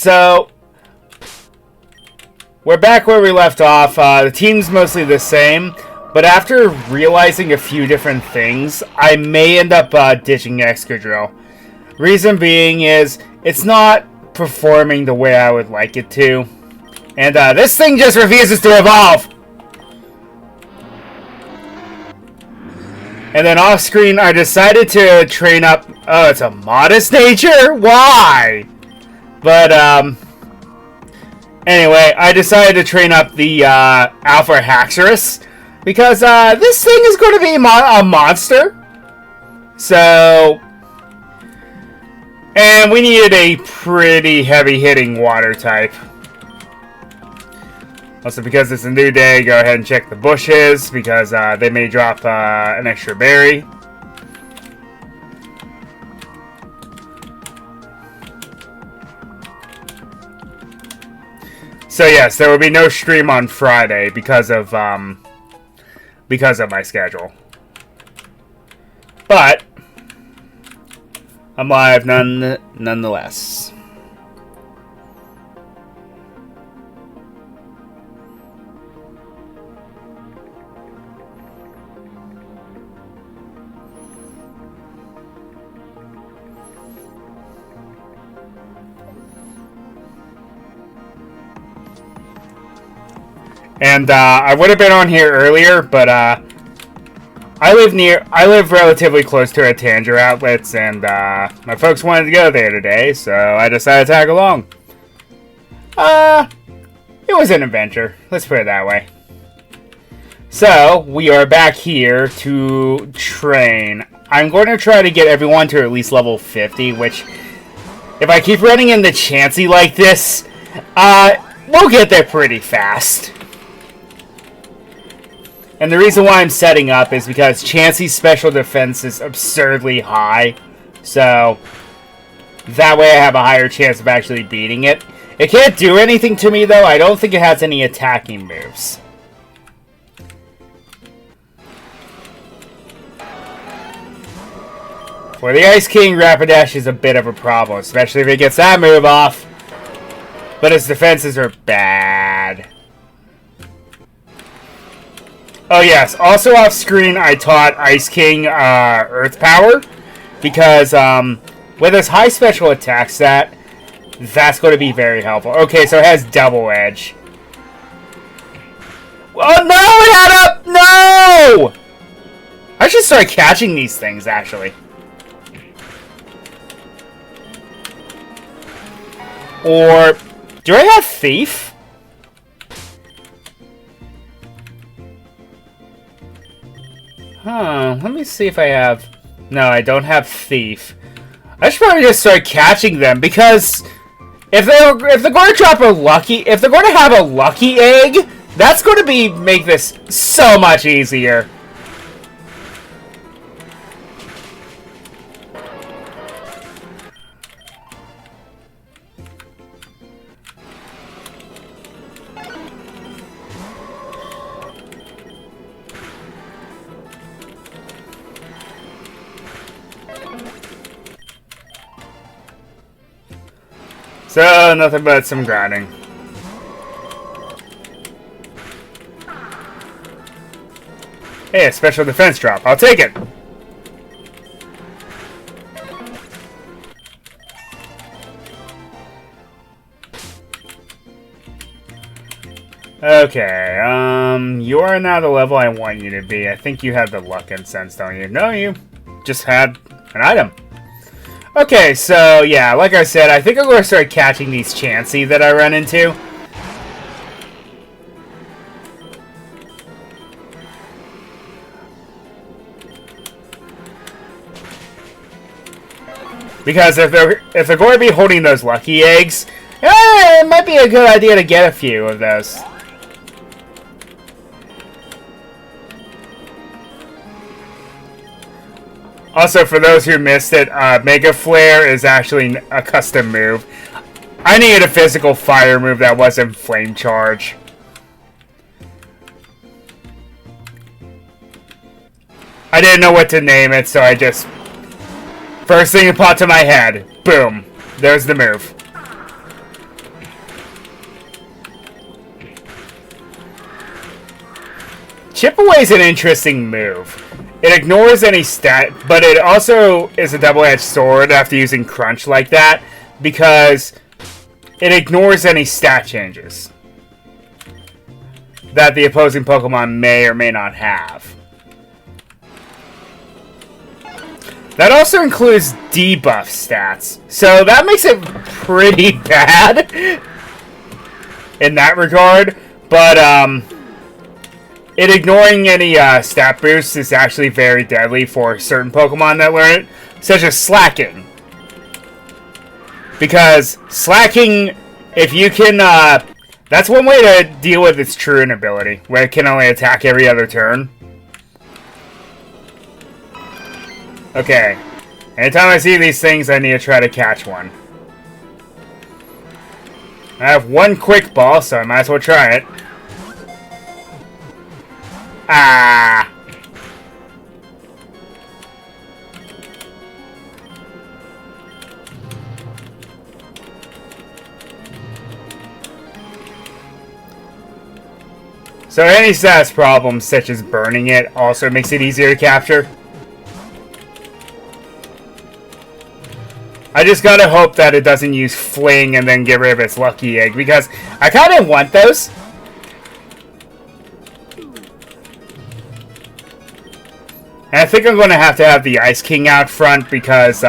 So, we're back where we left off. The team's mostly the same, but after realizing a few different things, I may end up ditching Excadrill. Reason being is, it's not performing the way I would like it to. And this thing just refuses to evolve! And then off screen, I decided to train up... Oh, it's a modest nature? Why? But, anyway, I decided to train up the Alpha Haxorus because this thing is going to be a monster. So, and we needed a pretty heavy-hitting water type. Also, because it's a new day, go ahead and check the bushes because they may drop an extra berry. So yes, there will be no stream on Friday because of my schedule. But I'm live nonetheless. And I would have been on here earlier, but I live relatively close to a Tanger outlets, and my folks wanted to go there today, so I decided to tag along. It was an adventure, let's put it that way. So, we are back here to train. I'm going to try to get everyone to at least level 50, which, if I keep running into Chansey like this, we'll get there pretty fast. And the reason why I'm setting up is because Chansey's special defense is absurdly high. So, that way I have a higher chance of actually beating it. It can't do anything to me, though. I don't think it has any attacking moves. For the Ice King, Rapidash is a bit of a problem, especially if it gets that move off. But its defenses are bad. Oh yes, also off screen I taught Ice King Earth Power, because with his high special attack stat, that's going to be very helpful. Okay, so it has Double Edge. Oh no, it had up! No! I should start catching these things, actually. Or, do I have Thief? Huh, let me see if I have... No, I don't have Thief. I should probably just start catching them, because if they're going to drop a lucky... If they're going to have a lucky egg, that's going to make this so much easier. So, nothing but some grinding. Hey, a special defense drop. I'll take it! Okay, you are now the level I want you to be. I think you have the luck and sense, don't you? No, you just had an item. Okay, so, yeah, like I said, I think I'm going to start catching these Chansey that I run into. Because if they're going to be holding those lucky eggs, it might be a good idea to get a few of those. Also, for those who missed it, Mega Flare is actually a custom move. I needed a physical fire move that wasn't Flame Charge. I didn't know what to name it, so I just... First thing that popped to my head. Boom. There's the move. Chip Away is an interesting move. It ignores any stat, but it also is a double-edged sword after using Crunch like that, because it ignores any stat changes that the opposing Pokemon may or may not have. That also includes debuff stats, so that makes it pretty bad in that regard, but it ignoring any stat boosts is actually very deadly for certain Pokemon that learn it, such as Slacking. Because Slacking, if you can, that's one way to deal with its Truant ability, where it can only attack every other turn. Okay. Anytime I see these things, I need to try to catch one. I have one quick ball, so I might as well try it. Ah! So any stats problems, such as burning it, also makes it easier to capture. I just gotta hope that it doesn't use Fling and then get rid of its Lucky Egg, because I kinda want those. And I think I'm going to have the Ice King out front because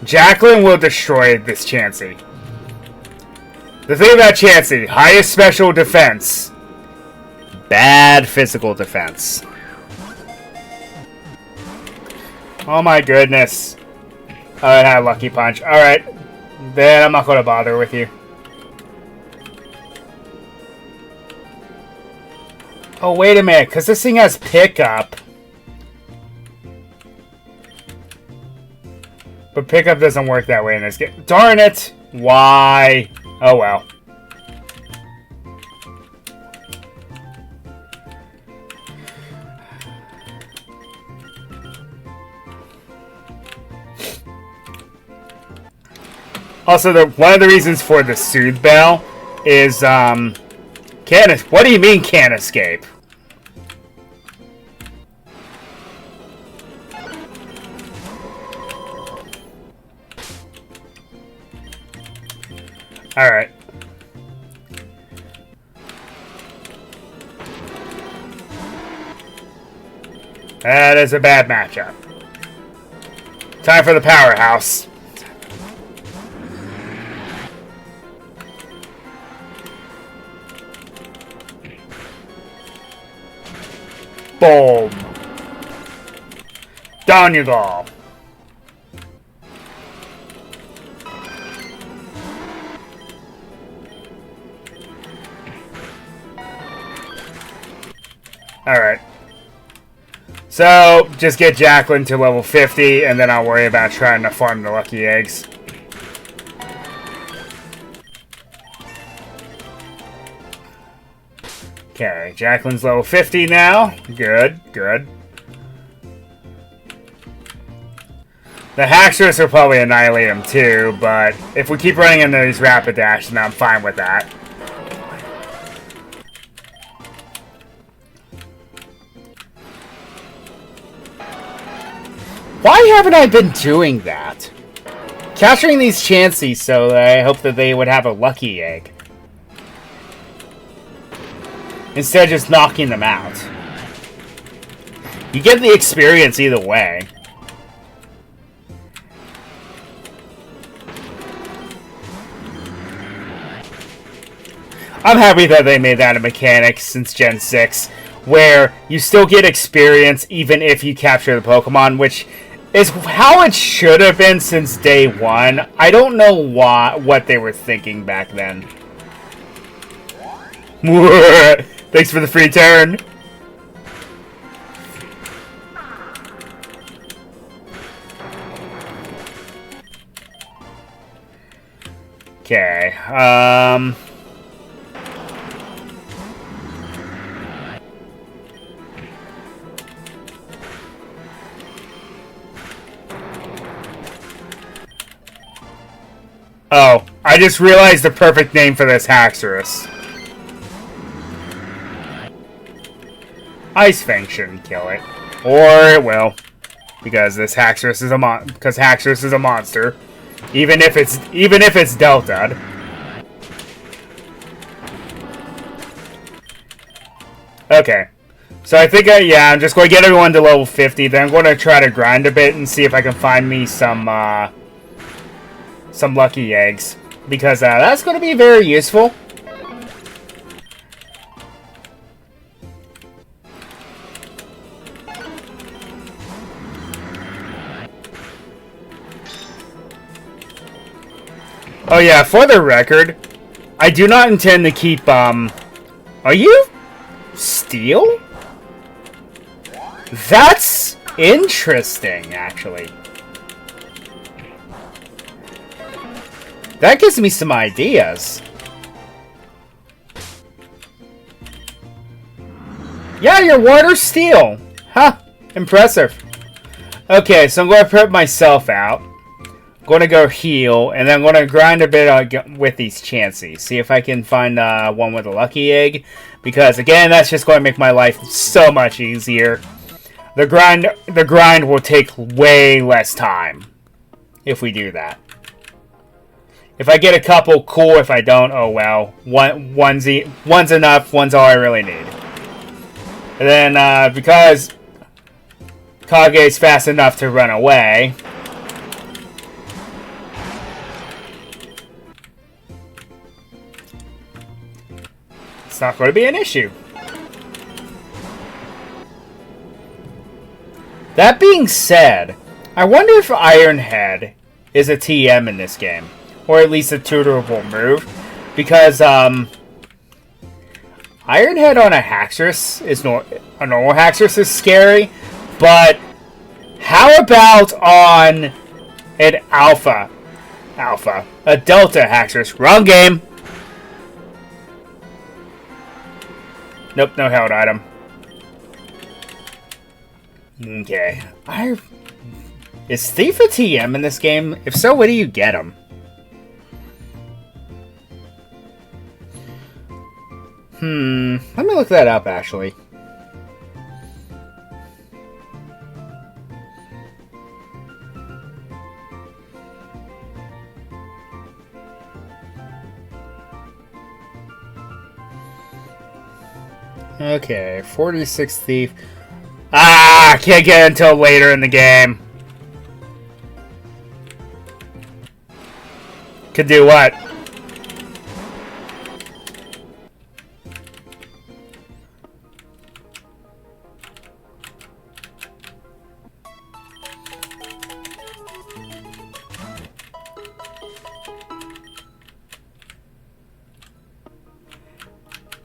Jacqueline will destroy this Chansey. The thing about Chansey, highest special defense, bad physical defense. Oh my goodness. Oh, it had a Lucky Punch. Alright, then I'm not going to bother with you. Oh, wait a minute, because this thing has pickup. But pickup doesn't work that way in this game. Darn it! Why? Oh well. Also, one of the reasons for the Soothe Bell is, what do you mean can't escape? Alright. That is a bad matchup. Time for the powerhouse. Boom. Down you go. Alright. So, just get Jacqueline to level 50, and then I'll worry about trying to farm the Lucky Eggs. Okay, Jacqueline's level 50 now. Good, good. The Haxorus will probably annihilate him too, but if we keep running into these Rapidash, then I'm fine with that. Why haven't I been doing that? Capturing these Chanseys so that I hope that they would have a Lucky Egg. Instead of just knocking them out. You get the experience either way. I'm happy that they made that a mechanic since Gen 6, where you still get experience even if you capture the Pokemon, which is how it should have been since day one. I don't know what they were thinking back then. Thanks for the free turn. Okay, oh, I just realized the perfect name for this Haxorus. Ice Fang shouldn't kill it. Or it will. Because this Haxorus is a monster. Even if it's delta'd. Okay. So I think I'm just going to get everyone to level 50. Then I'm going to try to grind a bit and see if I can find me some lucky eggs. Because that's going to be very useful. Oh yeah, for the record, I do not intend to keep, Are you steel? That's interesting, actually. That gives me some ideas. Yeah, your water's steel. Huh, impressive. Okay, so I'm going to put myself out. Going to go heal, and then I'm going to grind a bit with these chances. See if I can find one with a lucky egg. Because, again, that's just going to make my life so much easier. The grind will take way less time if we do that. If I get a couple, cool. If I don't, oh well. One's enough. One's all I really need. And then, because Kage's fast enough to run away... it's not going to be an issue. That being said, I wonder if Ironhead is a TM in this game. Or at least a tutorable move. Because, Ironhead on a Haxorus is a normal Haxorus is scary. But, how about on an Alpha? A Delta Haxorus. Wrong game! Nope, no held item. Okay. Is Thief a TM in this game? If so, where do you get him? Let me look that up, actually. Okay, 46 Thief. Ah, can't get it until later in the game. Could do what?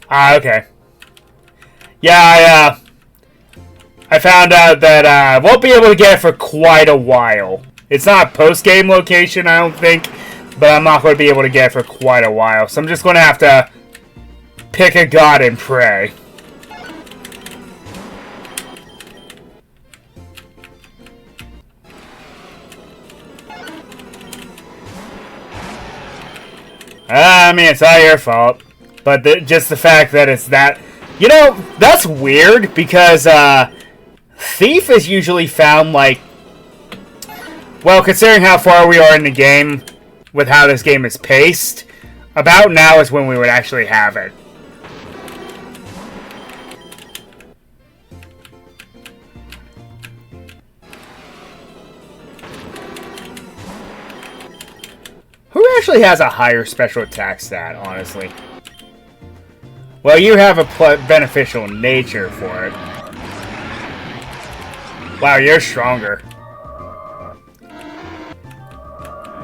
Ah, okay. Yeah, I found out that I won't be able to get it for quite a while. It's not a post-game location, I don't think, but I'm not going to be able to get it for quite a while. So I'm just going to have to pick a god and pray. I mean, it's not your fault, but just the fact that it's that... You know, that's weird, because Thief is usually found, like... Well, considering how far we are in the game, with how this game is paced, about now is when we would actually have it. Who actually has a higher special attack stat, honestly? Well, you have a beneficial nature for it. Wow, you're stronger.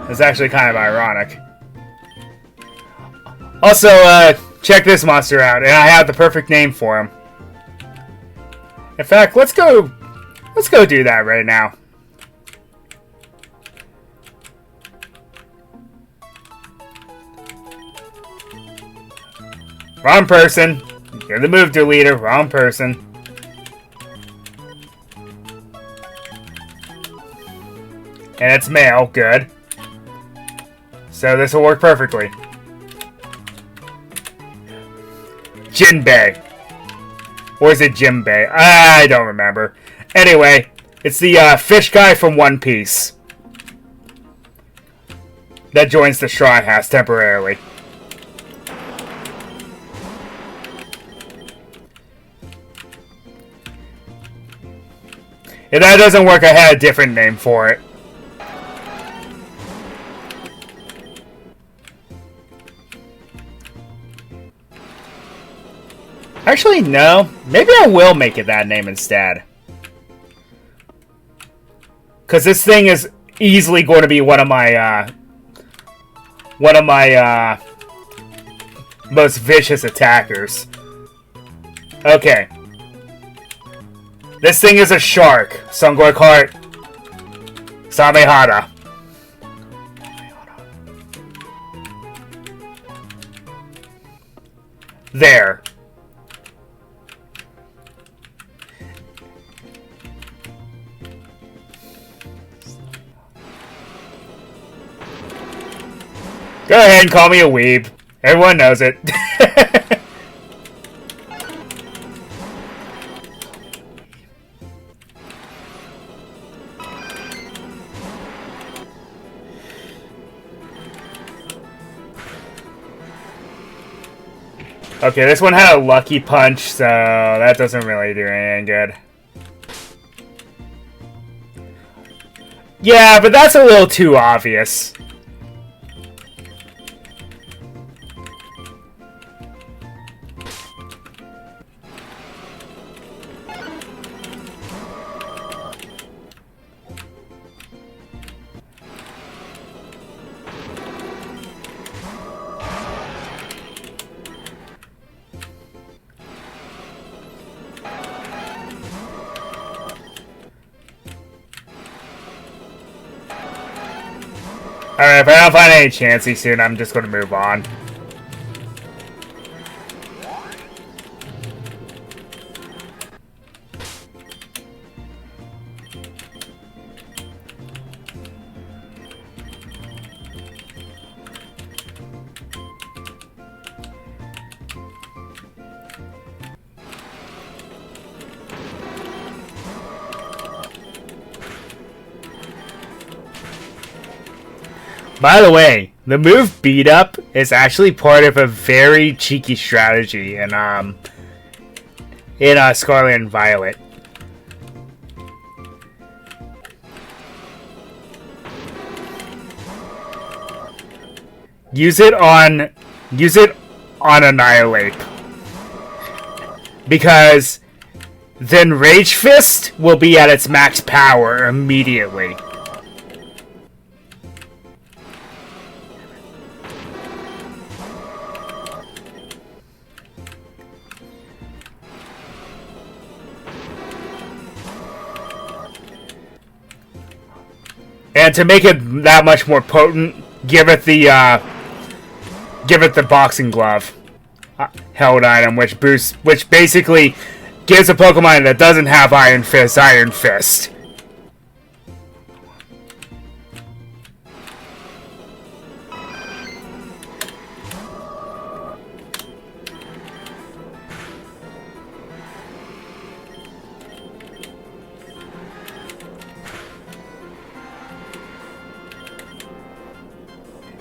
It's actually kind of ironic. Also, check this monster out, and I have the perfect name for him. In fact, let's go do that right now. Wrong person. You're the move deleter. Wrong person. And it's male. Good. So this will work perfectly. Jinbei. Or is it Jimbei? I don't remember. Anyway, it's the fish guy from One Piece that joins the Shrine House temporarily. If that doesn't work, I had a different name for it. Actually, no. Maybe I will make it that name instead. Because this thing is easily going to be one of my most vicious attackers. Okay. This thing is a shark, so I'm going to call it Samehada. There. Go ahead and call me a weeb. Everyone knows it. Okay, this one had a lucky punch, so that doesn't really do anything good. Yeah, but that's a little too obvious. Alright, if I don't find any Chansey soon, I'm just going to move on. By the way, the move Beat Up is actually part of a very cheeky strategy in Scarlet and Violet. Use it on Annihilate. Because then Rage Fist will be at its max power immediately. And to make it that much more potent, give it the boxing glove held item, which basically gives a Pokemon that doesn't have Iron Fist.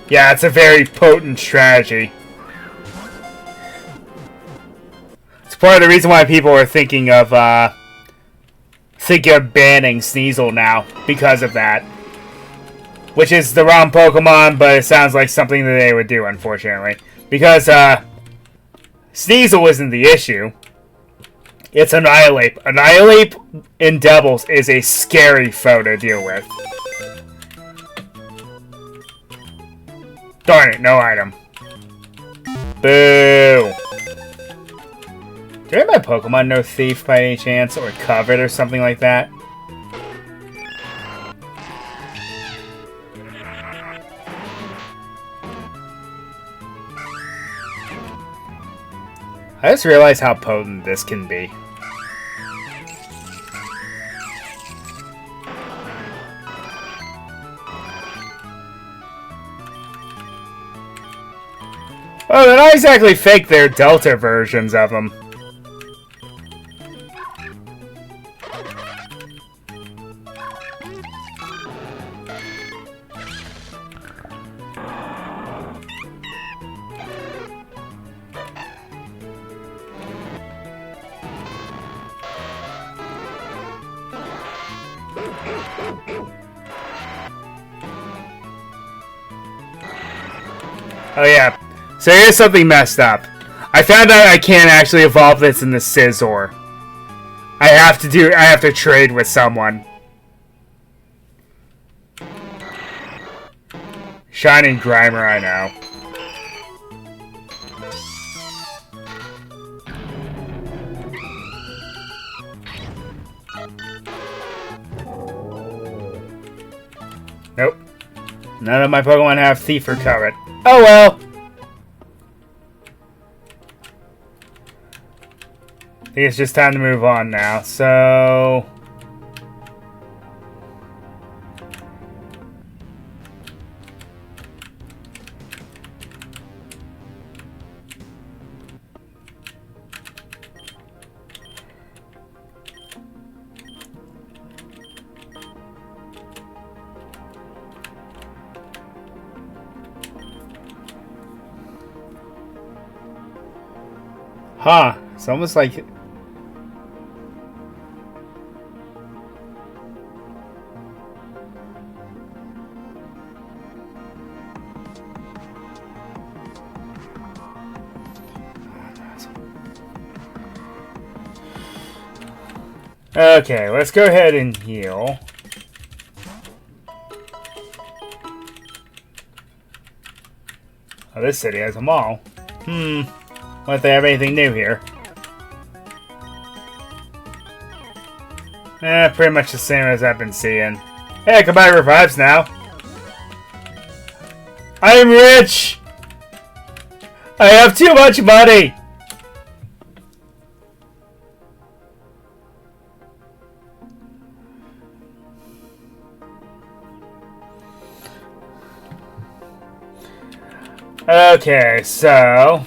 Yeah, it's a very potent strategy. It's part of the reason why people are thinking of banning Sneasel now, because of that. Which is the wrong Pokemon, but it sounds like something that they would do, unfortunately. Because Sneasel isn't the issue. It's Annihilate. Annihilate in Devils is a scary foe to deal with. Darn it, no item. Boo! Do any of my Pokemon know Thief by any chance? Or Covet or something like that? I just realized how potent this can be. Oh, they're not exactly fake, they're Delta versions of them. Oh yeah. So here's something messed up. I found out I can't actually evolve this in the Scizor. I have to trade with someone. Shining Grimer, I know. Nope. None of my Pokemon have Thief or Covet. Oh well! I think it's just time to move on now, so... Huh. It's almost like... Okay, let's go ahead and heal. Oh, this city has a mall. What if they have anything new here? Pretty much the same as I've been seeing. Hey, I can buy revives now. I am rich! I have too much money! Okay, so...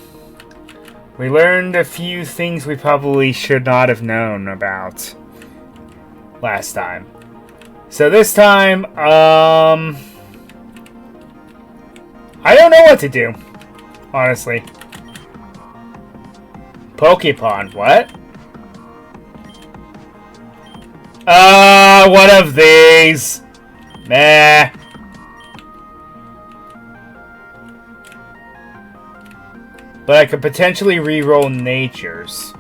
we learned a few things we probably should not have known about last time. So this time, I don't know what to do, honestly. Pokepon, what? One of these. Nah. But I could potentially reroll natures.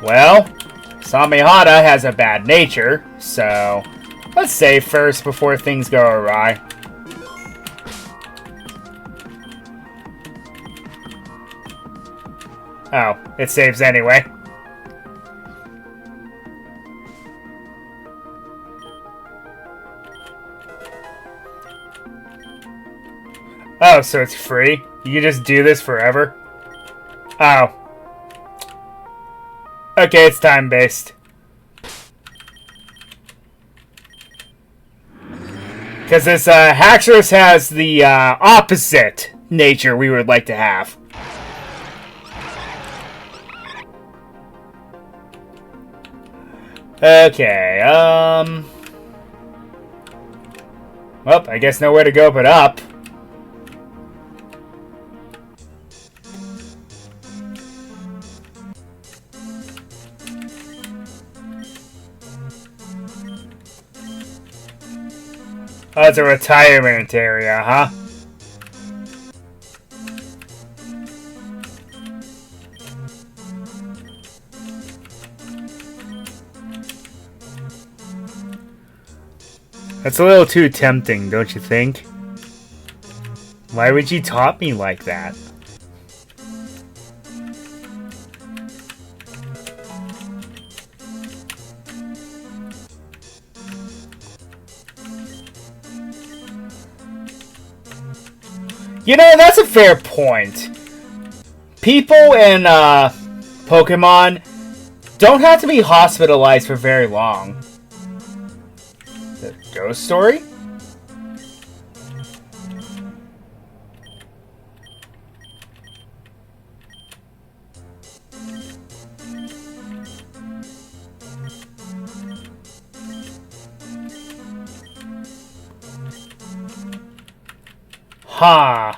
Well, Samihata has a bad nature, so let's save first before things go awry. Oh, it saves anyway. Oh, so it's free? You can just do this forever? Oh. Okay, it's time-based. Because this Haxorus has the opposite nature we would like to have. Okay, well, I guess nowhere to go but up. Oh, it's a retirement area, huh? That's a little too tempting, don't you think? Why would you taunt me like that? You know, that's a fair point. People in Pokemon don't have to be hospitalized for very long. The ghost story? Huh.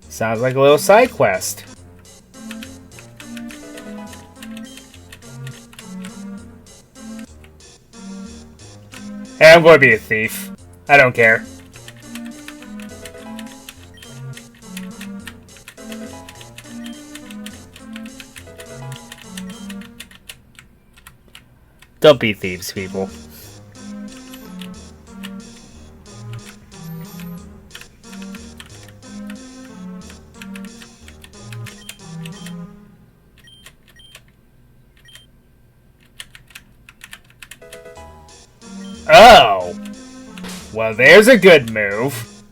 Sounds like a little side quest. Hey, I'm going to be a thief. I don't care. Don't be thieves, people. Oh! Well, there's a good move.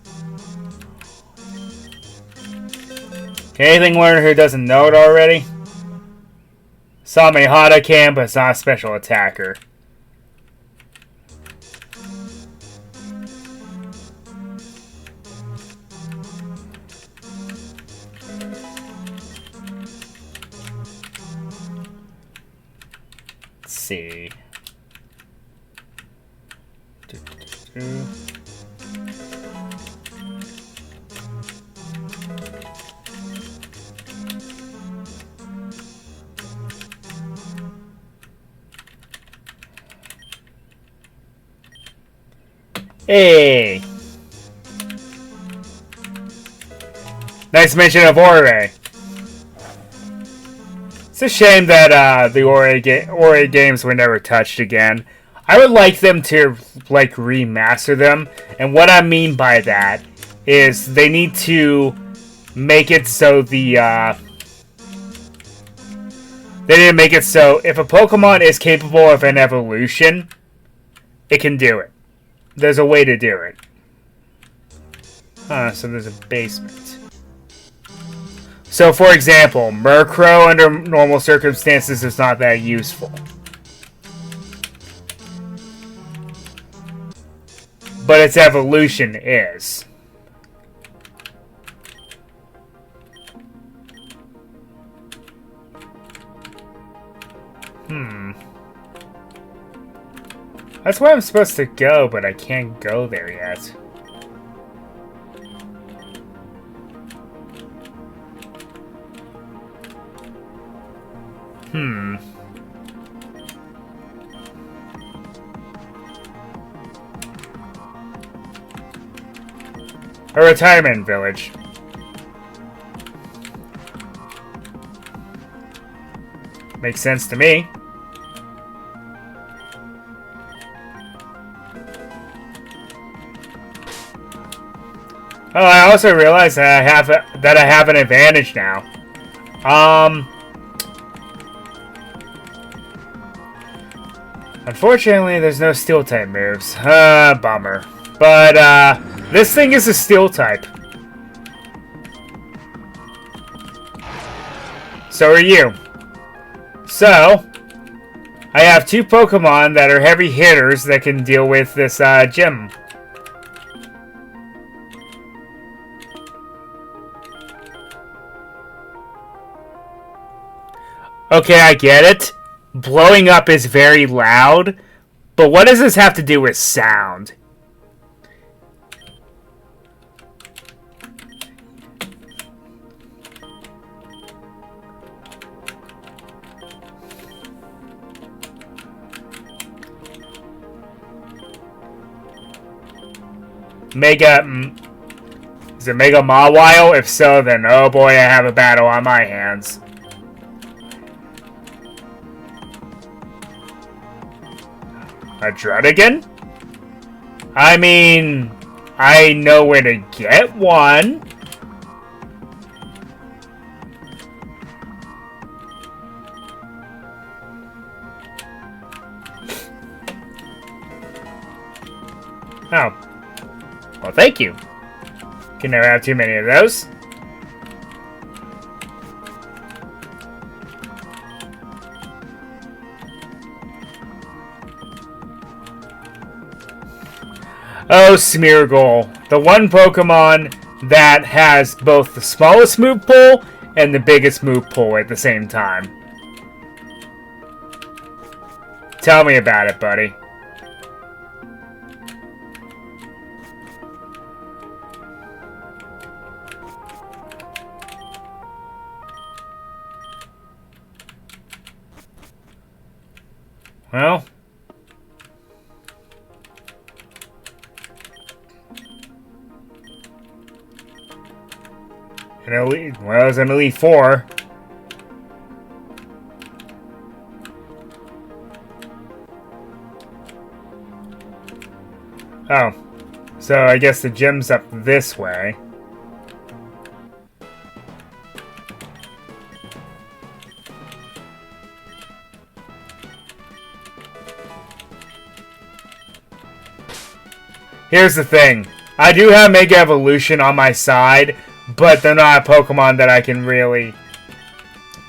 Anything learner who doesn't know it already? Samehada can, but it's not a special attacker. Let's see. Hey! Nice mention of Ore. It's a shame that the Ore games were never touched again. I would like them to like remaster them, and what I mean by that is they need to make it so they need to make it so if a Pokemon is capable of an evolution, it can do it. There's a way to do it. So there's a basement. So, for example, Murkrow under normal circumstances is not that useful. But its evolution is. That's where I'm supposed to go, but I can't go there yet. A retirement village. Makes sense to me. Oh, I also realized that I have an advantage now. Unfortunately, there's no steel type moves. Bummer. But this thing is a steel type. So are you. So I have two Pokemon that are heavy hitters that can deal with this gym. Okay, I get it. Blowing up is very loud, but what does this have to do with sound? Is it Mega Mawile? If so, then oh boy, I have a battle on my hands. A Druddigan? I mean, I know where to get one. Oh. Well, thank you. Can never have too many of those. Oh, Smeargle. The one Pokemon that has both the smallest move pool and the biggest move pool at the same time. Tell me about it, buddy. Well, An elite, well, it was an Elite Four. Oh. So I guess the gym's up this way. Here's the thing. I do have Mega Evolution on my side, but they're not a Pokemon that I can really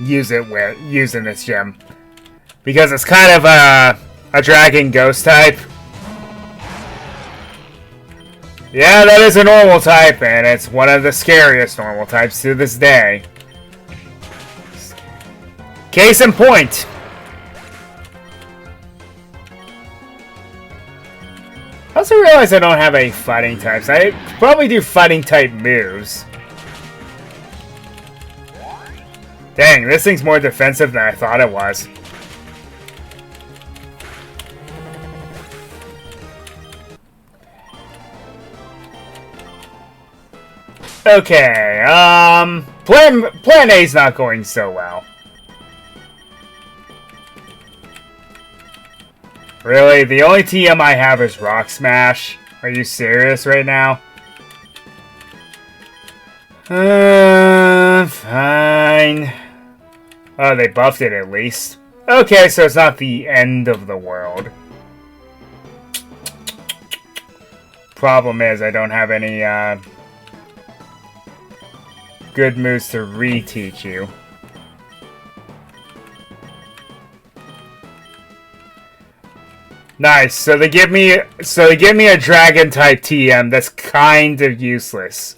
use in this gym. Because it's kind of a Dragon Ghost type. Yeah, that is a normal type, and it's one of the scariest normal types to this day. Case in point. I also realize I don't have any fighting types. I probably do fighting type moves. Dang, this thing's more defensive than I thought it was. Okay, Plan A's not going so well. Really? The only TM I have is Rock Smash? Are you serious right now? Fine. Oh, they buffed it at least. Okay, so it's not the end of the world. Problem is, I don't have any, good moves to reteach you. Nice. So they give me a dragon type TM that's kind of useless.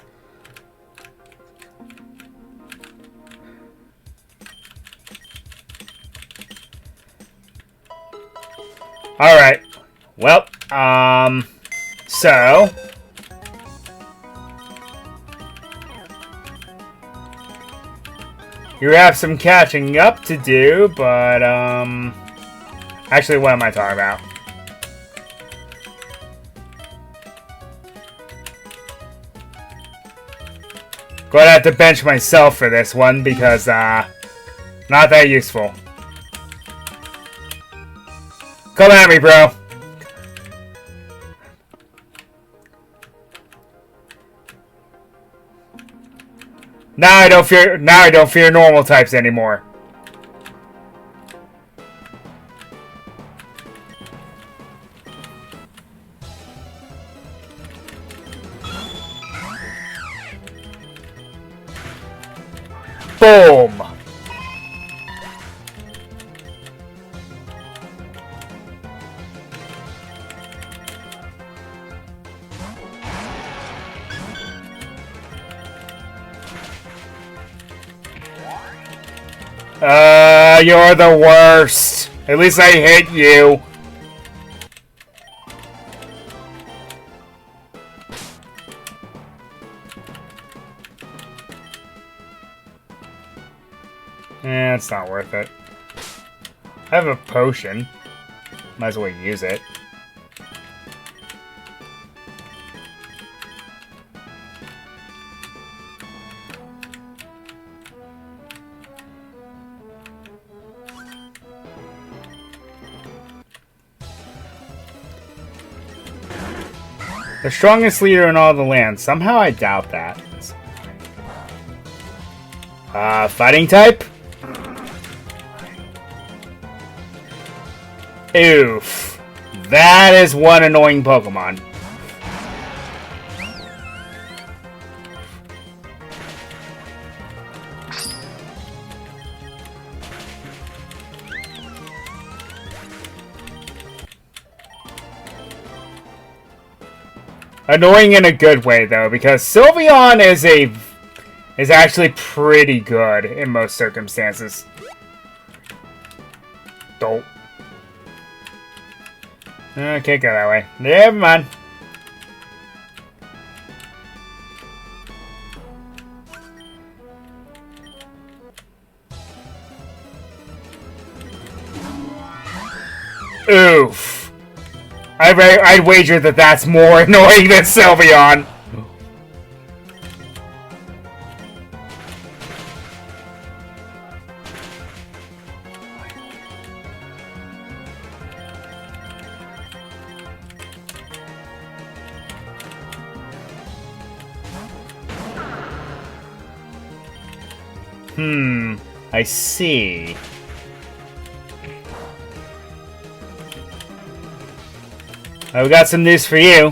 All right. Well, so you have some catching up to do, but actually, what am I talking about? Gonna have to bench myself for this one because, not that useful. Come at me, bro. Now I don't fear normal types anymore. Boom! You're the worst. At least I hate you. It's not worth it. I have a potion. Might as well use it. The strongest leader in all the land. Somehow I doubt that. Fighting type? Oof. That is one annoying Pokemon. Annoying in a good way, though, because Sylveon is actually pretty good in most circumstances. Don't. Can't go that way. Never mind. Oof. I'd wager that that's more annoying than Sylveon. I see. I've got some news for you.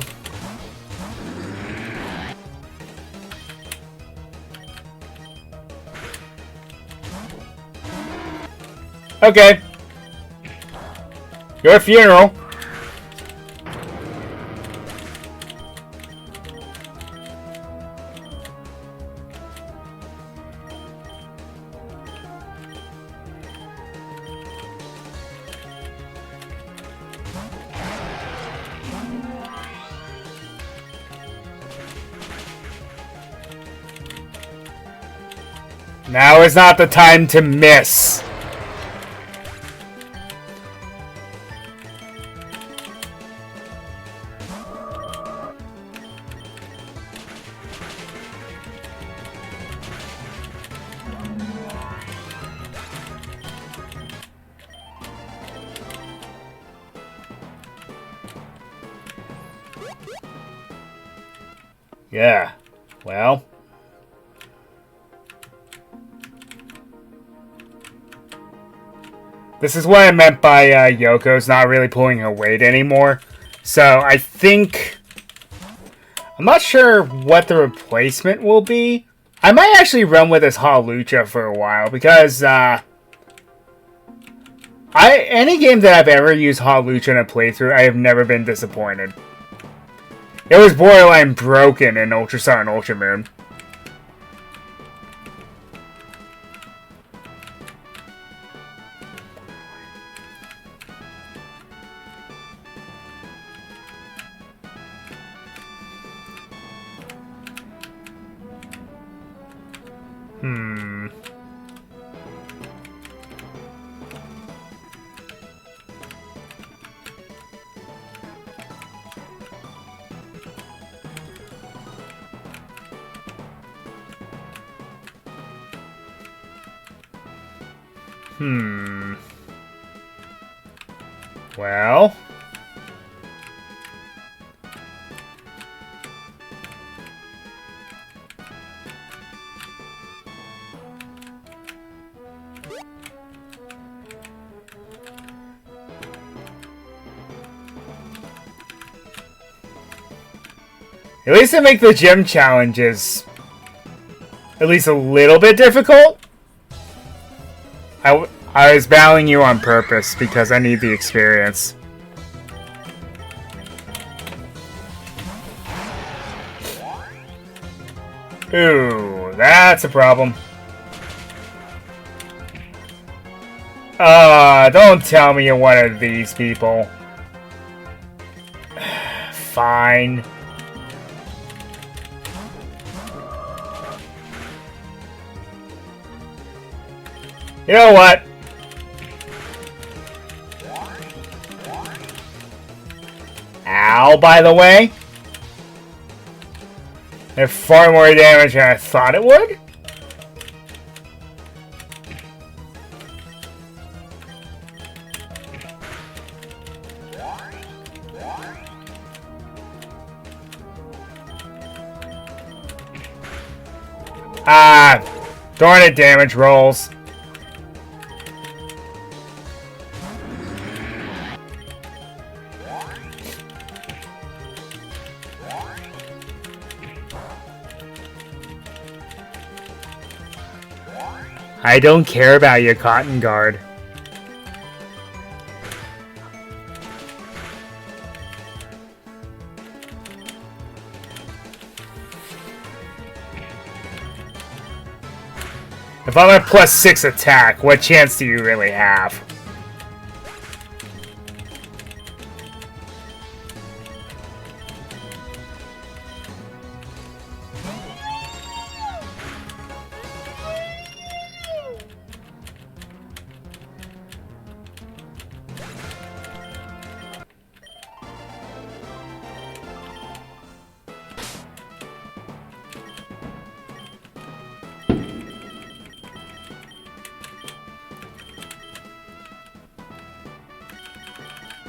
Okay. Your funeral. Now is not the time to miss. Yeah, well. This is what I meant by Yoko's not really pulling her weight anymore. So I think... I'm not sure what the replacement will be. I might actually run with this Halucha for a while because any game that I've ever used Halucha in a playthrough, I have never been disappointed. It was borderline broken in Ultra Sun and Ultra Moon. Well... At least they make the gym challenges at least a little bit difficult. I was battling you on purpose because I need the experience. Ooh, that's a problem. Don't tell me you're one of these people. Fine. You know what? Ow, by the way. It did far more damage than I thought it would. Ah, darn it, damage rolls. I don't care about your cotton guard. If I'm at +6 attack, what chance do you really have?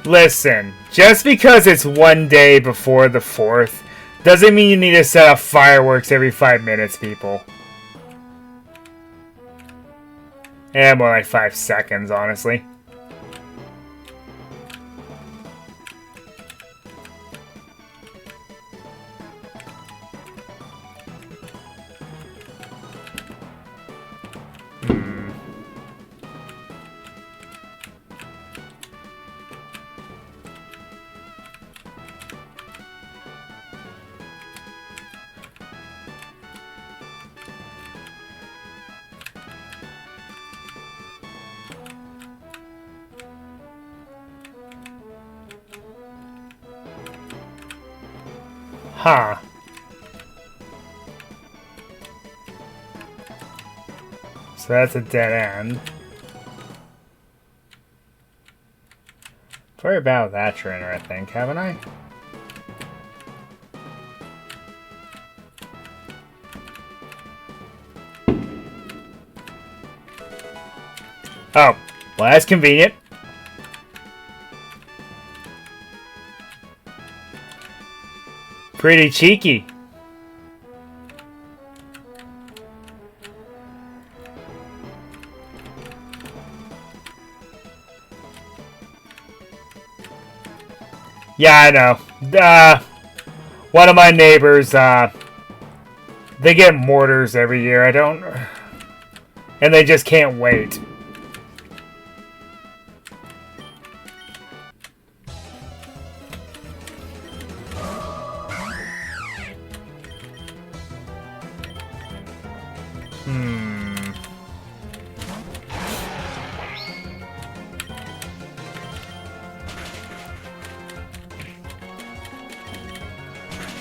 Listen, just because it's one day before the 4th, doesn't mean you need to set off fireworks every 5 minutes, people. Yeah, more like 5 seconds, honestly. Huh. So that's a dead end. I've already battled that trainer, I think, haven't I? Oh, well, that's convenient. Pretty cheeky. Yeah, I know. One of my neighbors, they get mortars every year. I don't... And they just can't wait.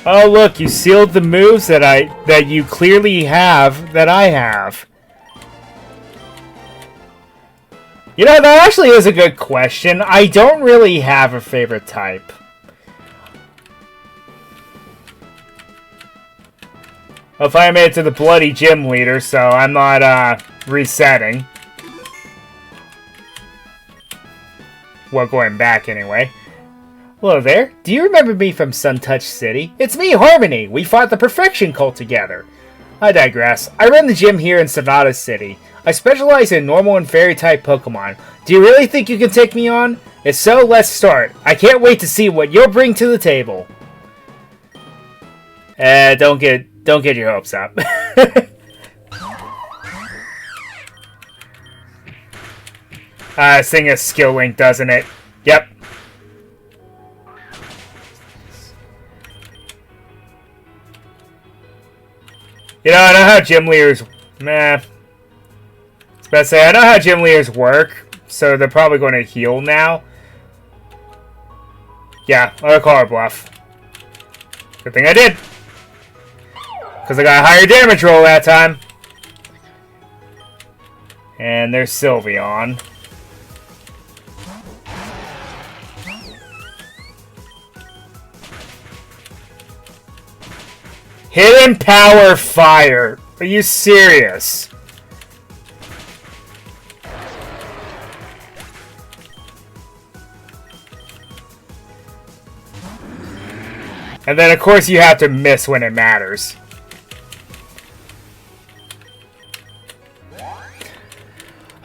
Oh, look, you sealed the moves that you clearly have that I have. You know, that actually is a good question. I don't really have a favorite type. Well, if I made it to the bloody gym leader, so I'm not resetting. Well, going back anyway. Hello there. Do you remember me from Suntouch City? It's me, Harmony. We fought the Perfection Cult together. I digress. I run the gym here in Sonata City. I specialize in normal and fairy-type Pokemon. Do you really think you can take me on? If so, let's start. I can't wait to see what you'll bring to the table. Don't get your hopes up. This thing has skill link, doesn't it? Yep. You know, I know how gym leaders... Nah. I was about to say, I know how gym leaders work, so they're probably going to heal now. Yeah, I'll call her bluff. Good thing I did. Because I got a higher damage roll that time. And there's Sylveon. Hidden Power Fire. Are you serious? And then, of course, you have to miss when it matters.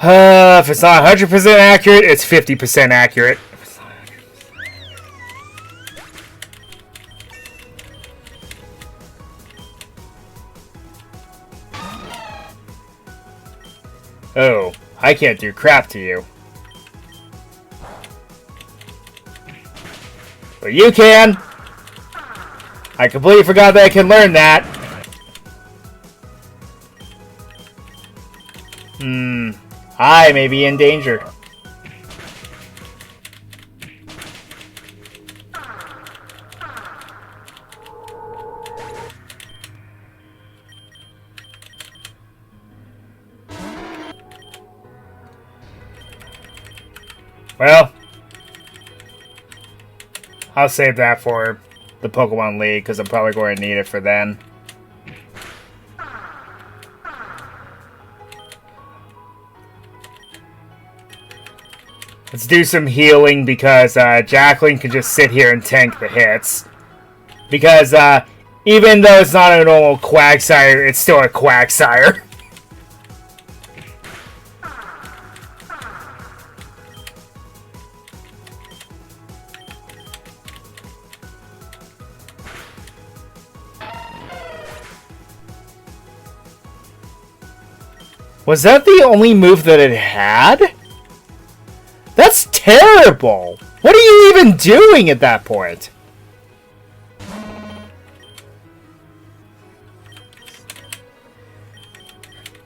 If it's not 100% accurate, it's 50% accurate. Oh, I can't do crap to you. But you can! I completely forgot that I can learn that. I may be in danger. Well, I'll save that for the Pokemon League, because I'm probably going to need it for then. Let's do some healing, because Jacqueline can just sit here and tank the hits. Because even though it's not a normal Quagsire, it's still a Quagsire. Was that the only move that it had? That's terrible! What are you even doing at that point?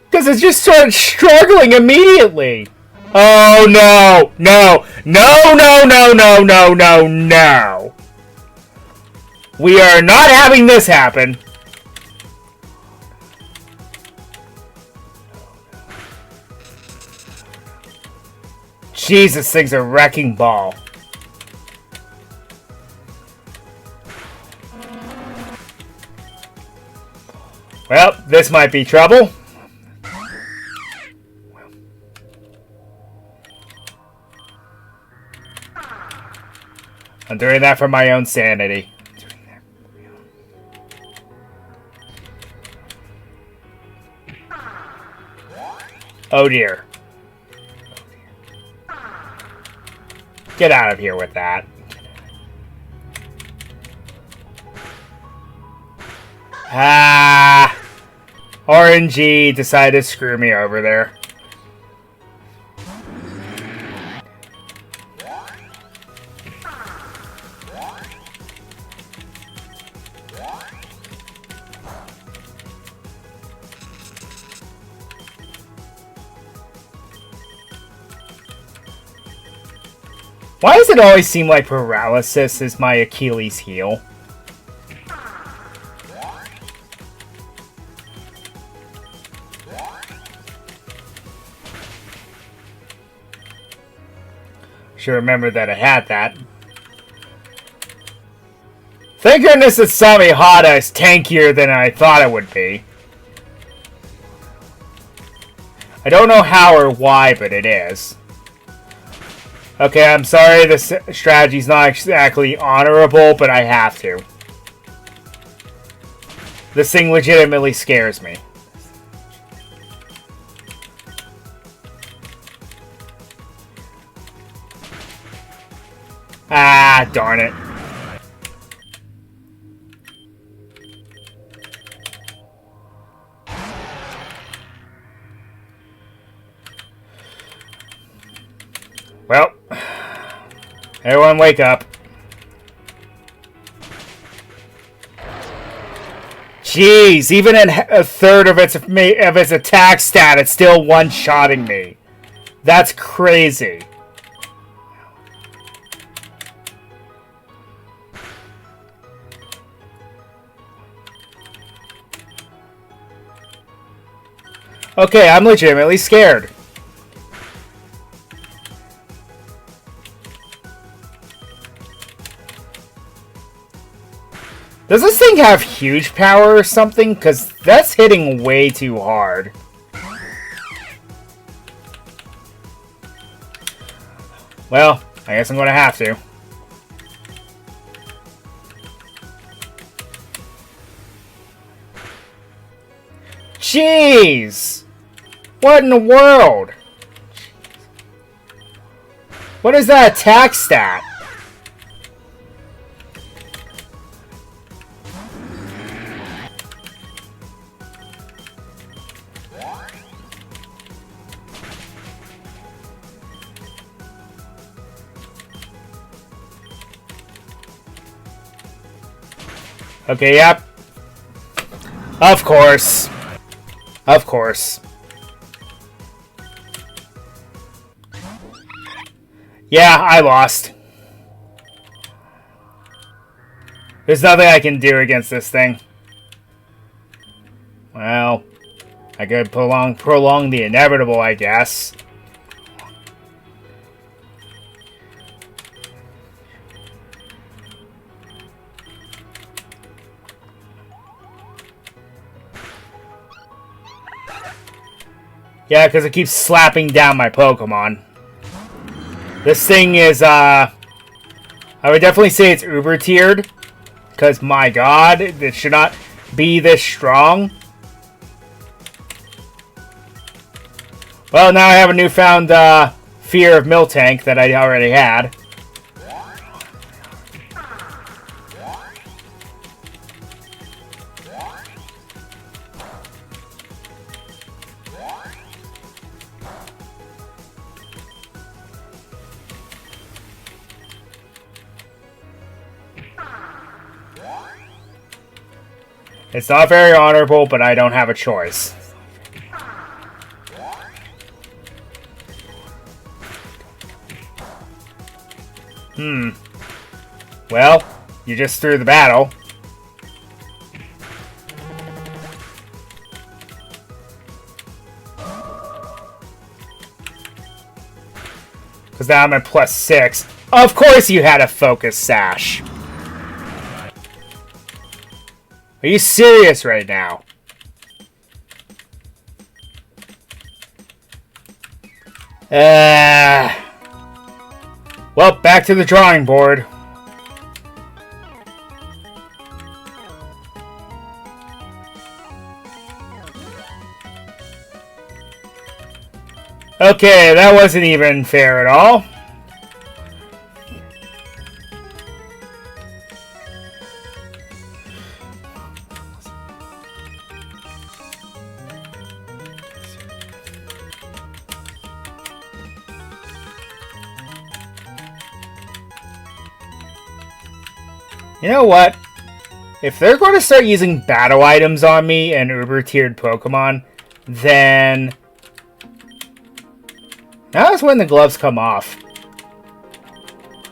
Because it just started struggling immediately! Oh no! No! No, no, no, no, no, no, no! We are not having this happen! Jesus, thing's a wrecking ball. Well, this might be trouble. I'm doing that for my own sanity. Oh dear. Get out of here with that. Ah! RNG decided to screw me over there. Why does it always seem like paralysis is my Achilles heel? Should remember that I had that. Thank goodness that Samihada is tankier than I thought it would be. I don't know how or why, but it is. Okay, I'm sorry this strategy's not exactly honorable, but I have to. This thing legitimately scares me. Ah, darn it. Well, everyone wake up. Jeez, even at a third of its attack stat, it's still one-shotting me. That's crazy. Okay, I'm legitimately scared. Does this thing have huge power or something? Because that's hitting way too hard. Well, I guess I'm going to have to. Jeez! What in the world? What is that attack stat? Okay, yep. Of course. Of course. Yeah, I lost. There's nothing I can do against this thing. Well, I could prolong the inevitable, I guess. Yeah, because it keeps slapping down my Pokemon. This thing is, I would definitely say it's uber tiered. Because, my god, it should not be this strong. Well, now I have a newfound, fear of Miltank that I already had. It's not very honorable, but I don't have a choice. Well, you just threw the battle. Because now I'm at +6. Of course you had a focus sash. Are you serious right now? Well, back to the drawing board. Okay, that wasn't even fair at all. You know what? If they're going to start using battle items on me and uber-tiered Pokemon, then that's when the gloves come off.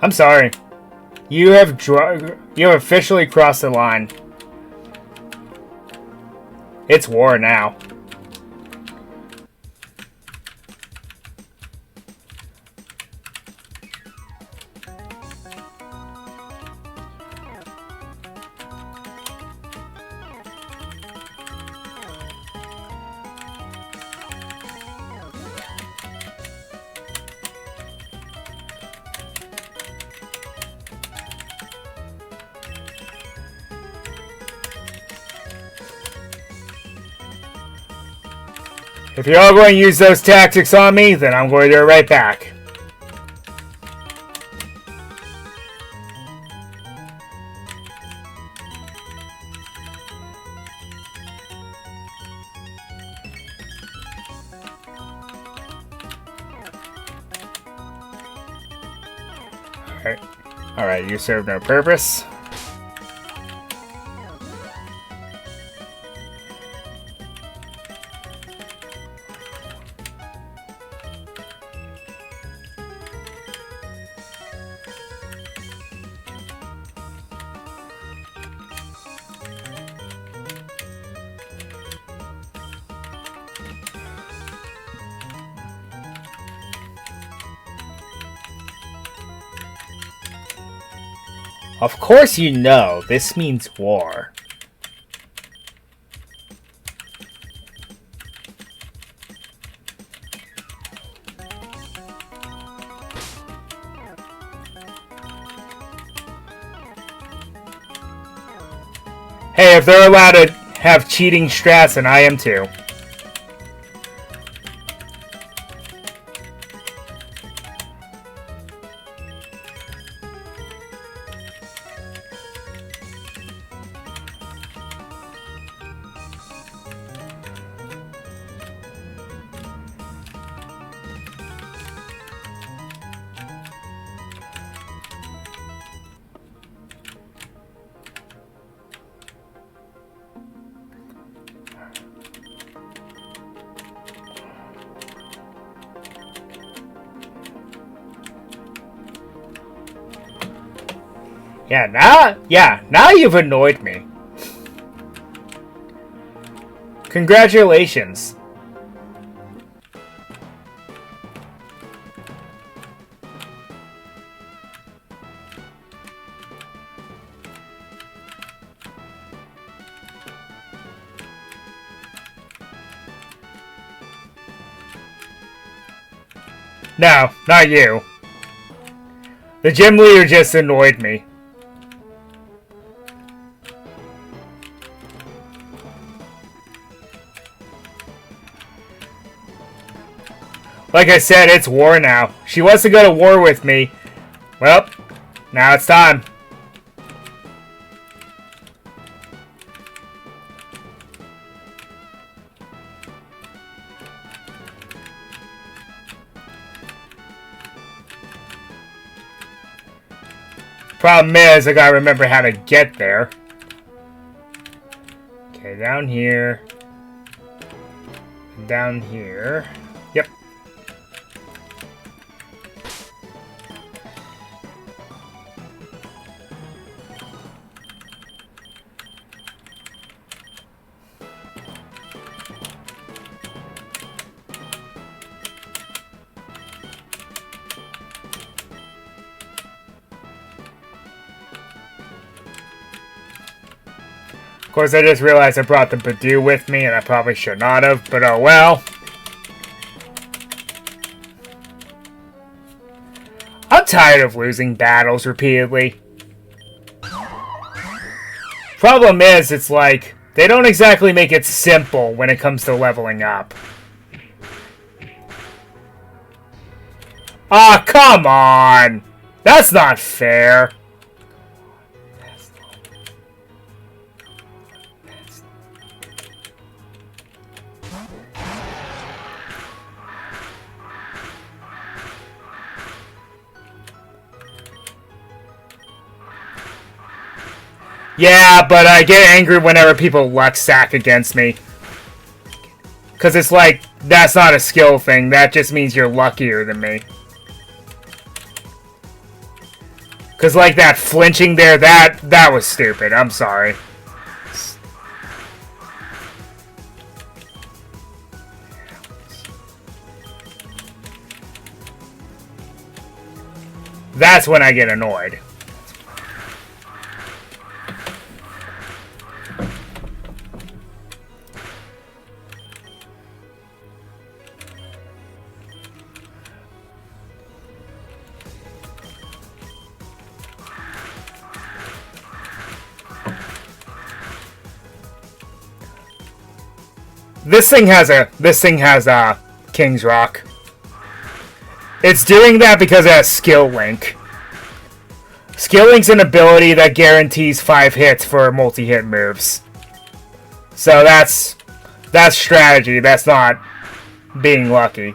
I'm sorry. You have officially crossed the line. It's war now. If you're all going to use those tactics on me, then I'm going to do it right back. Alright, you serve no purpose. Of course you know, this means war. Hey, if they're allowed to have cheating strats, then I am too. Now you've annoyed me. Congratulations. No, not you. The gym leader just annoyed me. Like I said, it's war now. She wants to go to war with me. Well, now it's time. Problem is, I gotta remember how to get there. Okay, down here. Down here. Yep. Of course, I just realized I brought the Badoo with me, and I probably should not have, but oh well. I'm tired of losing battles repeatedly. Problem is, it's like, they don't exactly make it simple when it comes to leveling up. Ah, come on! That's not fair! Yeah, but I get angry whenever people luck sack against me. Because it's like, that's not a skill thing. That just means you're luckier than me. Because like that flinching there, that was stupid. I'm sorry. That's when I get annoyed. This thing has King's Rock. It's doing that because it has Skill Link. Skill Link's an ability that guarantees 5 hits for multi-hit moves. So that's strategy. That's not being lucky.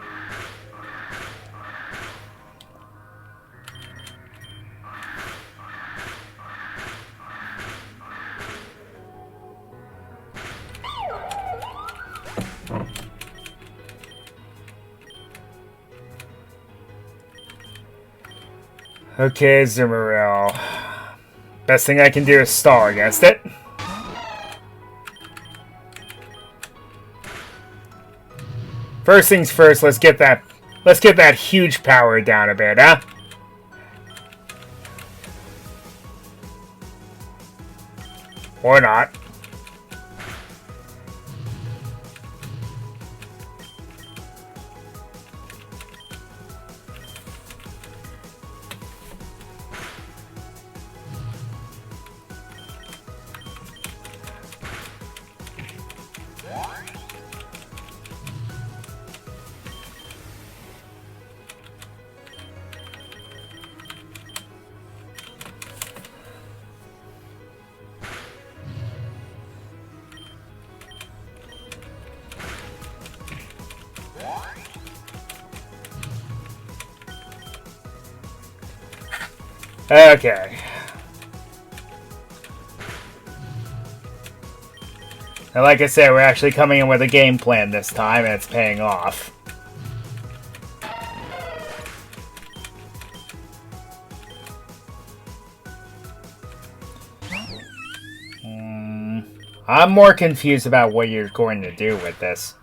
Okay, Zimmeril. Best thing I can do is stall against it. First things first, let's get that huge power down a bit, huh? Or not. Okay. And like I said, we're actually coming in with a game plan this time, and it's paying off. I'm more confused about what you're going to do with this.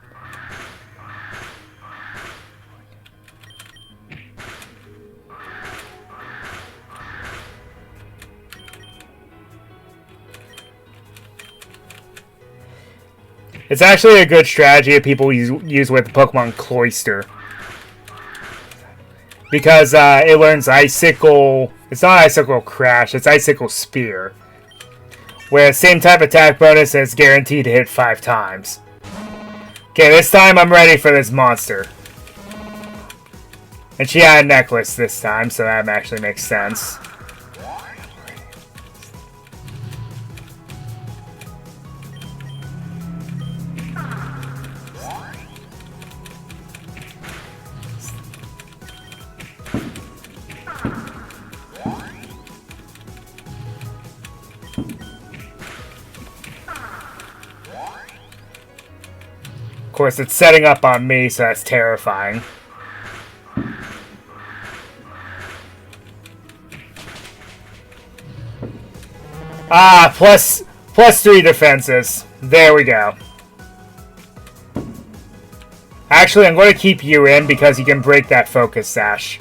It's actually a good strategy that people use with Pokemon Cloyster. Because it learns Icicle... It's not Icicle Crash, it's Icicle Spear. Where the same type of attack bonus is guaranteed to hit 5 times. Okay, this time I'm ready for this monster. And she had a necklace this time, so that actually makes sense. course, it's setting up on me, so that's terrifying. Ah, plus 3 defenses. There we go. Actually, I'm going to keep you in because you can break that focus sash.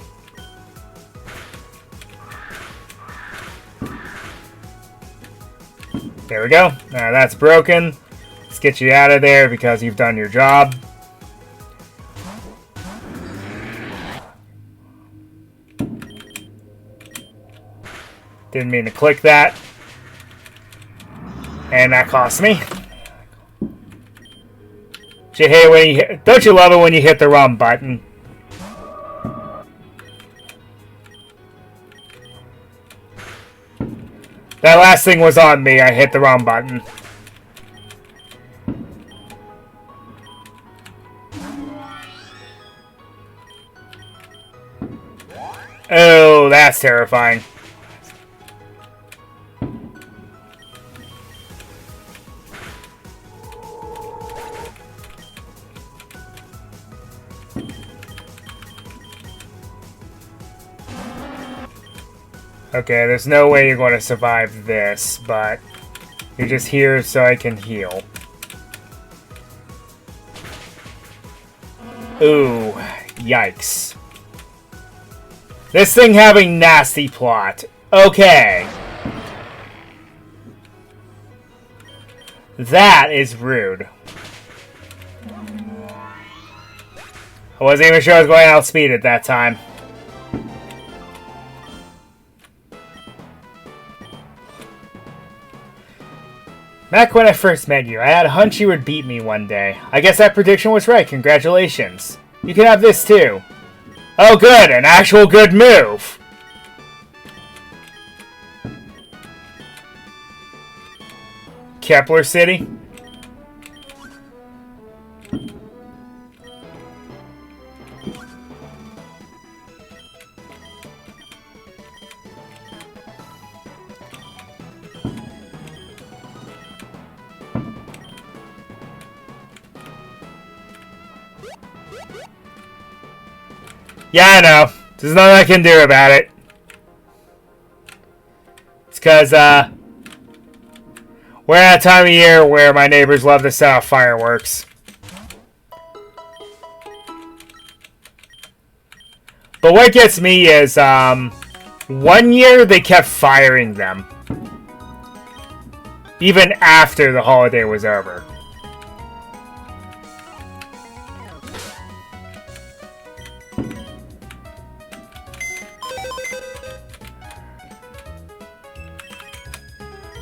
There we go. Now that's broken. Let's get you out of there because you've done your job. Didn't mean to click that. And that cost me. Don't you love it when you hit the wrong button? That last thing was on me. I hit the wrong button. Oh, that's terrifying. Okay, there's no way you're going to survive this, but you're just here so I can heal. Ooh, yikes. This thing having nasty plot. Okay. That is rude. I wasn't even sure I was going to outspeed it that time. Back when I first met you, I had a hunch you would beat me one day. I guess that prediction was right. Congratulations. You can have this too. Oh good, an actual good move. Kepler City. Yeah, I know. There's nothing I can do about it. It's because, we're at a time of year where my neighbors love to set off fireworks. But what gets me is, 1 year they kept firing them. Even after the holiday was over.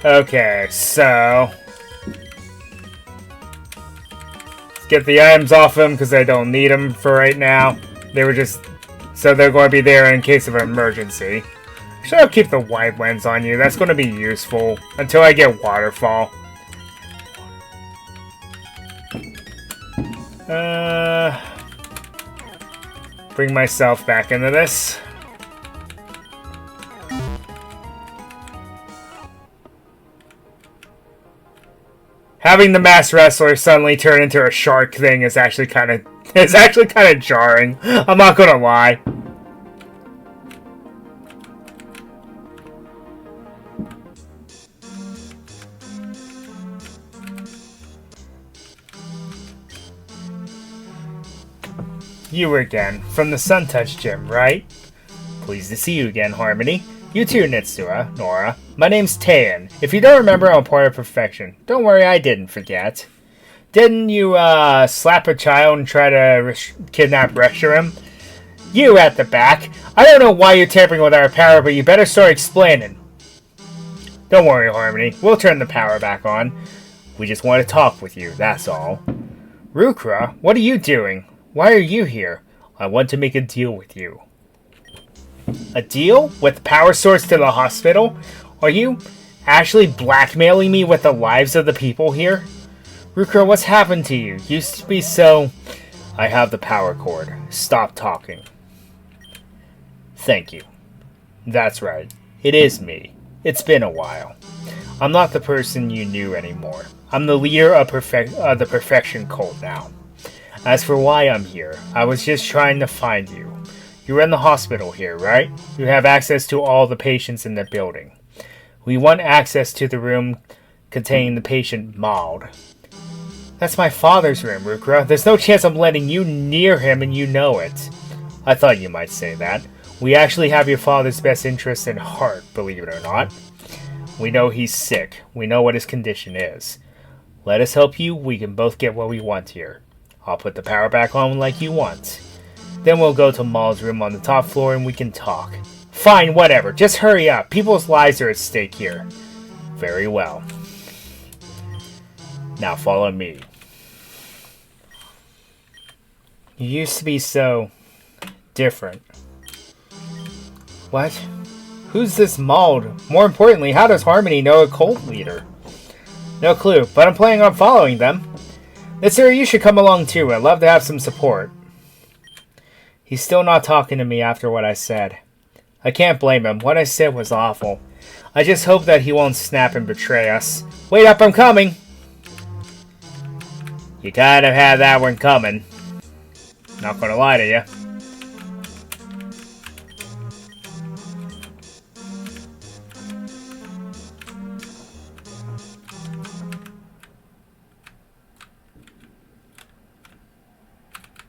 Okay, so let's get the items off them because I don't need them for right now. They were just so they're going to be there in case of an emergency. Should I keep the wide lens on you? That's going to be useful until I get waterfall. Bring myself back into this. Having the masked wrestler suddenly turn into a shark thing is actually kind of jarring. I'm not gonna lie. You again, from the Sun Touch Gym, right? Pleased to see you again, Harmony. You too, Nitsua, Nora. My name's Taiyan. If you don't remember, I'm part of Perfection. Don't worry, I didn't forget. Didn't you, slap a child and try to kidnap Reshiram? You at the back. I don't know why you're tampering with our power, but you better start explaining. Don't worry, Harmony. We'll turn the power back on. We just want to talk with you, that's all. Rukra, what are you doing? Why are you here? I want to make a deal with you. A deal? With power source to the hospital? Are you actually blackmailing me with the lives of the people here? Rukra, what's happened to you? Used to be so... I have the power cord. Stop talking. Thank you. That's right. It is me. It's been a while. I'm not the person you knew anymore. I'm the leader of the Perfection cult now. As for why I'm here, I was just trying to find you. You're in the hospital here, right? You have access to all the patients in the building. We want access to the room containing the patient Maud. That's my father's room, Rukra. There's no chance I'm letting you near him and you know it. I thought you might say that. We actually have your father's best interest in heart, believe it or not. We know he's sick. We know what his condition is. Let us help you. We can both get what we want here. I'll put the power back on like you want. Then we'll go to Maul's room on the top floor and we can talk. Fine, whatever. Just hurry up. People's lives are at stake here. Very well. Now follow me. You used to be so different. What? Who's this Maud? More importantly, how does Harmony know a cult leader? No clue, but I'm planning on following them. Mitsuru, you should come along too. I'd love to have some support. He's still not talking to me after what I said. I can't blame him. What I said was awful. I just hope that he won't snap and betray us. Wait up, I'm coming! You kind of had that one coming. Not gonna lie to you.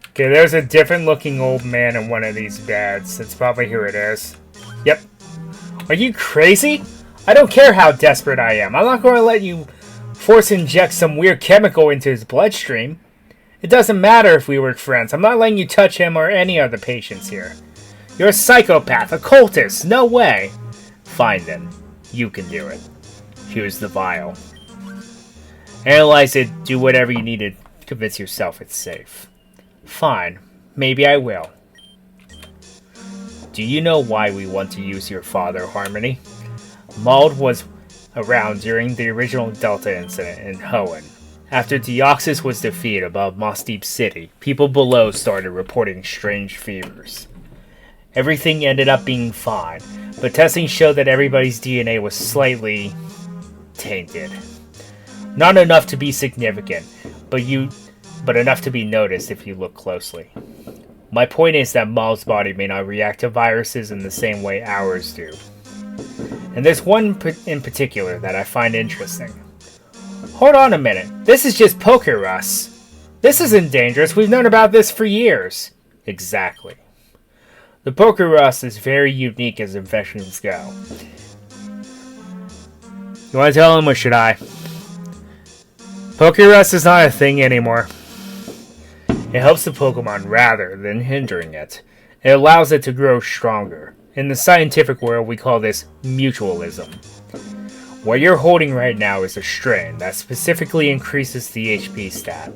Okay, there's a different looking old man in one of these beds. That's probably who it is. Yep. Are you crazy? I don't care how desperate I am. I'm not going to let you force inject some weird chemical into his bloodstream. It doesn't matter if we were friends. I'm not letting you touch him or any of the patients here. You're a psychopath, a cultist. No way. Fine then. You can do it. Here's the vial. Analyze it. Do whatever you need to convince yourself it's safe. Fine. Maybe I will. Do you know why we want to use your father, Harmony? Maud was around during the original Delta incident in Hoenn. After Deoxys was defeated above Moss Deep City, people below started reporting strange fevers. Everything ended up being fine, but testing showed that everybody's DNA was slightly tainted. Not enough to be significant, but enough to be noticed if you look closely. My point is that Maul's body may not react to viruses in the same way ours do. And there's one in particular that I find interesting. Hold on a minute. This is just poker rust. This isn't dangerous. We've known about this for years. Exactly. The poker rust is very unique as infections go. You want to tell him or should I? Poker rust is not a thing anymore. It helps the Pokemon rather than hindering it. It allows it to grow stronger. In the scientific world, we call this mutualism. What you're holding right now is a strain that specifically increases the HP stat.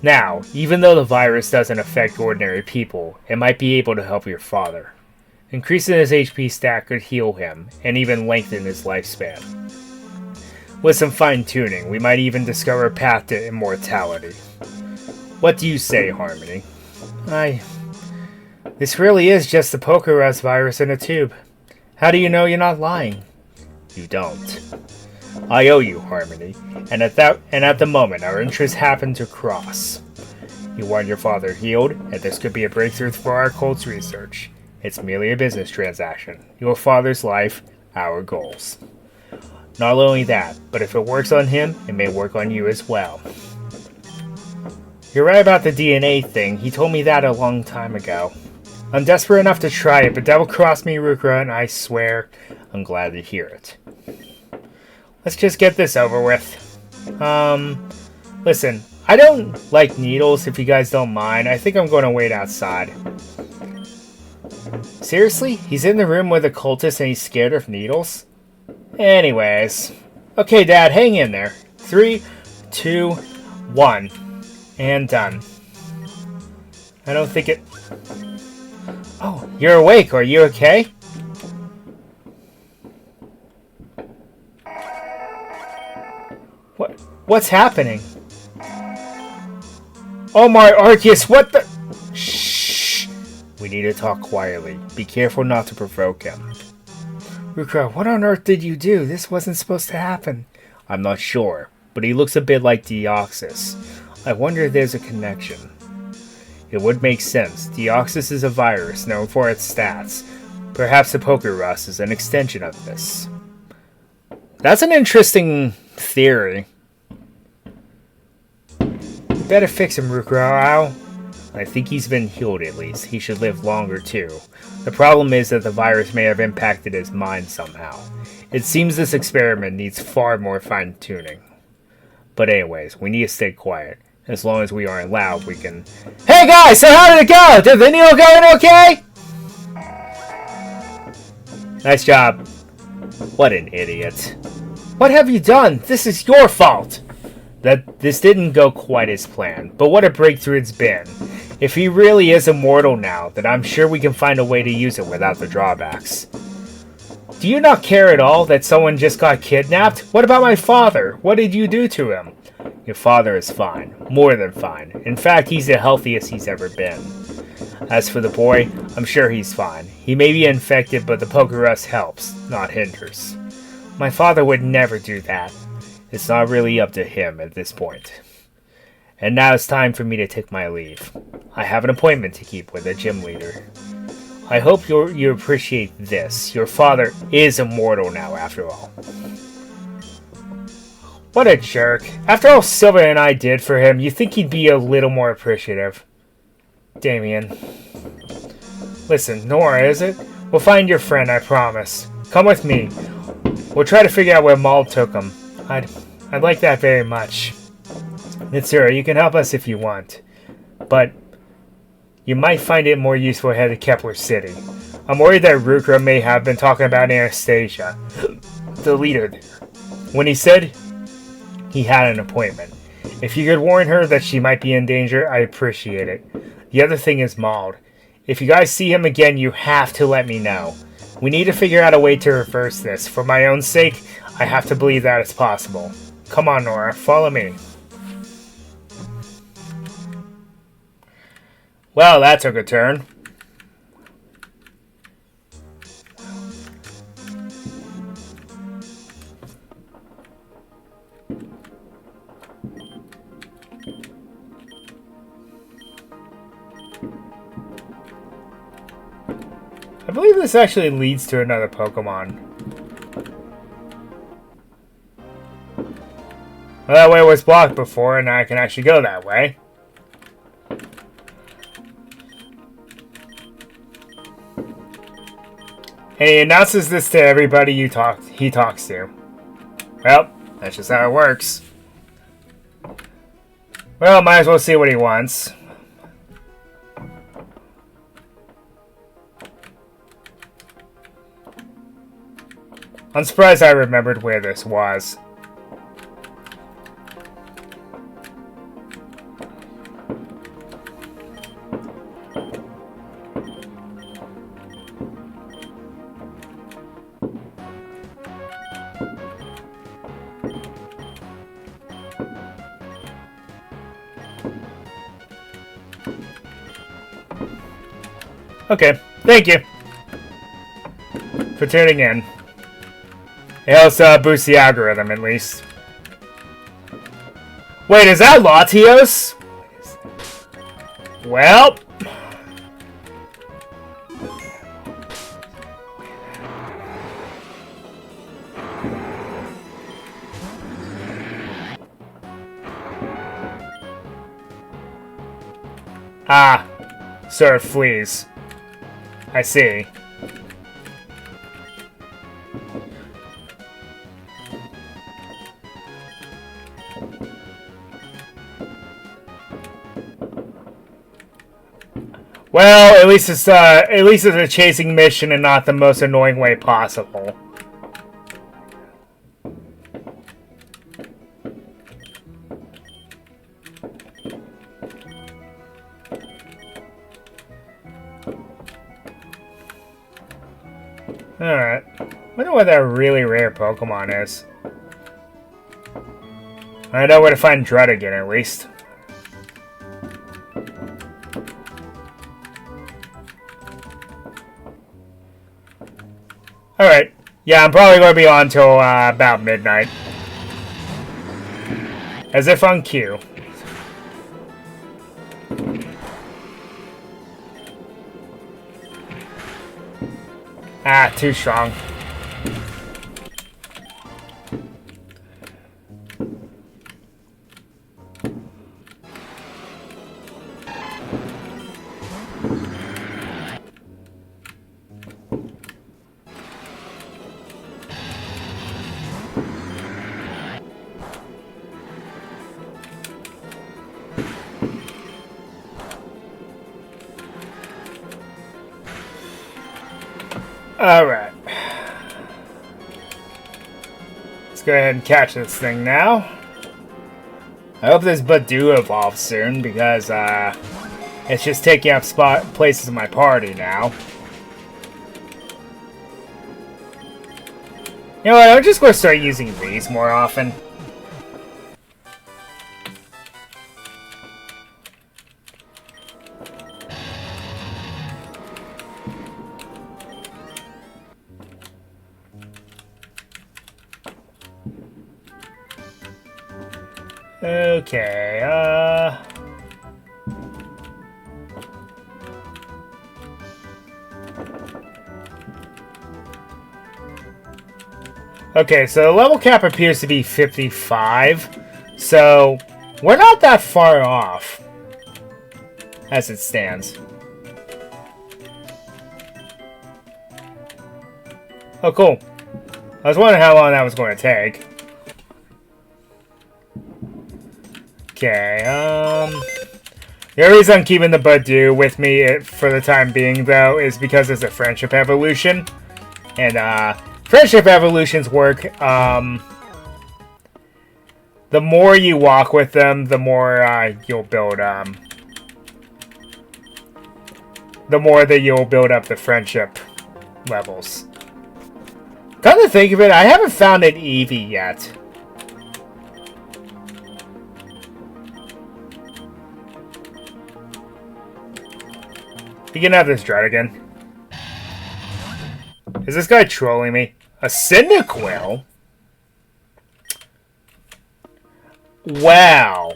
Now, even though the virus doesn't affect ordinary people, it might be able to help your father. Increasing his HP stat could heal him, and even lengthen his lifespan. With some fine-tuning, we might even discover a path to immortality. What do you say, Harmony? This really is just the Pokerus virus in a tube. How do you know you're not lying? You don't. I owe you, Harmony, and at the moment our interests happen to cross. You want your father healed, and this could be a breakthrough for our cult's research. It's merely a business transaction. Your father's life, our goals. Not only that, but if it works on him, it may work on you as well. You're right about the DNA thing. He told me that a long time ago. I'm desperate enough to try it, but double-cross me, Rukra, and I swear I'm glad to hear it. Let's just get this over with. Listen, I don't like needles, if you guys don't mind. I think I'm going to wait outside. Seriously? He's in the room with a cultist and he's scared of needles? Anyways. Okay, Dad, hang in there. 3, 2, 1. And done. I don't think it... Oh, you're awake. Are you okay? What's happening? Oh my Arceus, what the... Shh! We need to talk quietly. Be careful not to provoke him. Rukra, what on earth did you do? This wasn't supposed to happen. I'm not sure, but he looks a bit like Deoxys. I wonder if there's a connection. It would make sense. Deoxys is a virus known for its stats. Perhaps the poker rust is an extension of this. That's an interesting theory. Better fix him, Rukrao. I think he's been healed at least. He should live longer too. The problem is that the virus may have impacted his mind somehow. It seems this experiment needs far more fine-tuning. But anyways, we need to stay quiet. As long as we aren't loud, we can... Hey guys, so how did it go? Did the Neo go in okay? Nice job. What an idiot. What have you done? This is your fault. That this didn't go quite as planned, but what a breakthrough it's been. If he really is immortal now, then I'm sure we can find a way to use it without the drawbacks. Do you not care at all that someone just got kidnapped? What about my father? What did you do to him? Your father is fine. More than fine. In fact, he's the healthiest he's ever been. As for the boy, I'm sure he's fine. He may be infected, but the poker rust helps, not hinders. My father would never do that. It's not really up to him at this point. And now it's time for me to take my leave. I have an appointment to keep with the gym leader. I hope you appreciate this. Your father is immortal now, after all. What a jerk. After all Silva and I did for him, you'd think he'd be a little more appreciative. Damien. Listen, Nora, is it? We'll find your friend, I promise. Come with me. We'll try to figure out where Maul took him. I'd like that very much. Mitsuru, you can help us if you want. But you might find it more useful ahead of Kepler City. I'm worried that Rukra may have been talking about Anastasia, the leader there, when he said he had an appointment. If you could warn her that she might be in danger, I appreciate it. The other thing is Maud. If you guys see him again, you have to let me know. We need to figure out a way to reverse this. For my own sake, I have to believe that it's possible. Come on, Nora, follow me. Well, that took a turn. I believe this actually leads to another Pokemon. Well, that way was blocked before, and now I can actually go that way. And he announces this to everybody he talks to. Well, that's just how it works. Well, might as well see what he wants. I'm surprised I remembered where this was. Okay, thank you for tuning in. It helps boost the algorithm, at least. Wait, is that Latios? Well... Ah, sir, fleas. I see. Well, at least it's a chasing mission and not the most annoying way possible. Alright. Wonder what that really rare Pokemon is. I know where to find Drud again, at least. Alright. Yeah, I'm probably going to be on till about midnight. As if on cue. Ah, too strong. Alright. Let's go ahead and catch this thing now. I hope this Badu evolves soon, because it's just taking up places in my party now. You know what, I'm just going to start using these more often. Okay, okay, so the level cap appears to be 55, so we're not that far off, as it stands. Oh, cool. I was wondering how long that was going to take. Okay, the only reason I'm keeping the Badu with me for the time being, though, is because it's a friendship evolution. And, friendship evolutions work, the more you walk with them, the more, you'll build, the more that you'll build up the friendship levels. Come to think of it, I haven't found an Eevee yet. You can have this Dratigan. Is this guy trolling me? A Cyndaquil? Wow.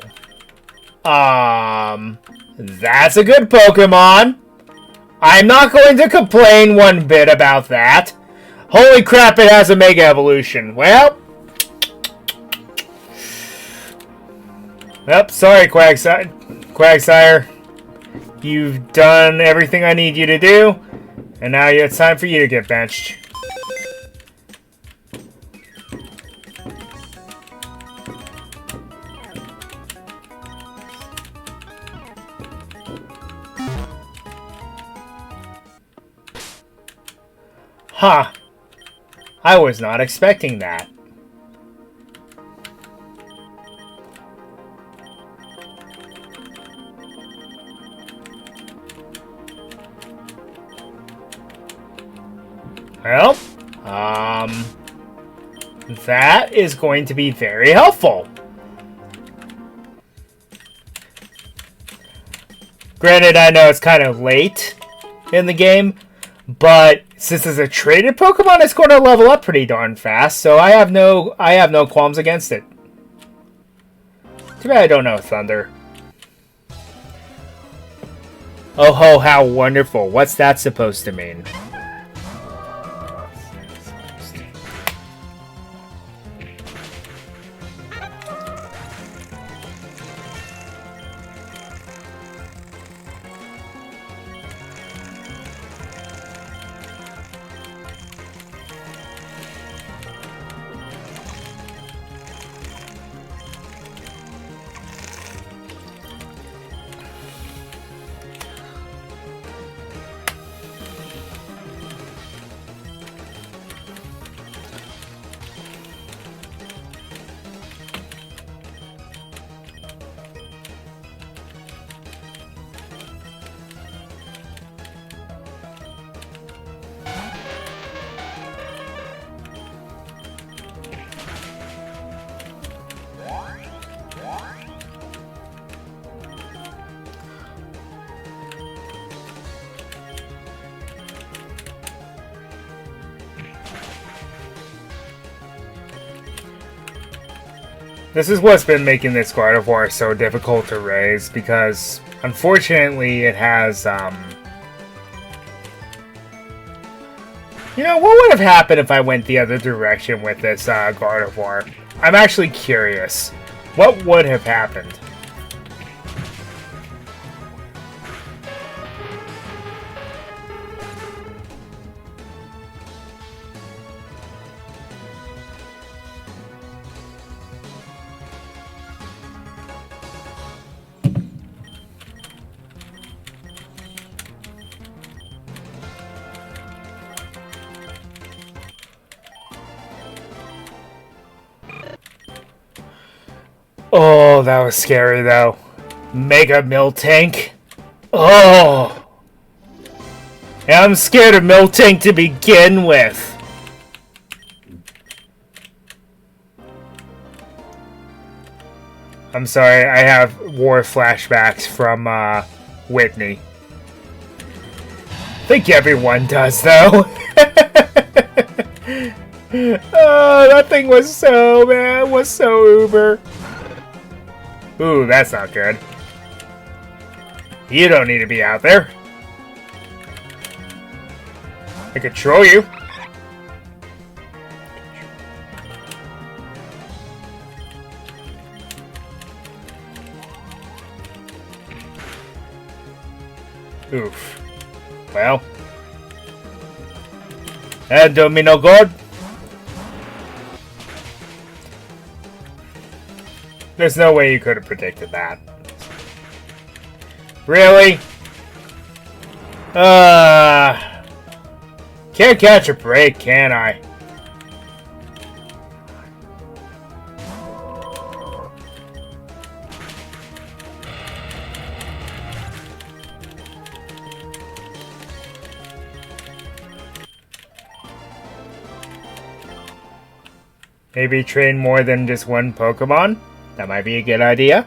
That's a good Pokemon. I'm not going to complain one bit about that. Holy crap, it has a Mega Evolution. Well. Yep, sorry, Quagsire. You've done everything I need you to do, and now it's time for you to get benched. Huh. I was not expecting that. Well, that is going to be very helpful. Granted, I know it's kind of late in the game, but since it's a traded Pokemon, it's going to level up pretty darn fast, so I have no qualms against it. Too bad I don't know Thunder. Oh ho, how wonderful. What's that supposed to mean? This is what's been making this Gardevoir so difficult to raise, because unfortunately it has You know, what would have happened if I went the other direction with this Gardevoir? I'm actually curious. What would have happened? Oh, that was scary, though. Mega Miltank. Oh! And I'm scared of Miltank to begin with. I'm sorry, I have war flashbacks from, Whitney. I think everyone does, though. Oh, that thing was so bad. Was so uber. Ooh, that's not good. You don't need to be out there. I control you. Oof. Well. That don't mean no good. There's no way you could have predicted that. Really? Can't catch a break, can I? Maybe train more than just one Pokemon? That might be a good idea.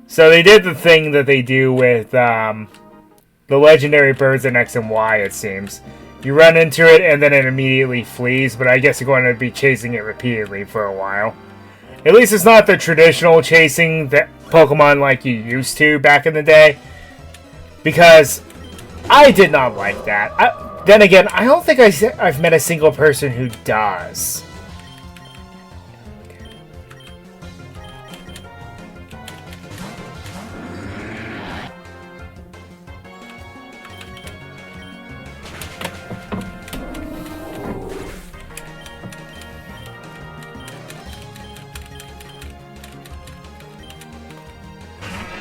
So they did the thing that they do with the legendary birds in X and Y, it seems. You run into it and then it immediately flees, but I guess you're going to be chasing it repeatedly for a while. At least it's not the traditional chasing that Pokemon like you used to back in the day. Because I did not like that. Then again, I don't think I've met a single person who does.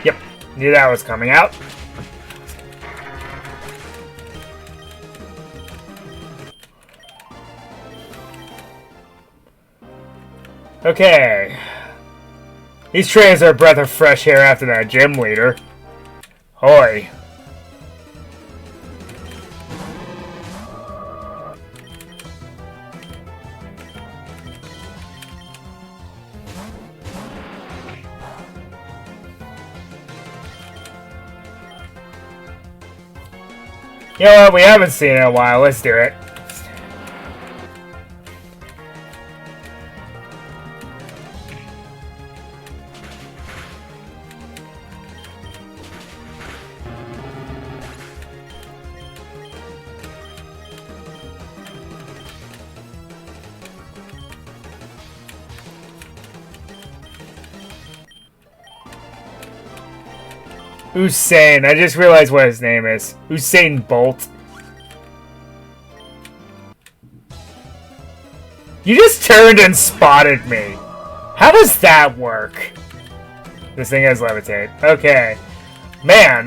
Yep, knew that was coming out. Okay. These trains are a breath of fresh air after that gym leader. Hoy. You know what? We haven't seen it in a while. Let's do it. Usain. I just realized what his name is. Usain Bolt. You just turned and spotted me. How does that work? This thing has levitate. Okay. Man,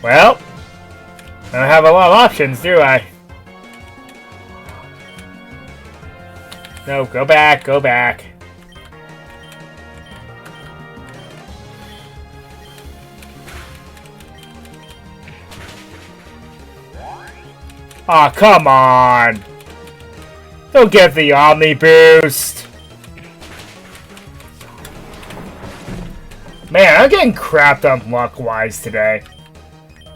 well, I don't have a lot of options, do I? No, go back, go back. Aw, oh, come on! Don't get the Omni Boost! Man, I'm getting crapped on luck-wise today.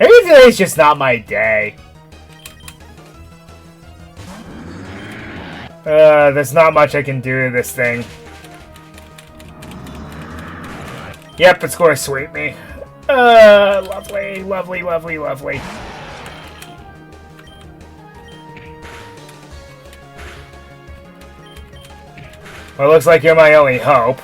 Maybe today's just not my day. There's not much I can do to this thing. Yep, it's going to sweep me. Lovely, lovely, lovely, lovely. Well, it looks like you're my only hope.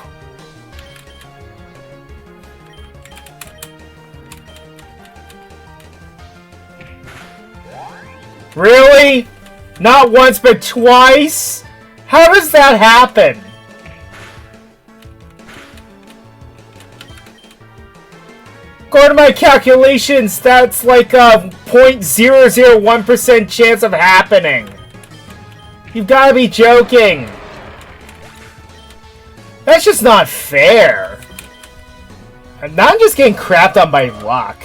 Really? Not once, but twice? How does that happen? According to my calculations, that's like a 0.001% chance of happening. You've got to be joking. That's just not fair. And now I'm just getting crapped on by luck.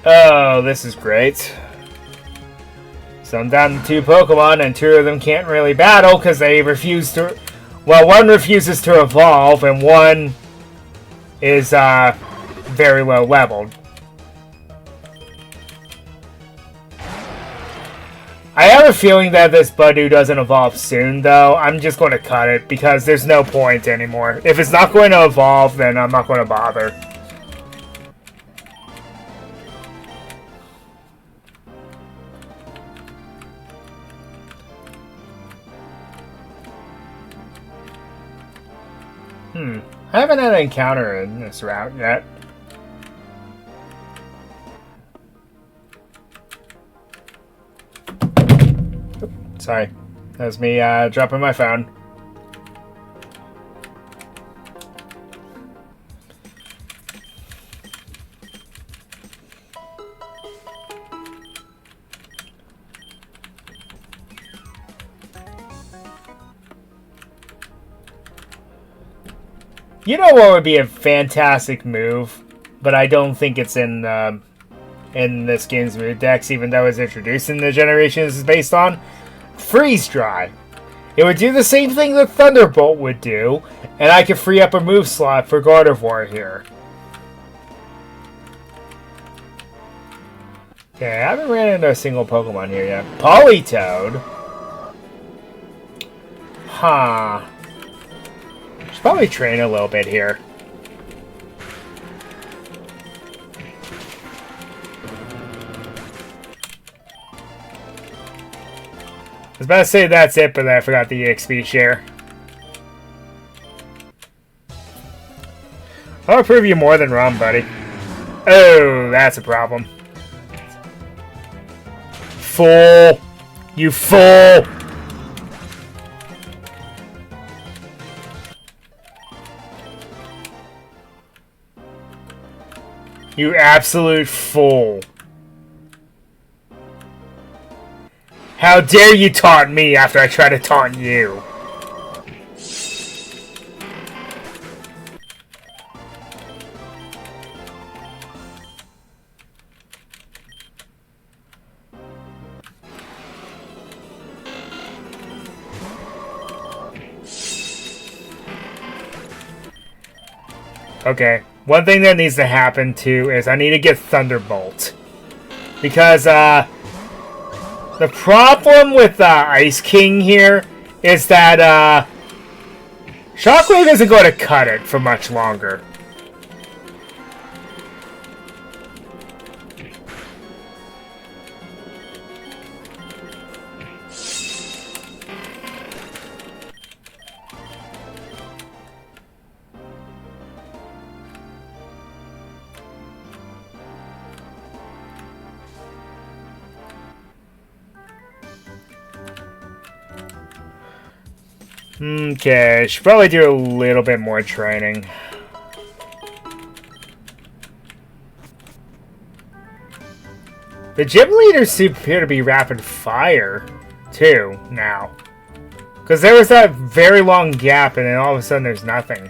Oh, this is great. So I'm down to 2 Pokemon, and 2 of them can't really battle because they refuse to... Well, one refuses to evolve, and one is very low leveled. I have a feeling that this Budew doesn't evolve soon, though. I'm just going to cut it because there's no point anymore. If it's not going to evolve, then I'm not going to bother. I haven't had an encounter in this route yet. Oops, sorry. That was me dropping my phone. You know what would be a fantastic move, but I don't think it's in this game's move decks, even though it's introduced in the generation this is based on? Freeze Dry. It would do the same thing that Thunderbolt would do, and I could free up a move slot for Gardevoir here. Okay, I haven't ran into a single Pokemon here yet. Politoed? Huh. Should probably train a little bit here. I was about to say that's it, but I forgot the EXP share. I'll prove you more than rum, buddy. Oh, that's a problem. Fool! You fool! You absolute fool. How dare you taunt me after I try to taunt you? Okay. One thing that needs to happen, too, is I need to get Thunderbolt. Because, the problem with Ice King here is that, Shockwave isn't going to cut it for much longer. Okay, should probably do a little bit more training. The gym leaders appear to be rapid fire, too, now. Because there was that very long gap, and then all of a sudden there's nothing.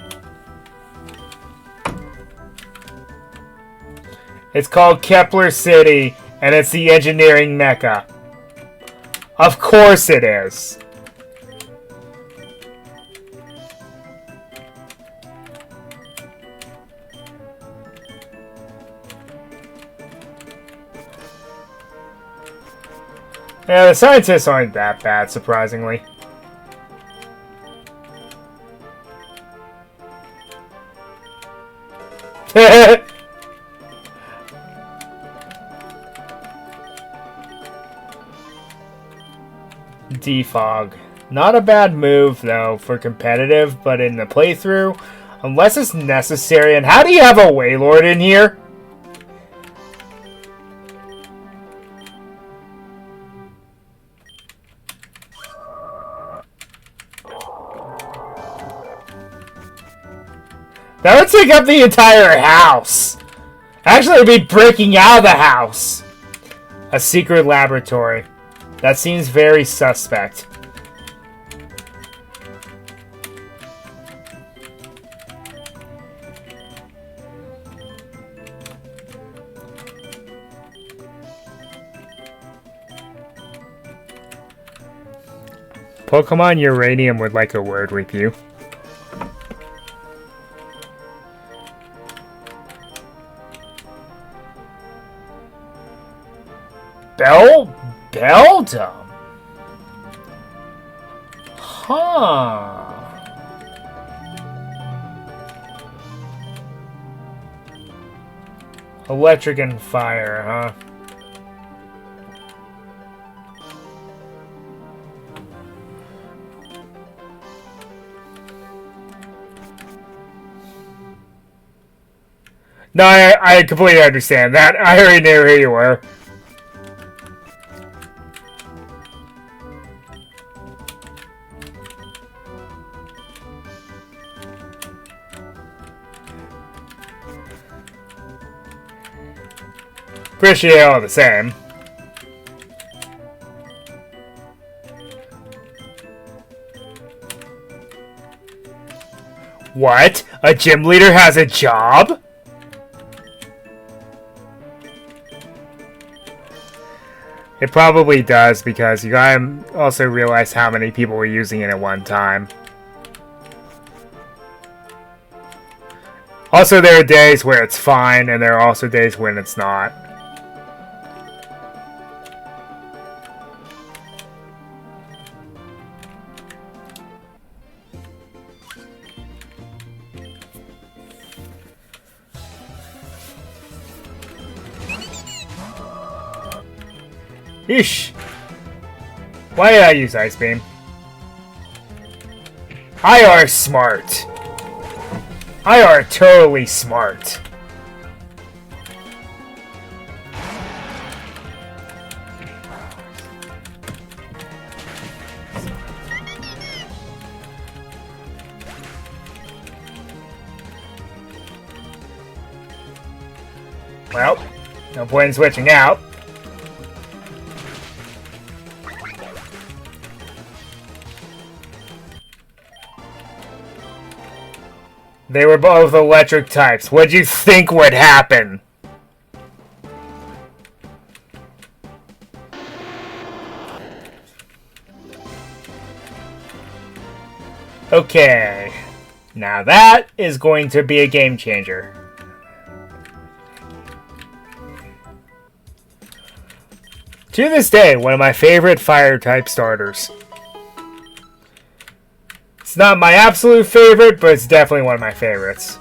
It's called Kepler City, and it's the engineering mecca. Of course it is. Yeah, the scientists aren't that bad, surprisingly. Defog. Not a bad move, though, for competitive, but in the playthrough, unless it's necessary. And how do you have a Waylord in here? That would take up the entire house. Actually, it would be breaking out of the house. A secret laboratory. That seems very suspect. Pokemon Uranium would like a word with you. Beldum? Huh. Electric and fire, huh? No, I completely understand that. I already knew who you were. Appreciate all the same. What? A gym leader has a job? It probably does, because you gotta also realize how many people were using it at one time. Also, there are days where it's fine, and there are also days when it's not. Yeesh. Why did I use Ice Beam? I are smart. I are totally smart. Well, no point in switching out. They were both electric types. What'd you think would happen? Okay. Now that is going to be a game changer. To this day, one of my favorite fire type starters. It's not my absolute favorite, but it's definitely one of my favorites.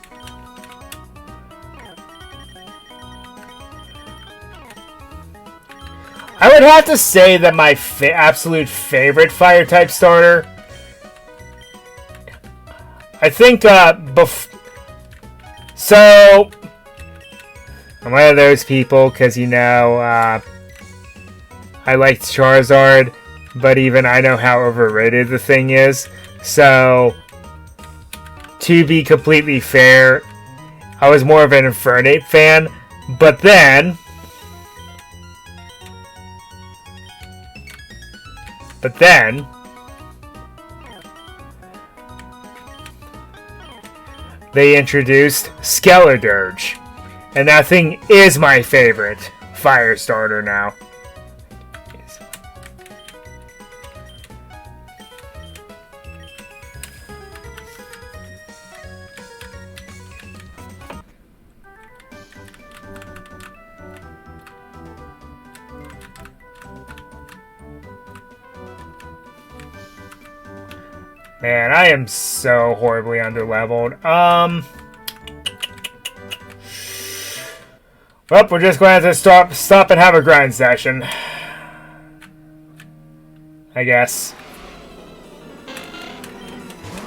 I would have to say that my absolute favorite fire type starter, I think, so, I'm one of those people, because, you know, I liked Charizard, but even I know how overrated the thing is. So, to be completely fair, I was more of an Infernape fan, but then... they introduced Skeledirge. And that thing is my favorite fire starter now. Man, I am so horribly underleveled. Well, we're just going to have to stop and have a grind session. I guess.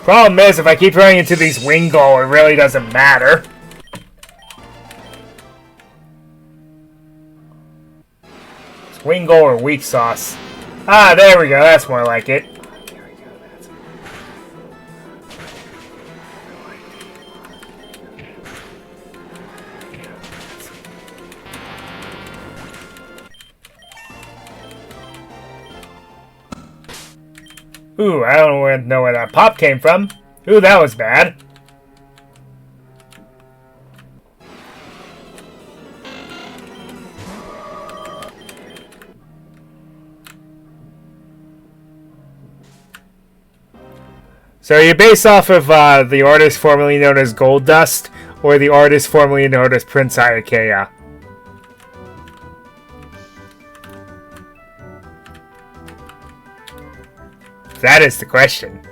Problem is, if I keep running into these Wingull, it really doesn't matter. It's Wingull or weak sauce. Ah, there we go. That's more like it. Ooh, I don't know where that pop came from. Ooh, that was bad. So are you based off of the artist formerly known as Gold Dust, or the artist formerly known as Prince Ayakea? That is the question.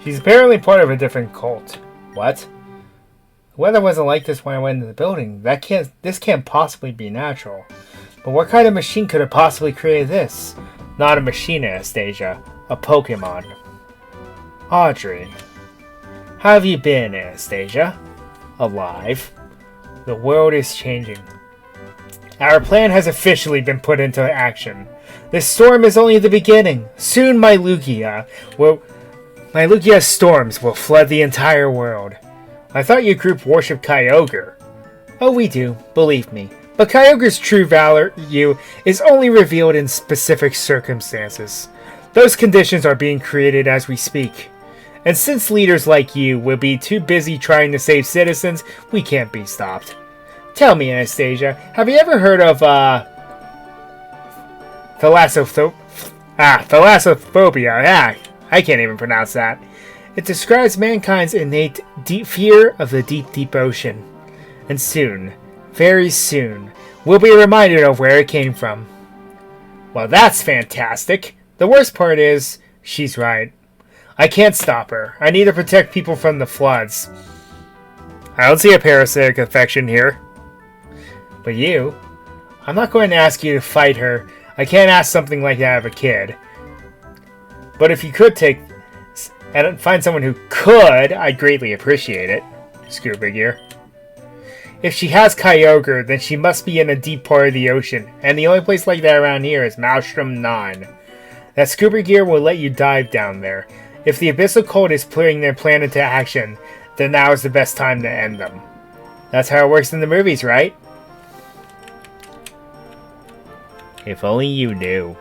She's apparently part of a different cult. What? The weather wasn't like this when I went into the building. This can't possibly be natural. But what kind of machine could have possibly created this? Not a machine, Anastasia. A Pokemon. Audrey. How have you been, Anastasia? Alive. The world is changing. Our plan has officially been put into action. This storm is only the beginning. Soon my Lugia storms will flood the entire world. I thought your group worshipped Kyogre. Oh, we do, believe me. But Kyogre's true value is only revealed in specific circumstances. Those conditions are being created as we speak. And since leaders like you will be too busy trying to save citizens, we can't be stopped. Tell me, Anastasia, have you ever heard of, thalassophobia? Yeah, I can't even pronounce that. It describes mankind's innate deep fear of the deep, deep ocean. And soon, very soon, we'll be reminded of where it came from. Well, that's fantastic. The worst part is, she's right. I can't stop her. I need to protect people from the floods. I don't see a parasitic infection here. But you, I'm not going to ask you to fight her. I can't ask something like that of a kid. But if you could take and find someone who could, I'd greatly appreciate it. Scuba Gear. If she has Kyogre, then she must be in a deep part of the ocean, and the only place like that around here is Maelstrom 9. That Scuba Gear will let you dive down there. If the Abyssal Cult is putting their plan into action, then now is the best time to end them. That's how it works in the movies, right? If only you knew.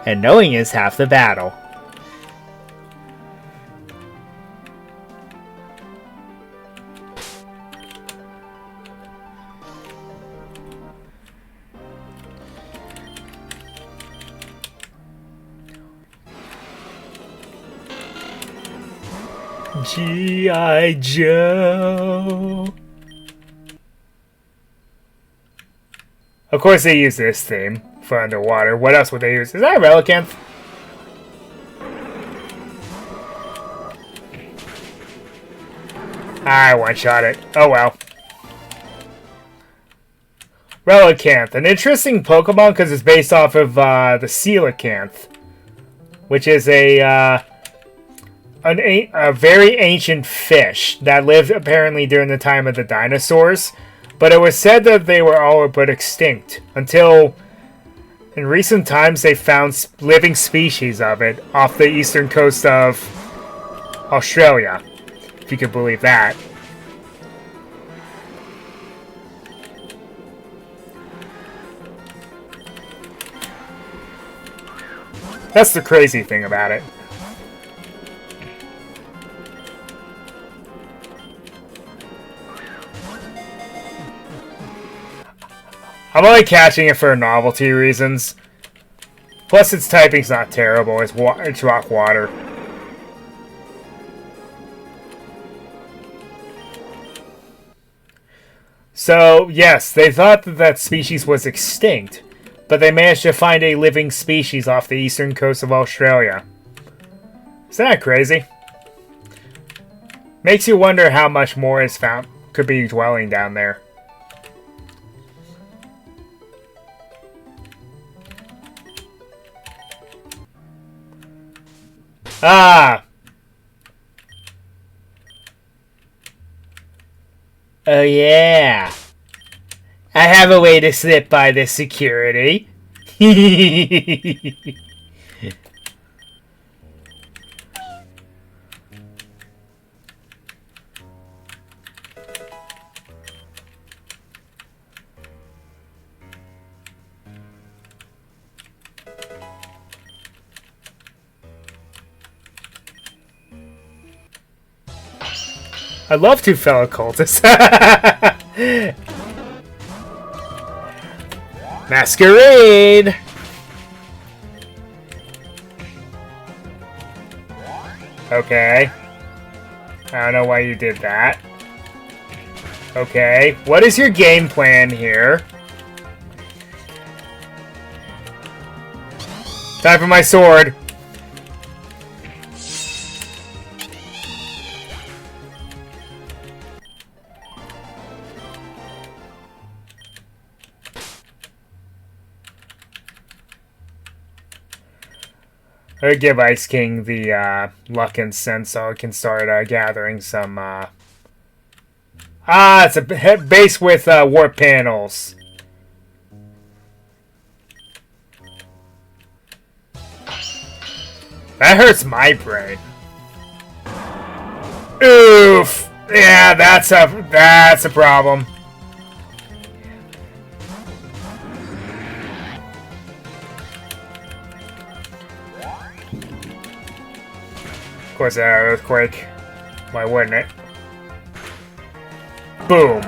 And knowing is half the battle. G.I. Joe. Of course they use this theme for underwater. What else would they use? Is that a Relicanth? I one-shot it. Oh well. Relicanth. An interesting Pokemon because it's based off of the Coelacanth, which is a very ancient fish that lived apparently during the time of the dinosaurs. But it was said that they were all but extinct until in recent times they found living species of it off the eastern coast of Australia, if you could believe that. That's the crazy thing about it. I'm only catching it for novelty reasons. Plus, its typing's not terrible. It's rock water. So, yes, they thought that that species was extinct, but they managed to find a living species off the eastern coast of Australia. Isn't that crazy? Makes you wonder how much more is found could be dwelling down there. Ah! Oh yeah! I have a way to slip by the security. I love two fellow cultists. Masquerade! Okay. I don't know why you did that. Okay. What is your game plan here? Time for my sword. I would give Ice King the luck and sense so it can start gathering some... it's a base with warp panels. That hurts my brain. Oof! Yeah, that's a problem. Of course, that earthquake. Why wouldn't it? Boom.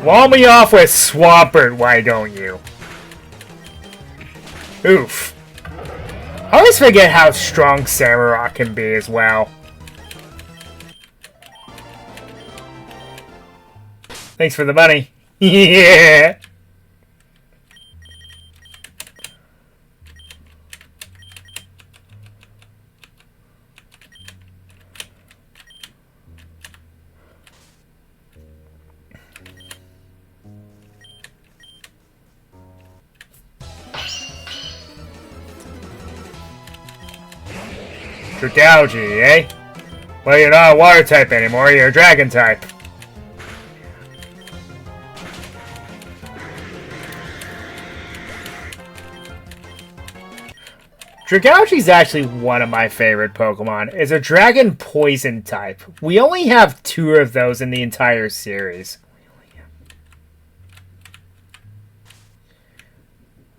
Wall me off with Swampert, why don't you? Oof. I always forget how strong Samurott can be as well. Thanks for the money. Yeah. Dragalge, eh? Well, you're not a water type anymore, you're a dragon type. Dragalge is actually one of my favorite Pokemon. It's a dragon poison type. We only have 2 of those in the entire series.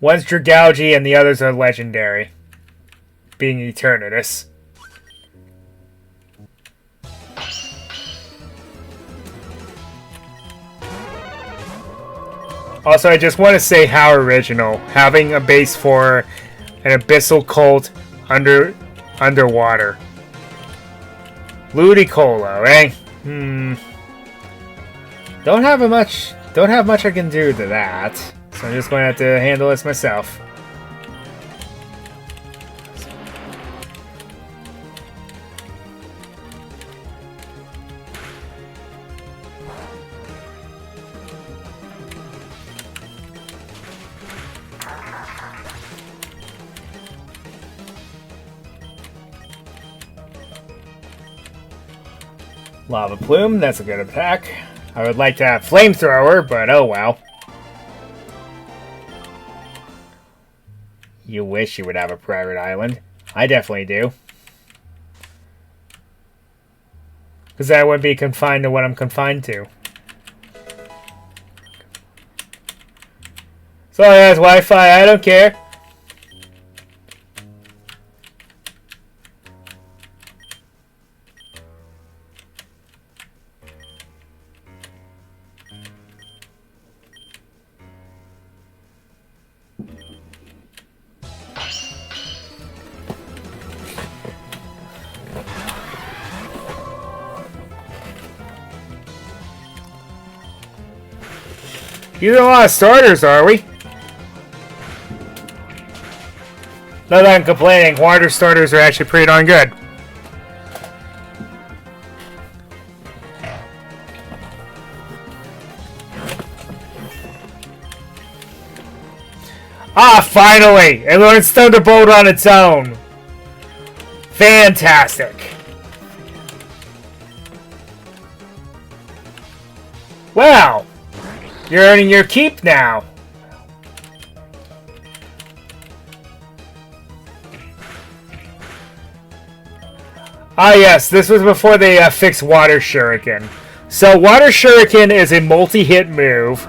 One's Dragalge and the others are legendary, being Eternatus. Also, I just want to say how original having a base for an abyssal cult underwater. Ludicolo, eh? Don't have much Don't have much I can do to that, so I'm just going to have to handle this myself. Lava Plume, that's a good attack. I would like to have Flamethrower, but oh well. You wish you would have a private island. I definitely do. Because I wouldn't be confined to what I'm confined to. So it has Wi-Fi, I don't care. Using a lot of starters, are we? Not that I'm complaining. Water starters are actually pretty darn good. Ah, finally! It learns Thunderbolt on its own. Fantastic. Wow. You're earning your keep now. Ah yes, this was before they fixed Water Shuriken. So Water Shuriken is a multi-hit move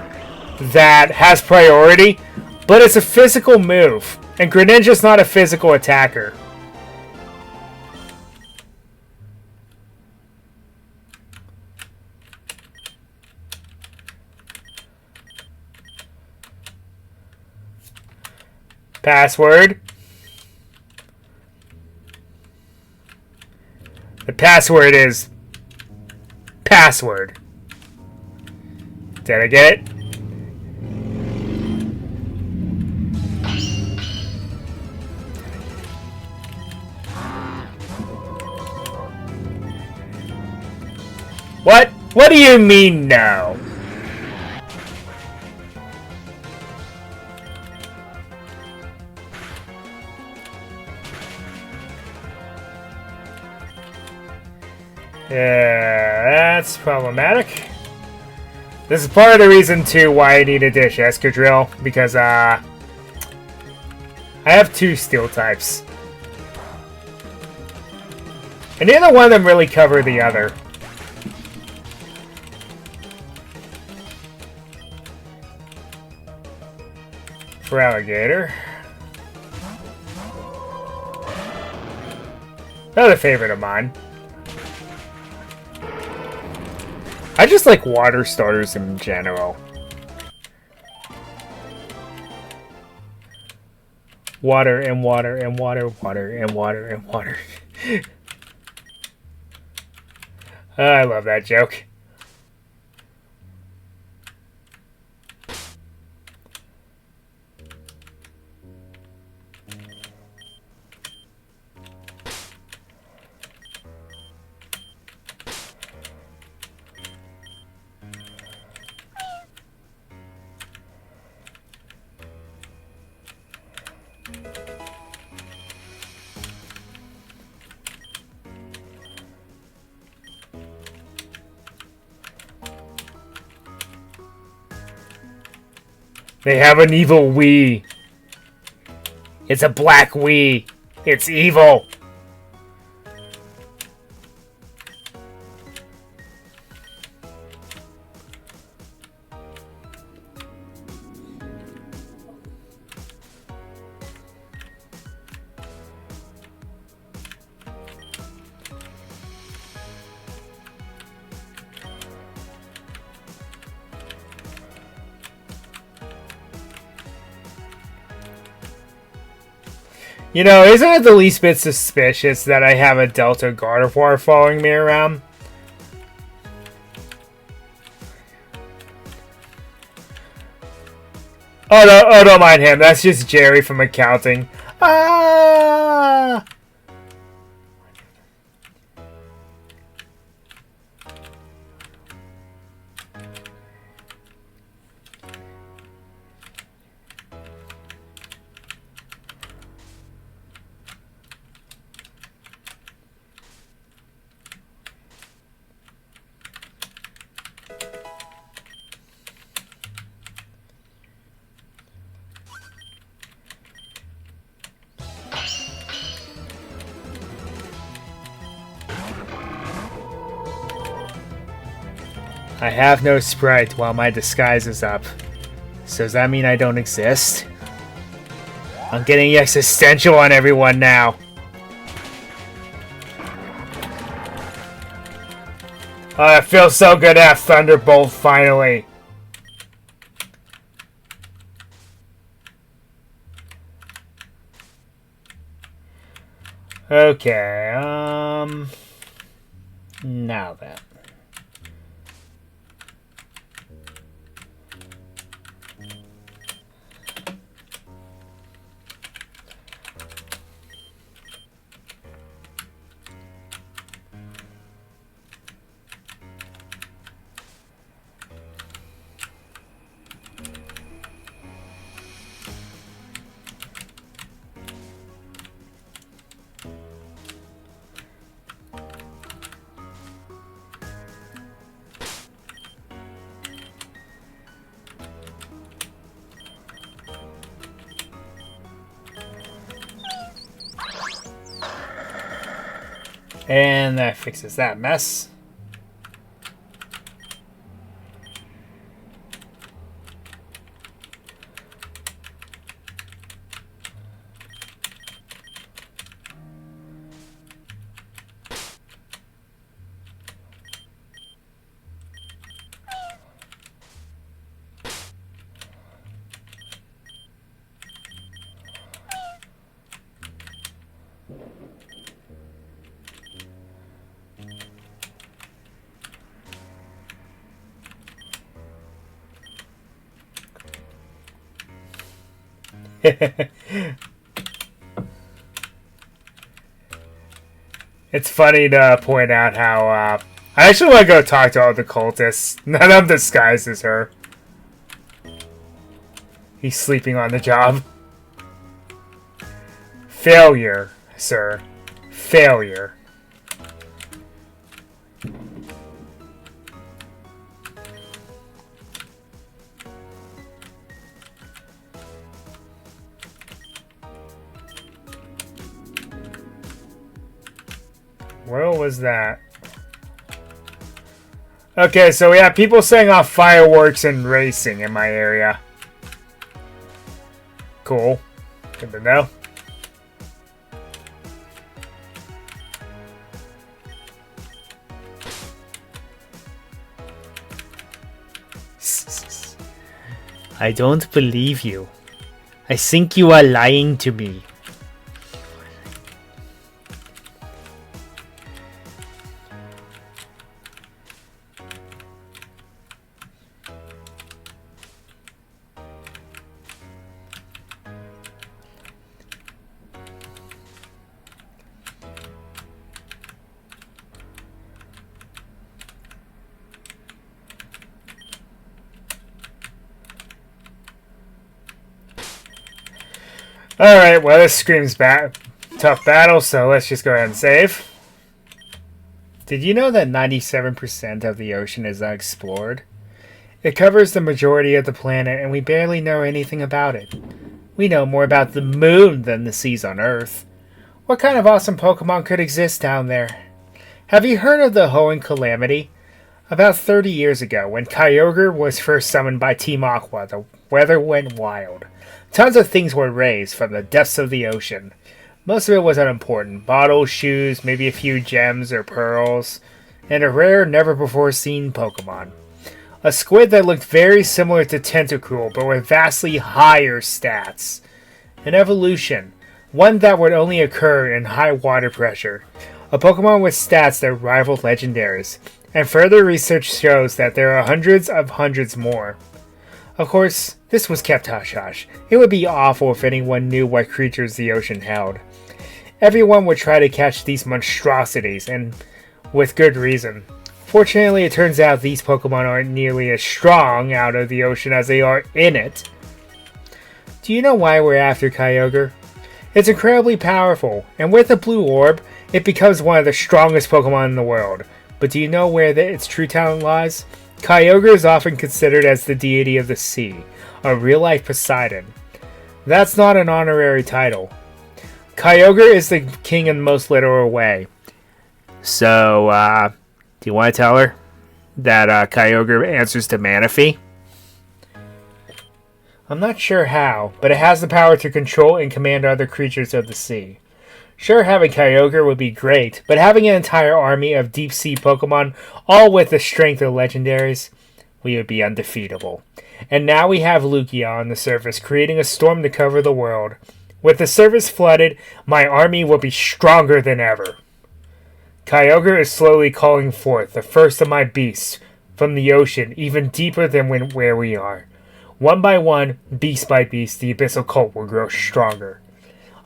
that has priority, but it's a physical move. And Greninja's not a physical attacker. Password. The password is password. Did I get it? What? What do you mean no? Yeah, that's problematic. This is part of the reason, too, why I need a Dish Escadrille, because, I have two Steel types. And neither one of them really cover the other. For Alligator. Another favorite of mine. I just like water starters in general. Water and water and water, water and water and water. I love that joke. They have an evil Wii. It's a black Wii. It's evil. You know, isn't it the least bit suspicious that I have a Delta Gardevoir following me around? Oh no! Oh, don't mind him. That's just Jerry from accounting. Ah! I have no sprite while my disguise is up. So does that mean I don't exist? I'm getting existential on everyone now. Oh, it feels so good to have Thunderbolt finally. Okay, now then. And that fixes that mess. It's funny to point out how I actually want to go talk to all the cultists. None of the disguise is her. He's sleeping on the job. Failure, sir. Failure. Where was that? Okay, so we have people setting off fireworks and racing in my area. Cool. Good to know. I don't believe you. I think you are lying to me. Alright, well this screams tough battle, so let's just go ahead and save. Did you know that 97% of the ocean is unexplored? It covers the majority of the planet and we barely know anything about it. We know more about the moon than the seas on Earth. What kind of awesome Pokemon could exist down there? Have you heard of the Hoenn Calamity? About 30 years ago, when Kyogre was first summoned by Team Aqua, the weather went wild. Tons of things were raised from the depths of the ocean. Most of it was unimportant. Bottles, shoes, maybe a few gems or pearls, and a rare, never-before-seen Pokemon. A squid that looked very similar to Tentacruel, but with vastly higher stats. An evolution. One that would only occur in high water pressure. A Pokemon with stats that rivaled legendaries. And further research shows that there are hundreds more. Of course, this was kept hush-hush. It would be awful if anyone knew what creatures the ocean held. Everyone would try to catch these monstrosities, and with good reason. Fortunately, it turns out these Pokemon aren't nearly as strong out of the ocean as they are in it. Do you know why we're after Kyogre? It's incredibly powerful, and with a blue orb, it becomes one of the strongest Pokemon in the world. But do you know where its true talent lies? Kyogre is often considered as the deity of the sea, a real-life Poseidon. That's not an honorary title. Kyogre is the king in the most literal way. So, do you want to tell her that Kyogre answers to Manaphy? I'm not sure how, but it has the power to control and command other creatures of the sea. Sure, having Kyogre would be great, but having an entire army of deep-sea Pokemon, all with the strength of legendaries, we would be undefeatable. And now we have Lugia on the surface, creating a storm to cover the world. With the surface flooded, my army will be stronger than ever. Kyogre is slowly calling forth the first of my beasts from the ocean, even deeper than where we are. One by one, beast by beast, the Abyssal Cult will grow stronger.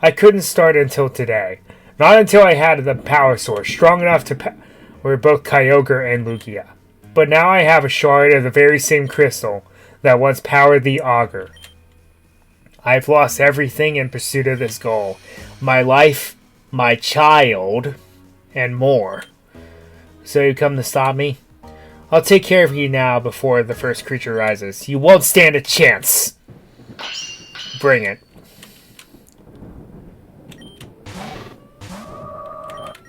I couldn't start until today. Not until I had the power source strong enough to power both Kyogre and Lugia. But now I have a shard of the very same crystal that once powered the Augur. I've lost everything in pursuit of this goal. My life, my child, and more. So you come to stop me? I'll take care of you now before the first creature rises. You won't stand a chance. Bring it.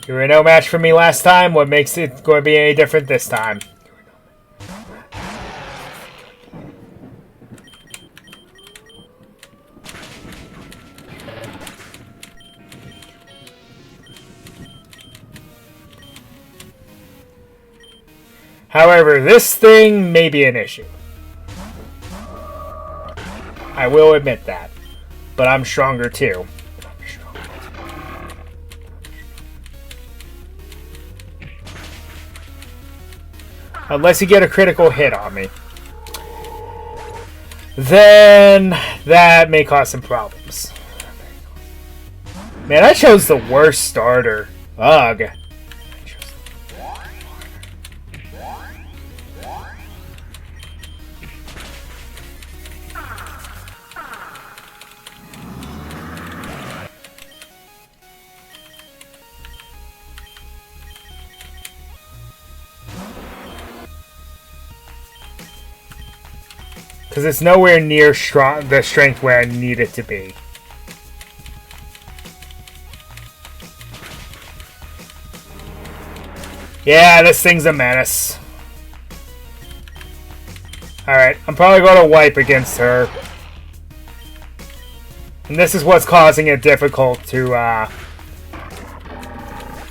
You were no match for me last time. What makes it going to be any different this time? However, this thing may be an issue. I will admit that. But I'm stronger too. Unless you get a critical hit on me. Then that may cause some problems. Man, I chose the worst starter. Ugh. Because it's nowhere near the strength where I need it to be. Yeah, this thing's a menace. Alright, I'm probably going to wipe against her. And this is what's causing it difficult to,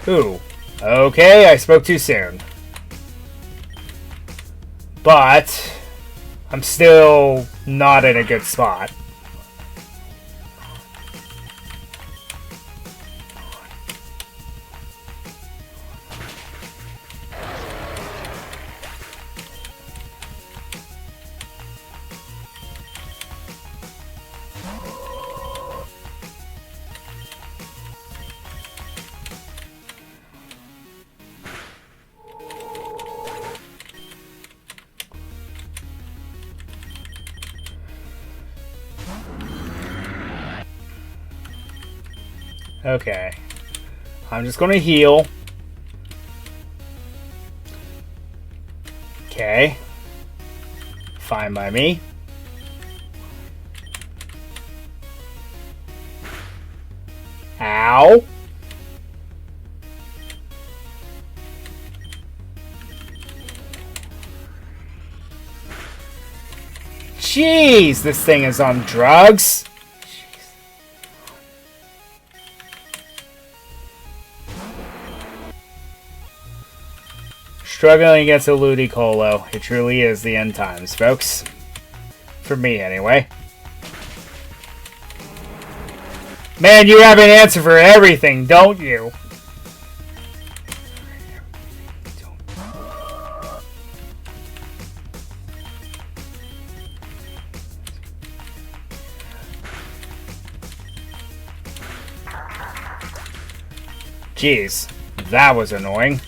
Ooh. Okay, I spoke too soon. But I'm still not in a good spot. Okay. I'm just going to heal. Okay. Fine by me. Ow. Jeez, this thing is on drugs. Struggling against a Ludicolo. It truly is the end times, folks. For me, anyway. Man, you have an answer for everything, don't you? Jeez, that was annoying.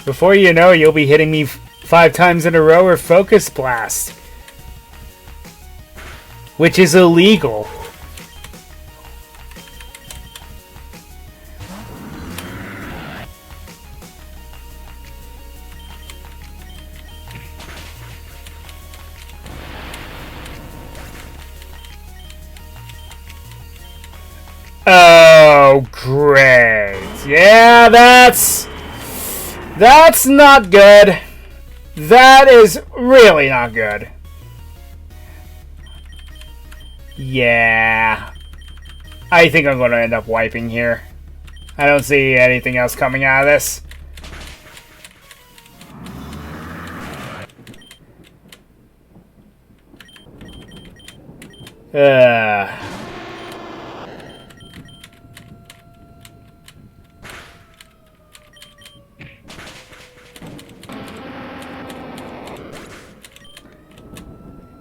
Before you know it, you'll be hitting me 5 times in a row or Focus Blast. Which is illegal. Oh, great. Yeah, that's not good. That is really not good. Yeah. I think I'm going to end up wiping here. I don't see anything else coming out of this.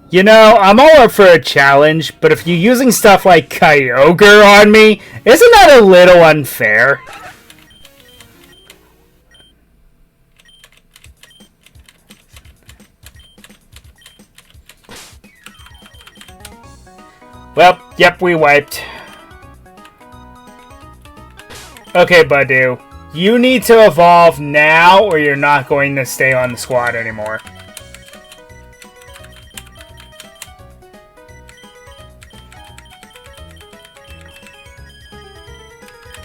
You know, I'm all up for a challenge, but if you're using stuff like Kyogre on me, isn't that a little unfair? Well, yep, we wiped. Okay, Badu. You need to evolve now, or you're not going to stay on the squad anymore.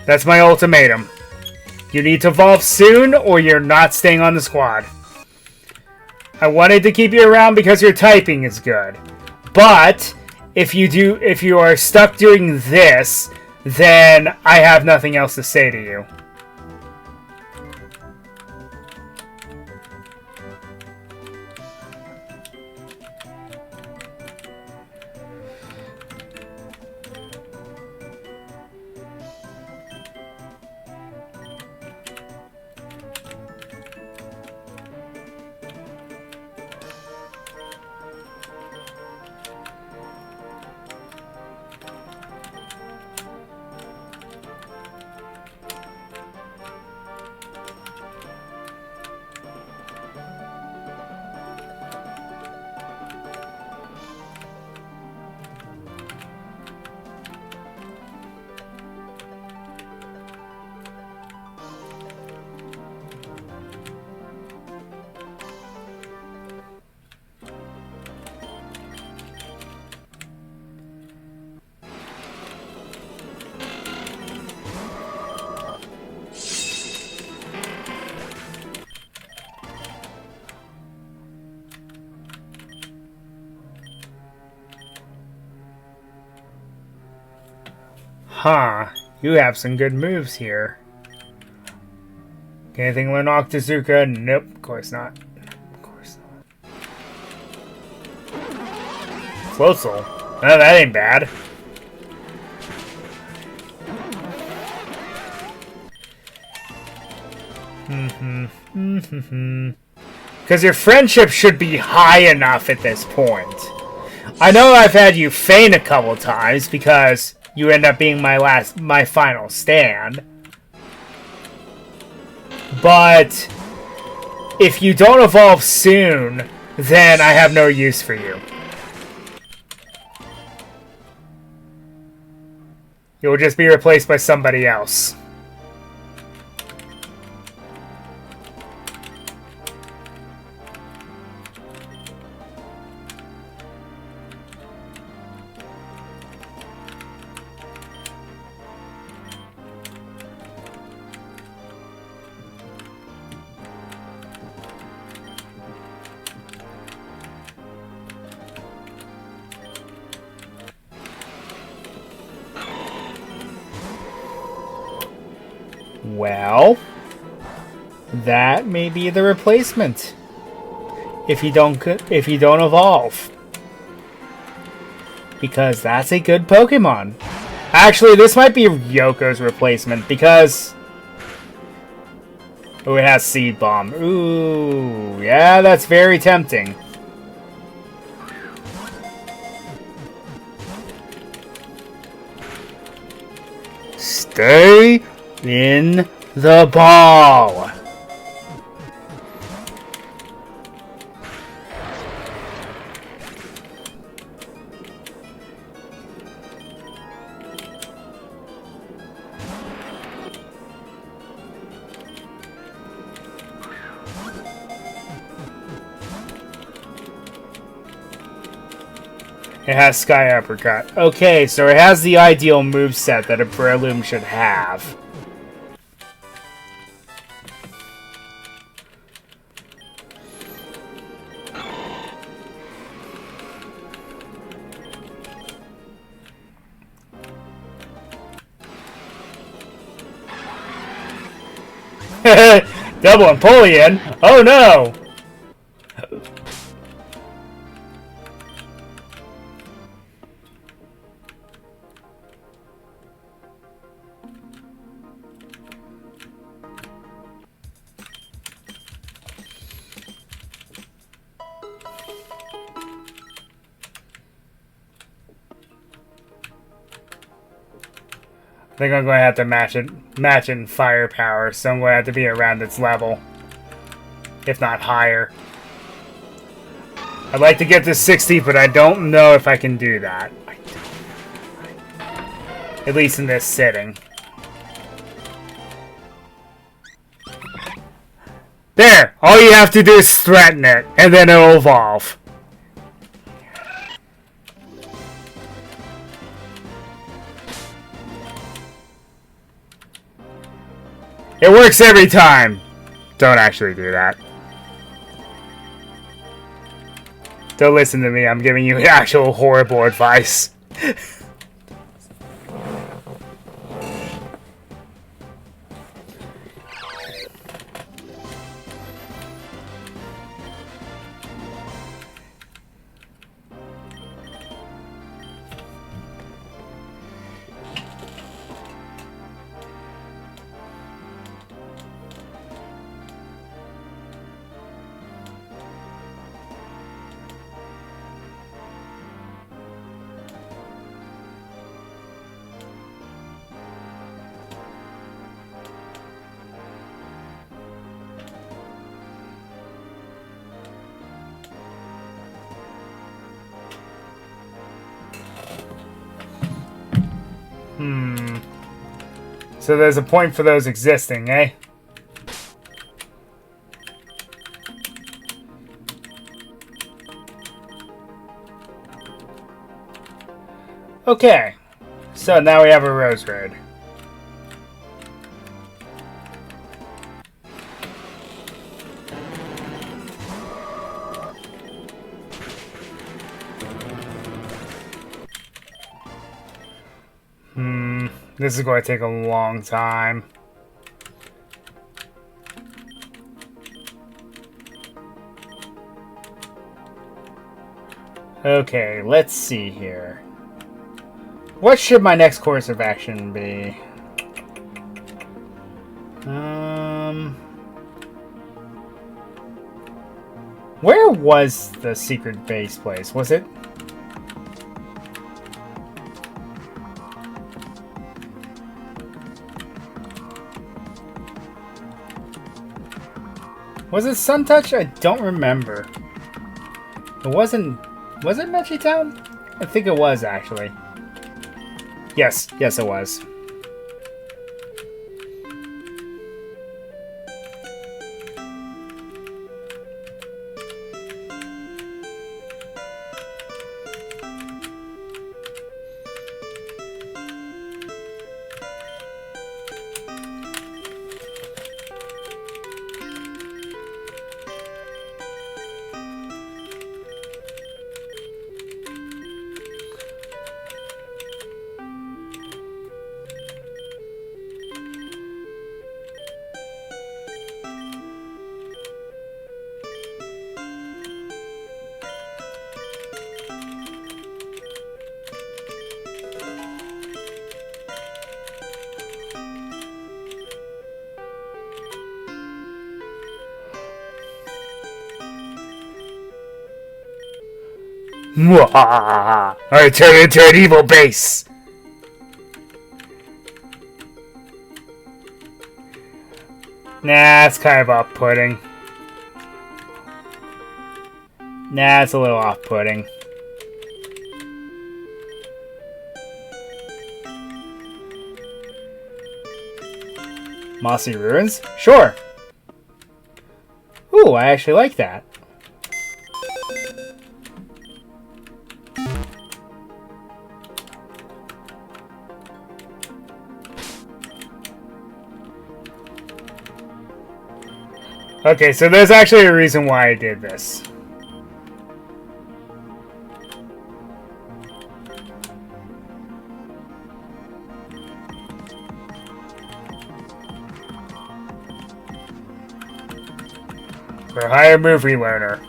That's my ultimatum. You need to evolve soon, or you're not staying on the squad. I wanted to keep you around because your typing is good. But if you are stuck doing this, then I have nothing else to say to you. Huh, you have some good moves here. Can anything learn Octazooka? Nope, of course not. Of course not. Floatzel? Oh, that ain't bad. Because your friendship should be high enough at this point. I know I've had you faint a couple times because you end up being my final stand. But if you don't evolve soon, then I have no use for you. You'll just be replaced by somebody else. Well, that may be the replacement. If you don't evolve. Because that's a good Pokemon. Actually, this might be Yoko's replacement because Oh, it has Seed Bomb. Ooh, yeah, that's very tempting. Stay in the ball. It has Sky Uppercut. Okay, so it has the ideal moveset that a Breloom should have. Double Empoleon? Oh no! I think I'm going to have to match in firepower, so I'm going to have to be around its level. If not higher. I'd like to get to 60, but I don't know if I can do that. At least in this sitting. There! All you have to do is threaten it, and then it'll evolve. It works every time! Don't actually do that. Don't listen to me, I'm giving you actual horrible advice. So there's a point for those existing, eh? Okay. So now we have a Rose Red. This is going to take a long time. Okay, let's see here. What should my next course of action be? Where was the secret base place? Was it? Was it Sun Touch? I don't remember. It wasn't... Was it Mechi Town? I think it was, actually. Yes. Yes, it was. Mwah! I turn into an evil base! Nah, it's kind of off-putting. Nah, it's a little off-putting. Mossy Ruins? Sure! Ooh, I actually like that. Okay, so there's actually a reason why I did this. For higher movie learner.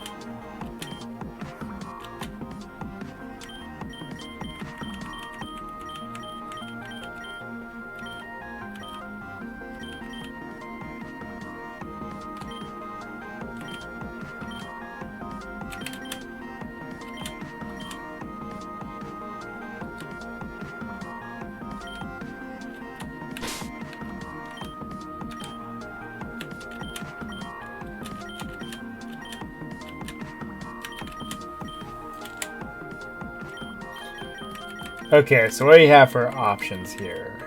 Okay, so what do you have for options here?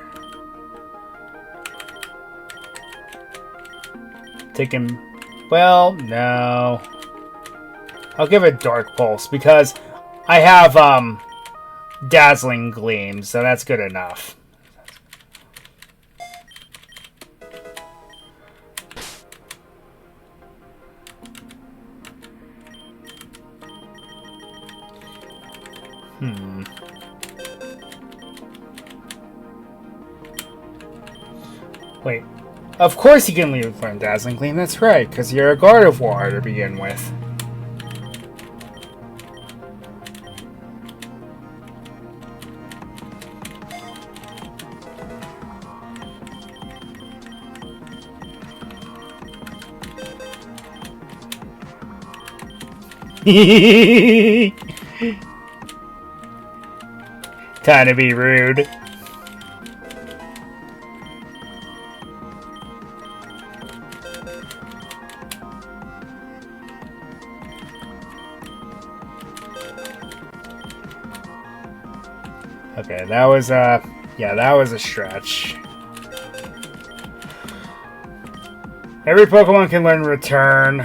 Taking... Well, no. I'll give it Dark Pulse, because I have, Dazzling Gleam, so that's good enough. Wait. Of course you can learn Dazzling Gleam, that's right, because you're a Gardevoir to begin with. Time to be rude. Okay, that was yeah, that was a stretch. Every Pokemon can learn Return.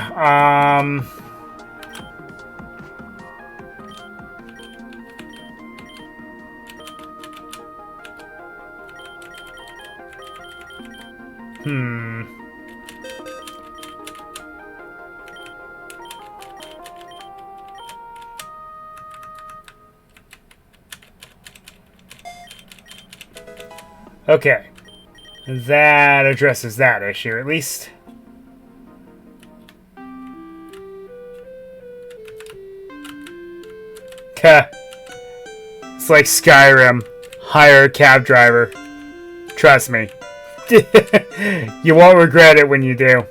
Okay. That addresses that issue, at least. It's like Skyrim. Hire a cab driver. Trust me. You won't regret it when you do.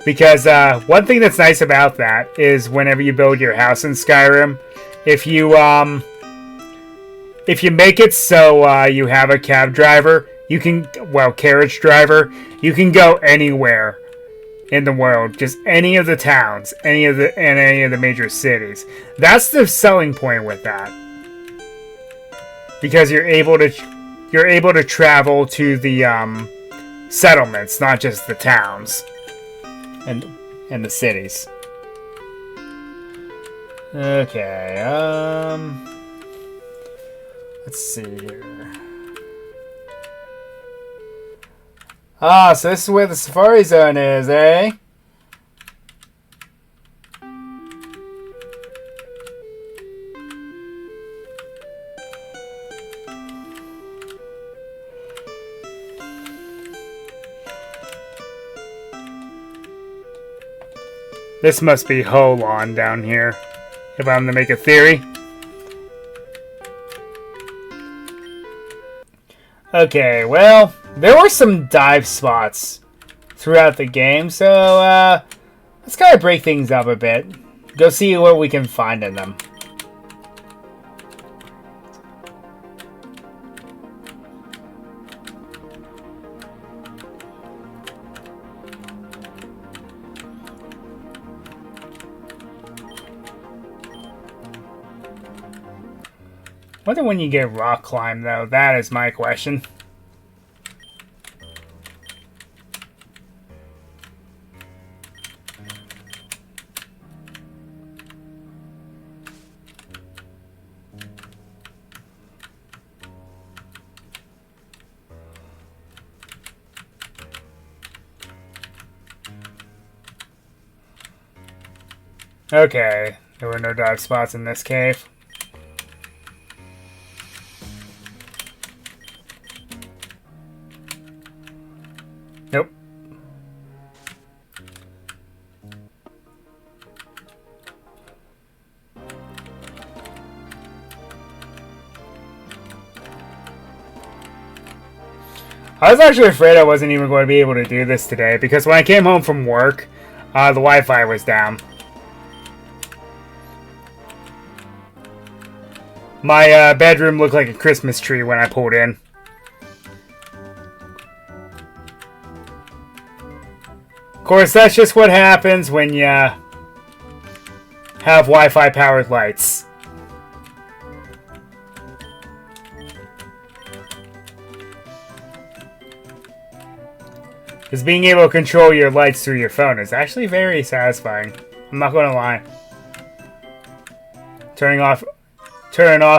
Because one thing that's nice about that is whenever you build your house in Skyrim, if you make it so you have a cab driver, you can, well, carriage driver, you can go anywhere in the world, just any of the towns, any of the major cities. That's the selling point with that, because you're able to travel to the settlements, not just the towns and the cities. Okay, let's see here. Ah, so this is where the Safari Zone is, eh? This must be Holon down here, if I'm to make a theory. Okay, well, there were some dive spots throughout the game, so Let's kind of break things up a bit. Go see what we can find in them. Wonder when you get rock climb, though. That is my question. Okay, there were no dark spots in this cave. Nope. I was actually afraid I wasn't even going to be able to do this today because when I came home from work, the Wi-Fi was down. My bedroom looked like a Christmas tree when I pulled in. Of course, that's just what happens when you have Wi-Fi powered lights. Because being able to control your lights through your phone is actually very satisfying. I'm not going to lie. Turning off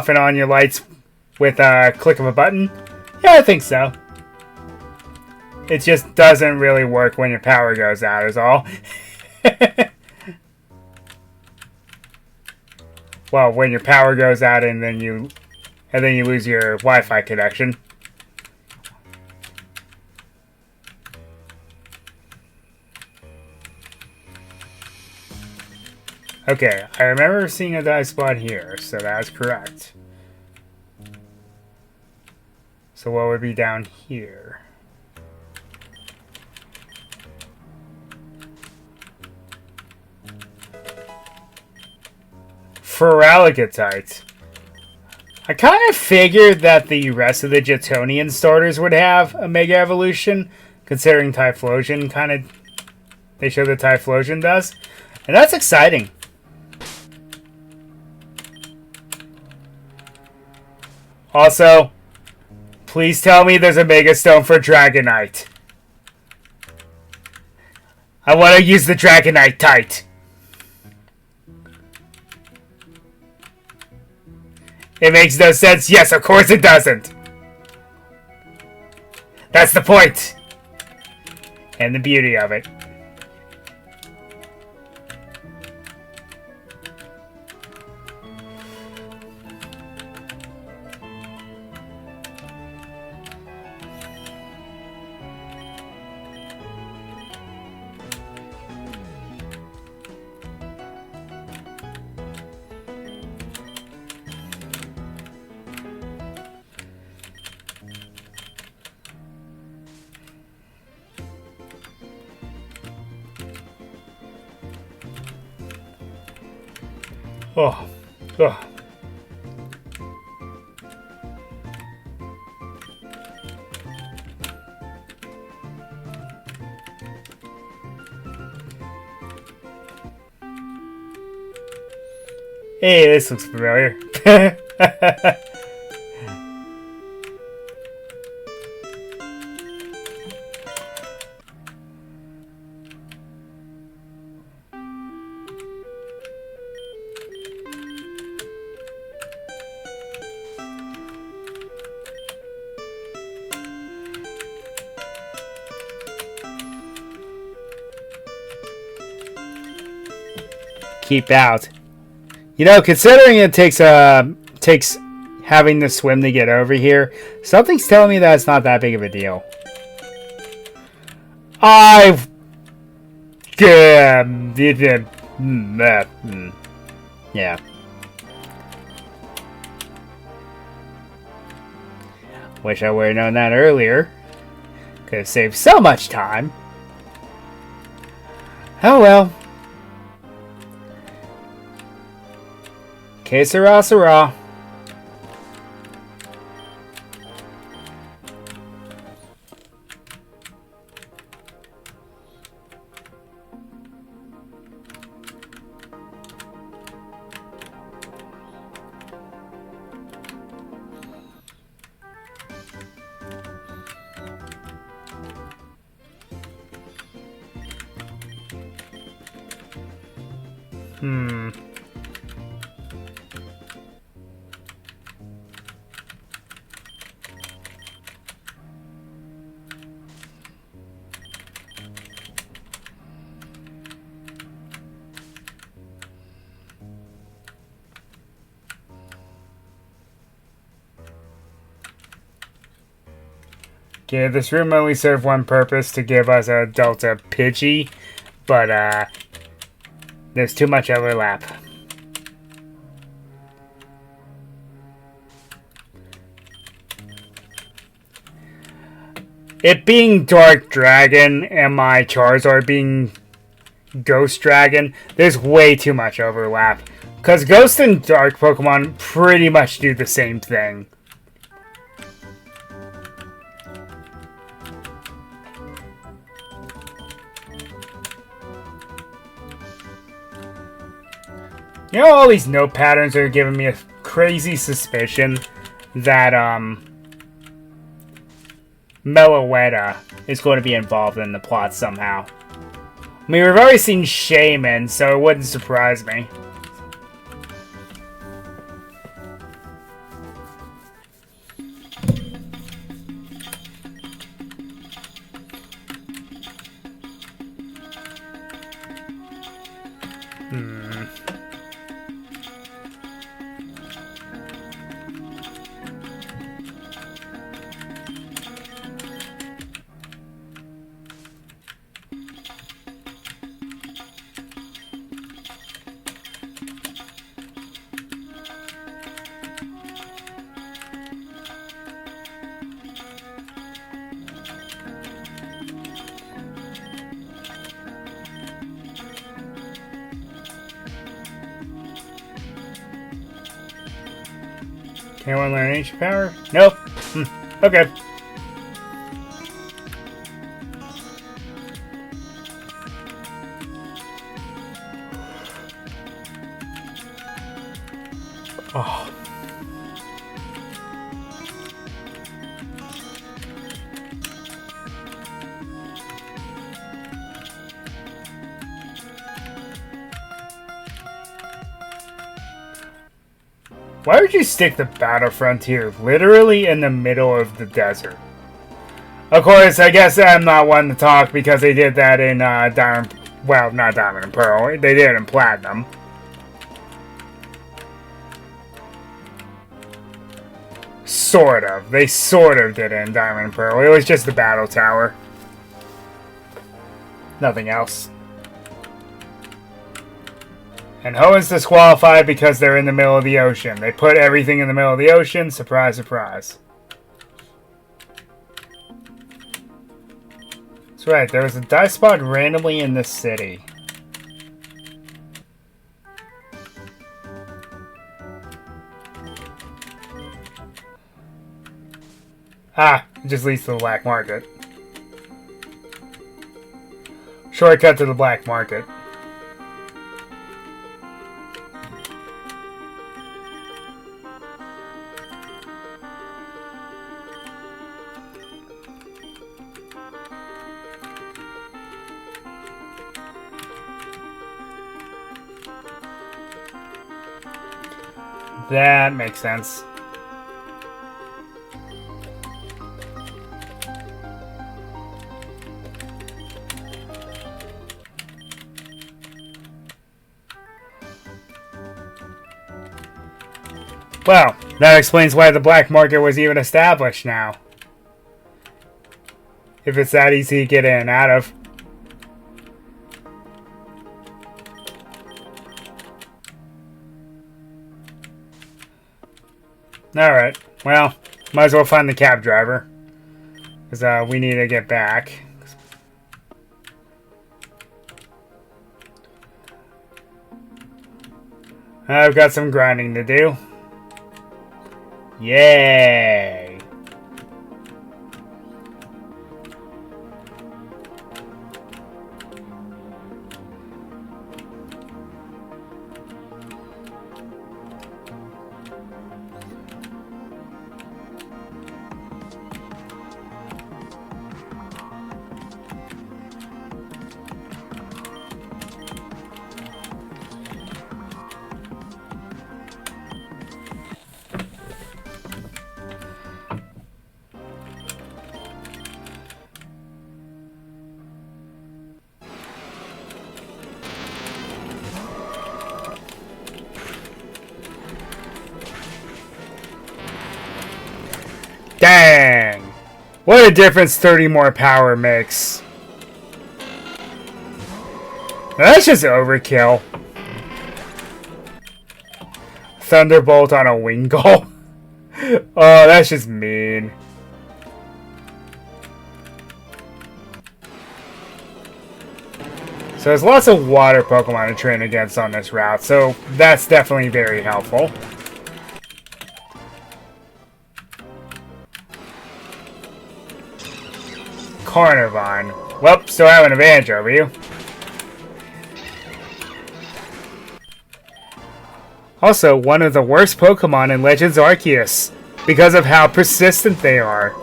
and on your lights with a click of a button? Yeah, I think so. It just doesn't really work when your power goes out, is all. Well, when your power goes out and then you lose your Wi-Fi connection. Okay, I remember seeing a dive spot here, so that's correct. So what would be down here? Feraligatite. I kind of figured that the rest of the Jetonian starters would have a Mega Evolution, considering Typhlosion kind of... They show that Typhlosion does. And that's exciting. Also, please tell me there's a Mega Stone for Dragonite. I want to use the Dragonite Tite. It makes no sense. Yes, of course it doesn't. That's the point. And the beauty of it. Oh. Oh. Hey, this looks familiar. Keep out. You know, considering it takes having to swim to get over here, something's telling me that it's not that big of a deal. Yeah. Wish I would have known that earlier. Could have saved so much time. Oh well. Que sera, sera. Okay, this room only served one purpose, to give us a Delta Pidgey, but there's too much overlap. It being Dark Dragon and my Charizard being Ghost Dragon, there's way too much overlap. Because Ghost and Dark Pokemon pretty much do the same thing. You know, all these note patterns are giving me a crazy suspicion that, Meloetta is going to be involved in the plot somehow. I mean, we've already seen Shaman, so it wouldn't surprise me. Anyone learn ancient power? Nope. Okay. Oh. Why would you stick the Battle Frontier literally in the middle of the desert? Of course, I guess I'm not one to talk because they did that in Diamond... Well, not Diamond and Pearl. They did it in Platinum. Sort of. They sort of did it in Diamond and Pearl. It was just the Battle Tower. Nothing else. And Hoenn's disqualified because they're in the middle of the ocean. They put everything in the middle of the ocean. Surprise, surprise. That's right. There was a dive spot randomly in this city. Ah, it just leads to the black market. Shortcut to the black market. That makes sense. Well, that explains why the black market was even established now. If it's that easy to get in and out of. Alright, well, might as well find the cab driver. Because we need to get back. I've got some grinding to do. Yay! Dang! What a difference 30 more power makes. That's just overkill. Thunderbolt on a wing goal. Oh, that's just mean. So there's lots of water Pokemon to train against on this route, so that's definitely very helpful. Carnivine. Well, still have an advantage over you. Also, one of the worst Pokemon in Legends Arceus, because of how persistent they are.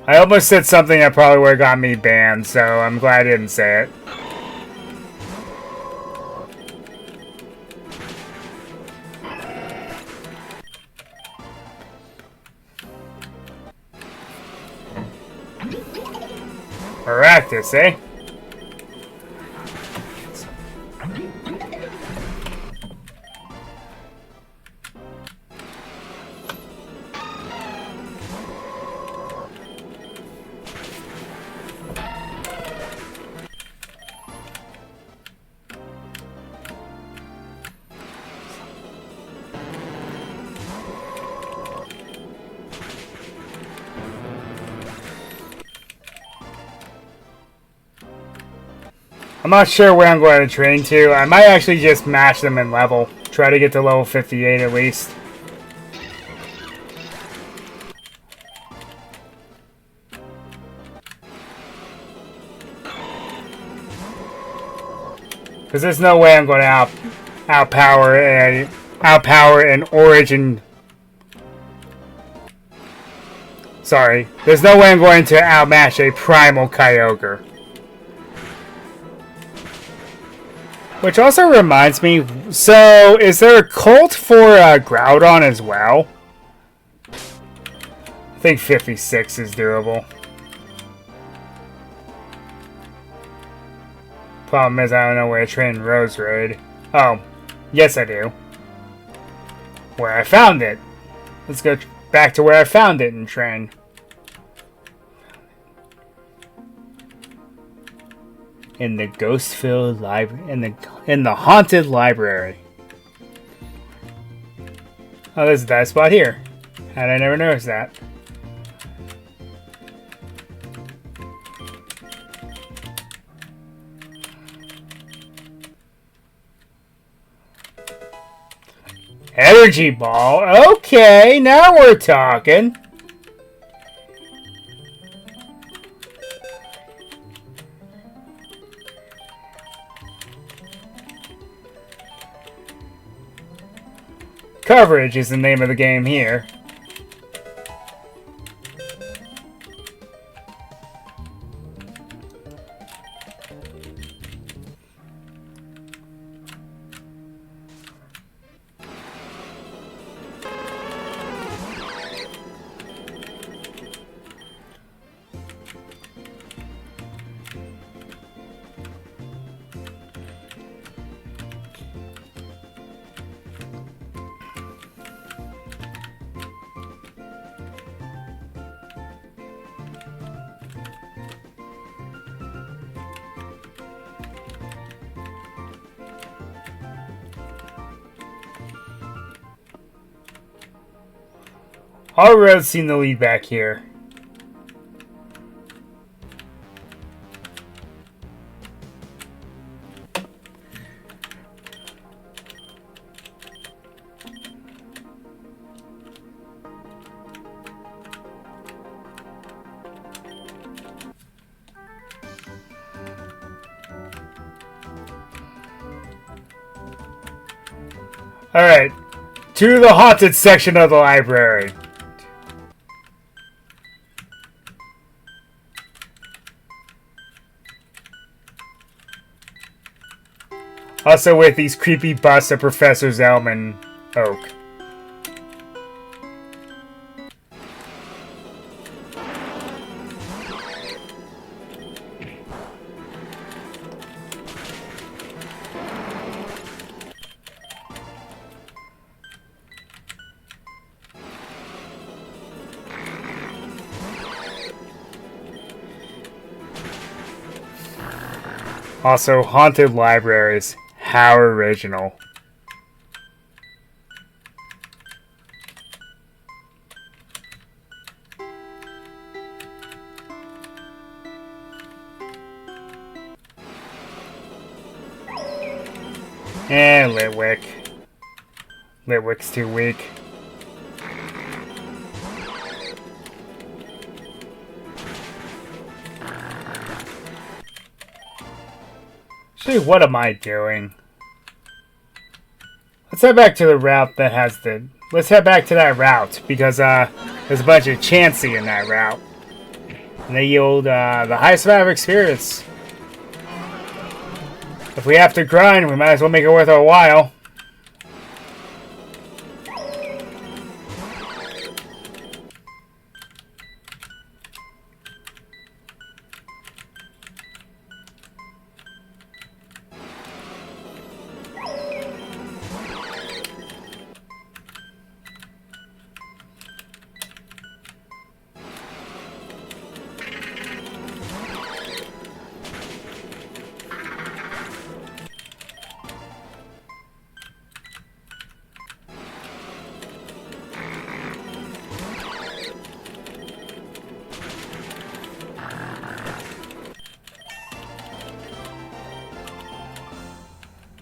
I almost said something that probably would have got me banned, so I'm glad I didn't say it. Practice, eh? I'm not sure where I'm going to train to. I might actually just match them in level. Try to get to level 58 at least. Because there's no way I'm going to outpower an Origin. Sorry. There's no way I'm going to outmatch a Primal Kyogre. Which also reminds me, so is there a cult for Groudon as well? I think 56 is doable. Problem is I don't know where to train Rose Raid. Oh, yes I do. Where I found it. Let's go back to where I found it and train. In the ghost-filled library, in the haunted library. Oh, there's a dive spot here. How'd I never notice that? Energy ball. Okay, now we're talking. Coverage is the name of the game here. All roads seem to lead back here. Alright, to the haunted section of the library. Also with these creepy busts of Professors Elm and Oak. Also, haunted libraries. How original. And Litwick. Litwick's too weak. Actually, what am I doing? Let's head back to the route that has the... Let's head back to that route, because there's a bunch of Chansey in that route. And they yield the highest amount of experience. If we have to grind, we might as well make it worth our while.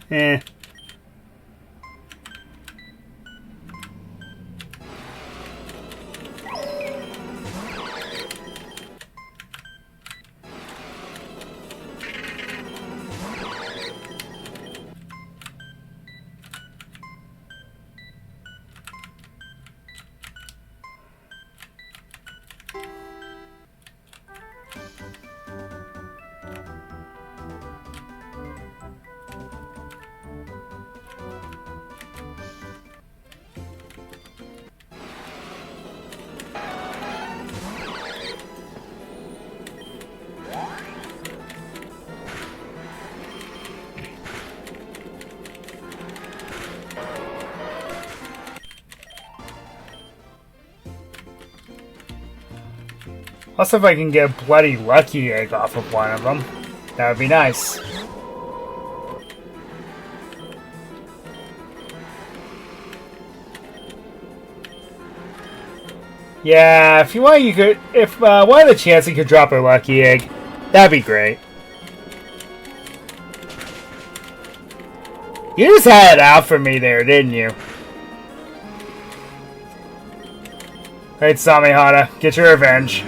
Eh. Also, if I can get a bloody lucky egg off of one of them, that would be nice. Yeah, if you want, you could. If one of the Chansey could drop a lucky egg, that'd be great. You just had it out for me there, didn't you? Alright, Samihana, get your revenge.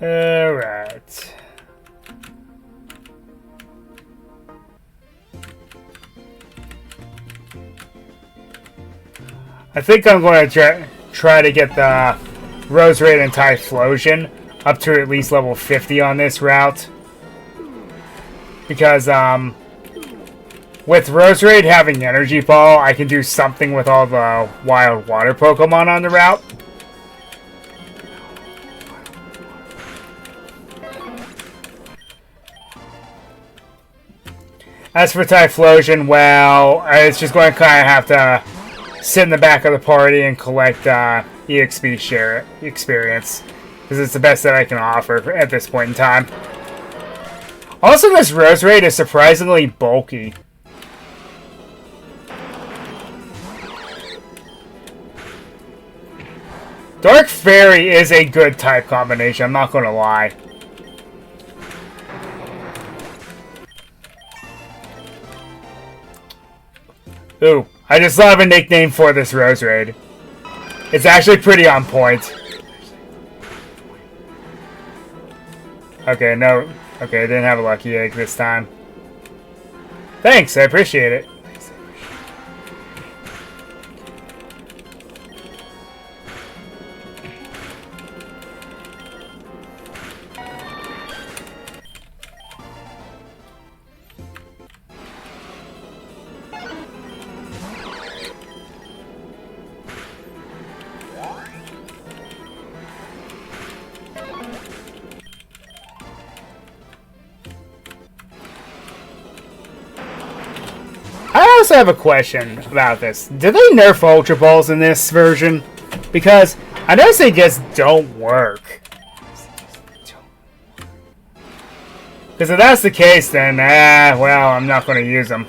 Alright. I think I'm going to try to get the Rose Raid and Typhlosion up to at least level 50 on this route. Because, With Roserade having Energy Ball, I can do something with all the wild water Pokemon on the route. As for Typhlosion, well, it's just going to kind of have to sit in the back of the party and collect EXP share experience. Because it's the best that I can offer at this point in time. Also, this Roserade is surprisingly bulky. Dark Fairy is a good type combination, I'm not going to lie. Ooh, I just thought of a nickname for this Roserade. It's actually pretty on point. Okay, no. Okay, I didn't have a lucky egg this time. Thanks, I appreciate it. I also have a question about this. Do they nerf Ultra Balls in this version? Because I notice they just don't work. Because if that's the case, then, well, I'm not going to use them.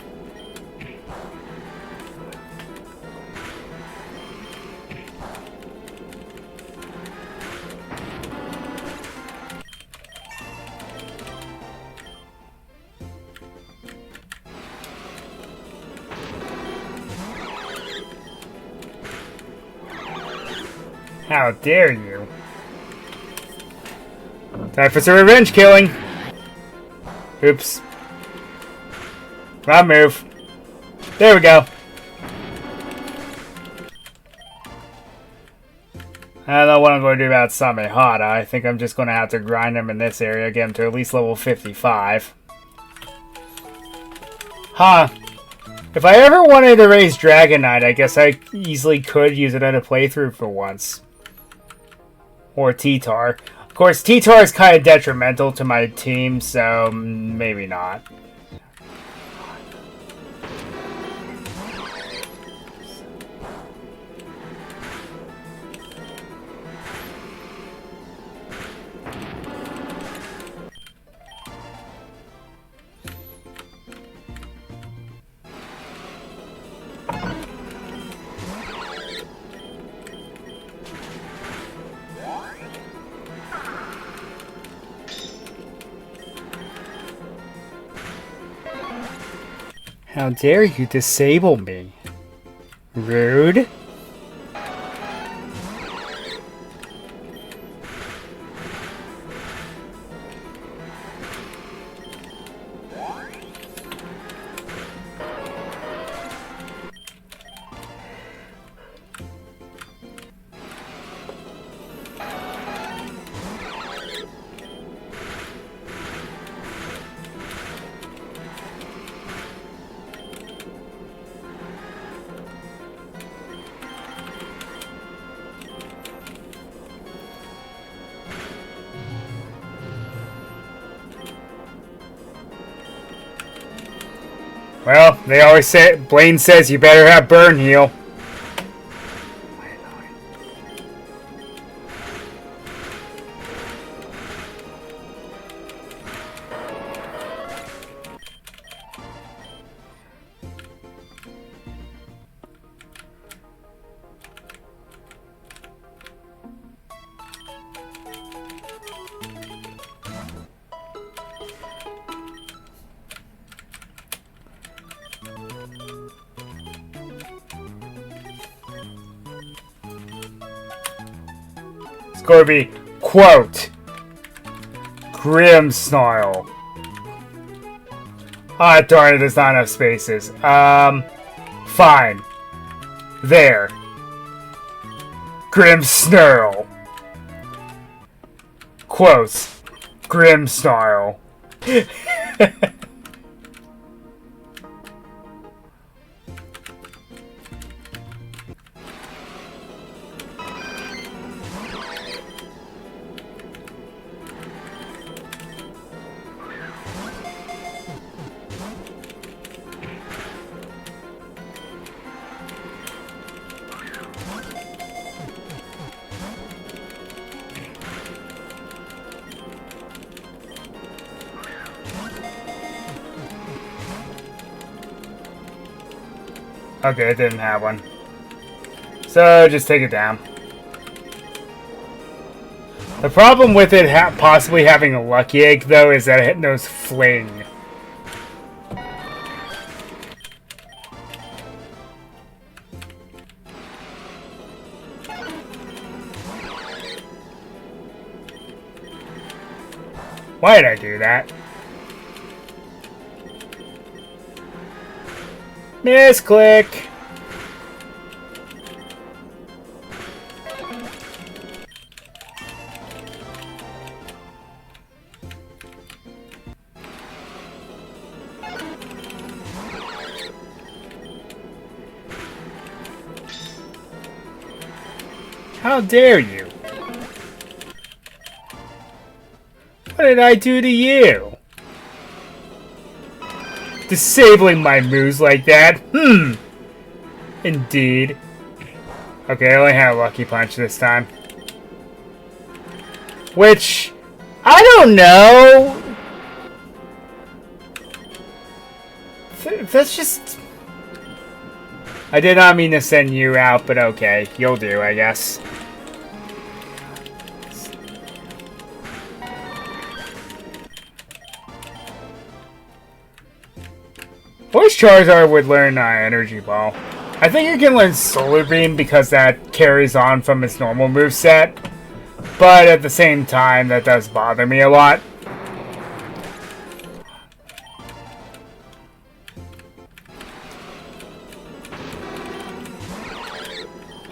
How dare you? Time for some revenge killing. Oops. Wrong move. There we go. I don't know what I'm going to do about Samehada. I think I'm just going to have to grind him in this area, get him to at least level 55. Huh. If I ever wanted to raise Dragonite, I guess I easily could use it in a playthrough for once. Or T-Tar. Of course, T-Tar is kind of detrimental to my team, so maybe not. How dare you disable me? Rude. Well, they always say, Blaine says you better have Burn Heal. Going to be, quote, Grimmsnarl. Ah, darn it, there's not enough spaces. Fine. There. Grimmsnarl. Quotes. Grimmsnarl. Okay, it didn't have one. So, just take it down. The problem with it possibly having a lucky egg, though, is that it knows fling. Why did I do that? Misclick! How dare you? What did I do to you? Disabling my moves like that? Indeed. Okay, I only had a lucky punch this time. Which, I don't know. That's just... I did not mean to send you out, but okay. You'll do, I guess. I wish Charizard would learn Energy Ball. I think you can learn Solar Beam because that carries on from its normal moveset. But at the same time, that does bother me a lot.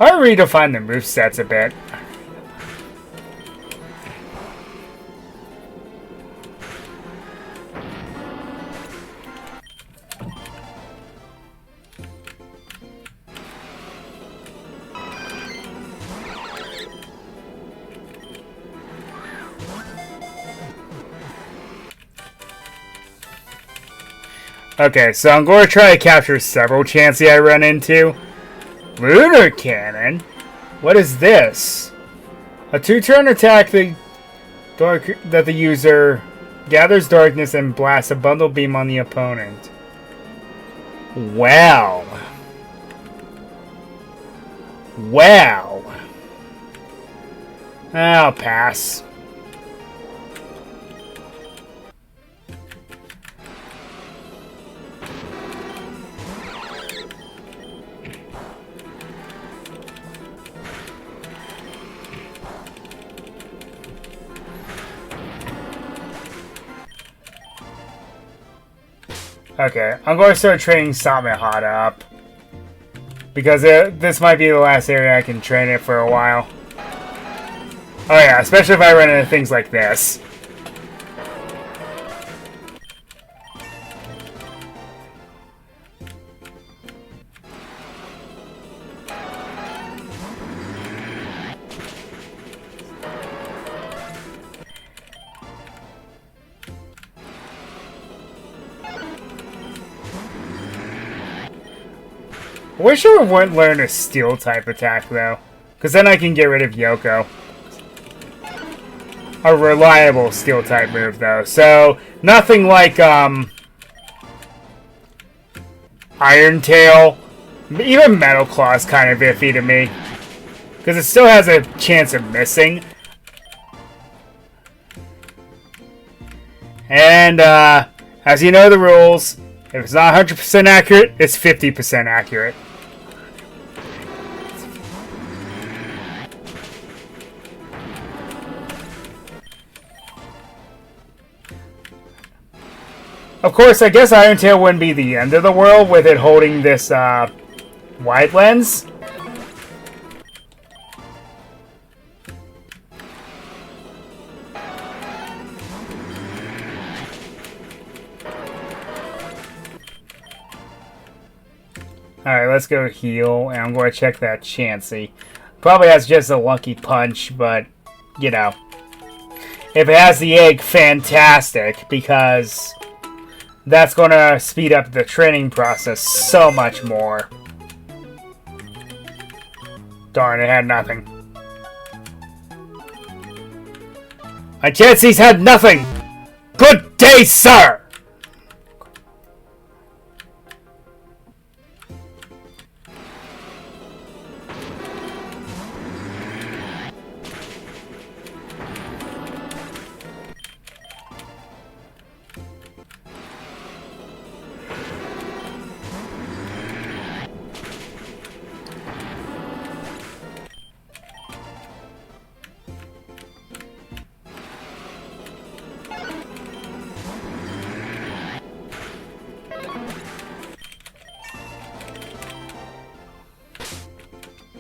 I redefine the movesets a bit. Okay, so I'm going to try to capture several Chansey I run into. Lunar Cannon? What is this? A 2-turn attack that the user gathers darkness and blasts a bundle beam on the opponent. Wow. Wow. I'll pass. Okay, I'm going to start training Samehada up. Because this might be the last area I can train it for a while. Oh yeah, especially if I run into things like this. I wish I would learn a steel type attack though, because then I can get rid of Yoko. A reliable steel type move though, so nothing like Iron Tail. Even Metal Claw is kind of iffy to me, because it still has a chance of missing. And as you know the rules, if it's not 100% accurate, it's 50% accurate. Of course, I guess Iron Tail wouldn't be the end of the world with it holding this wide lens. Alright, let's go heal, and I'm going to check that Chansey. Probably has just a lucky punch, but, you know. If it has the egg, fantastic, because that's going to speed up the training process so much more. Darn, it had nothing. My Chansey's had nothing! Good day, sir!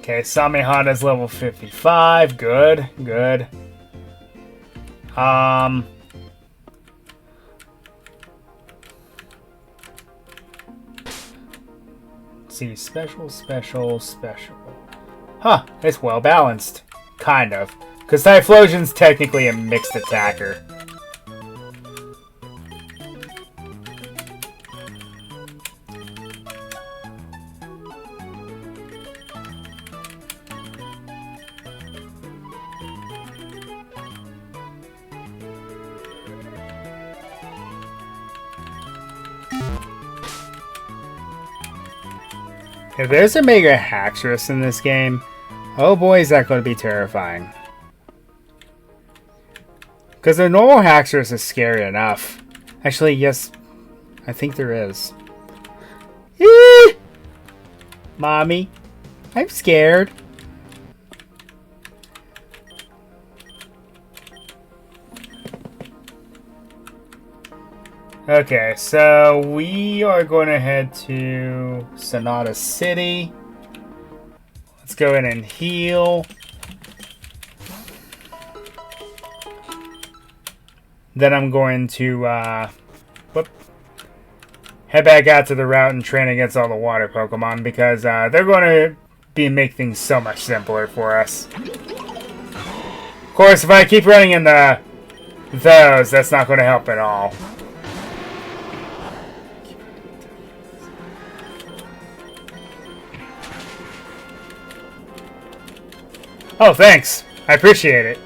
Okay, Samehana's level 55. Good, good. Let's see, special. Huh, it's well balanced. Kind of. Because Typhlosion's technically a mixed attacker. If there's a Mega Haxorus in this game, oh boy, is that going to be terrifying. Because a normal Haxorus is scary enough. Actually, yes, I think there is. Eee! Mommy, I'm scared. Okay, so we are going to head to Sonata City. Let's go in and heal. Then I'm going to head back out to the route and train against all the water Pokemon because they're going to make things so much simpler for us. Of course, if I keep running in those, that's not going to help at all. Oh, thanks. I appreciate it.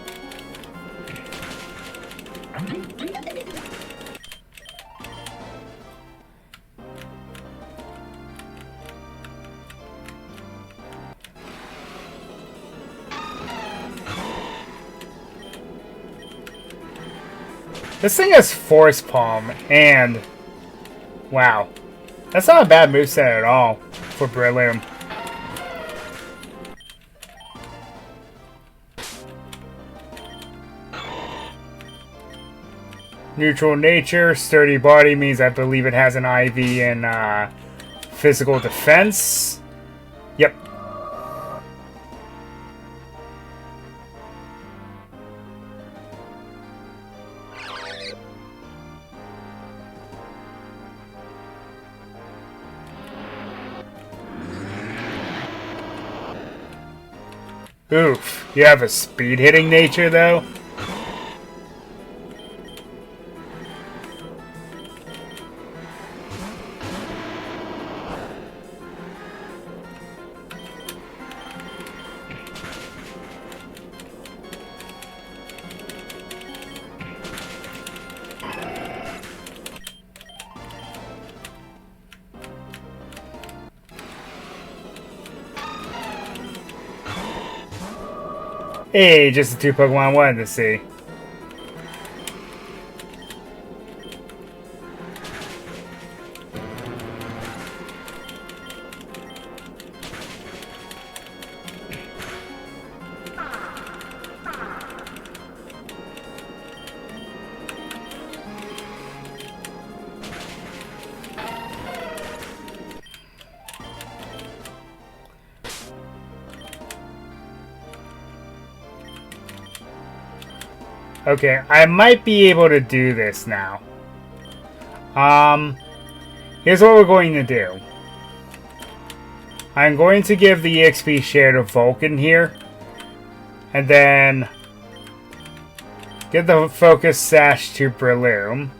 This thing has Force Palm and... Wow. That's not a bad moveset at all for Breloom. Neutral nature, sturdy body means I believe it has an IV in physical defense. Yep. Oof. You have a speed hitting nature though? Hey, just the two Pokemon I wanted to see. Okay, I might be able to do this now. Here's what we're going to do. I'm going to give the EXP share to Vulcan here. And then give the Focus Sash to Breloom.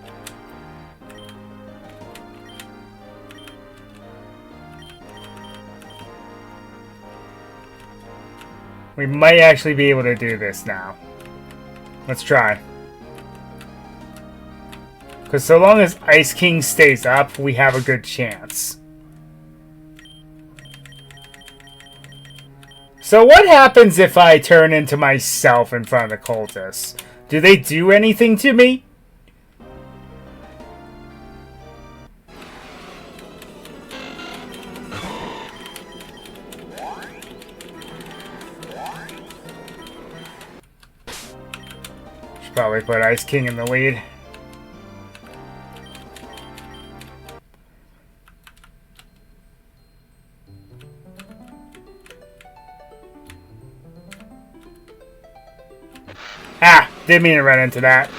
We might actually be able to do this now. Let's try. Because so long as Ice King stays up, we have a good chance. So what happens if I turn into myself in front of the cultists? Do they do anything to me? Probably put Ice King in the lead. Didn't mean to run into that.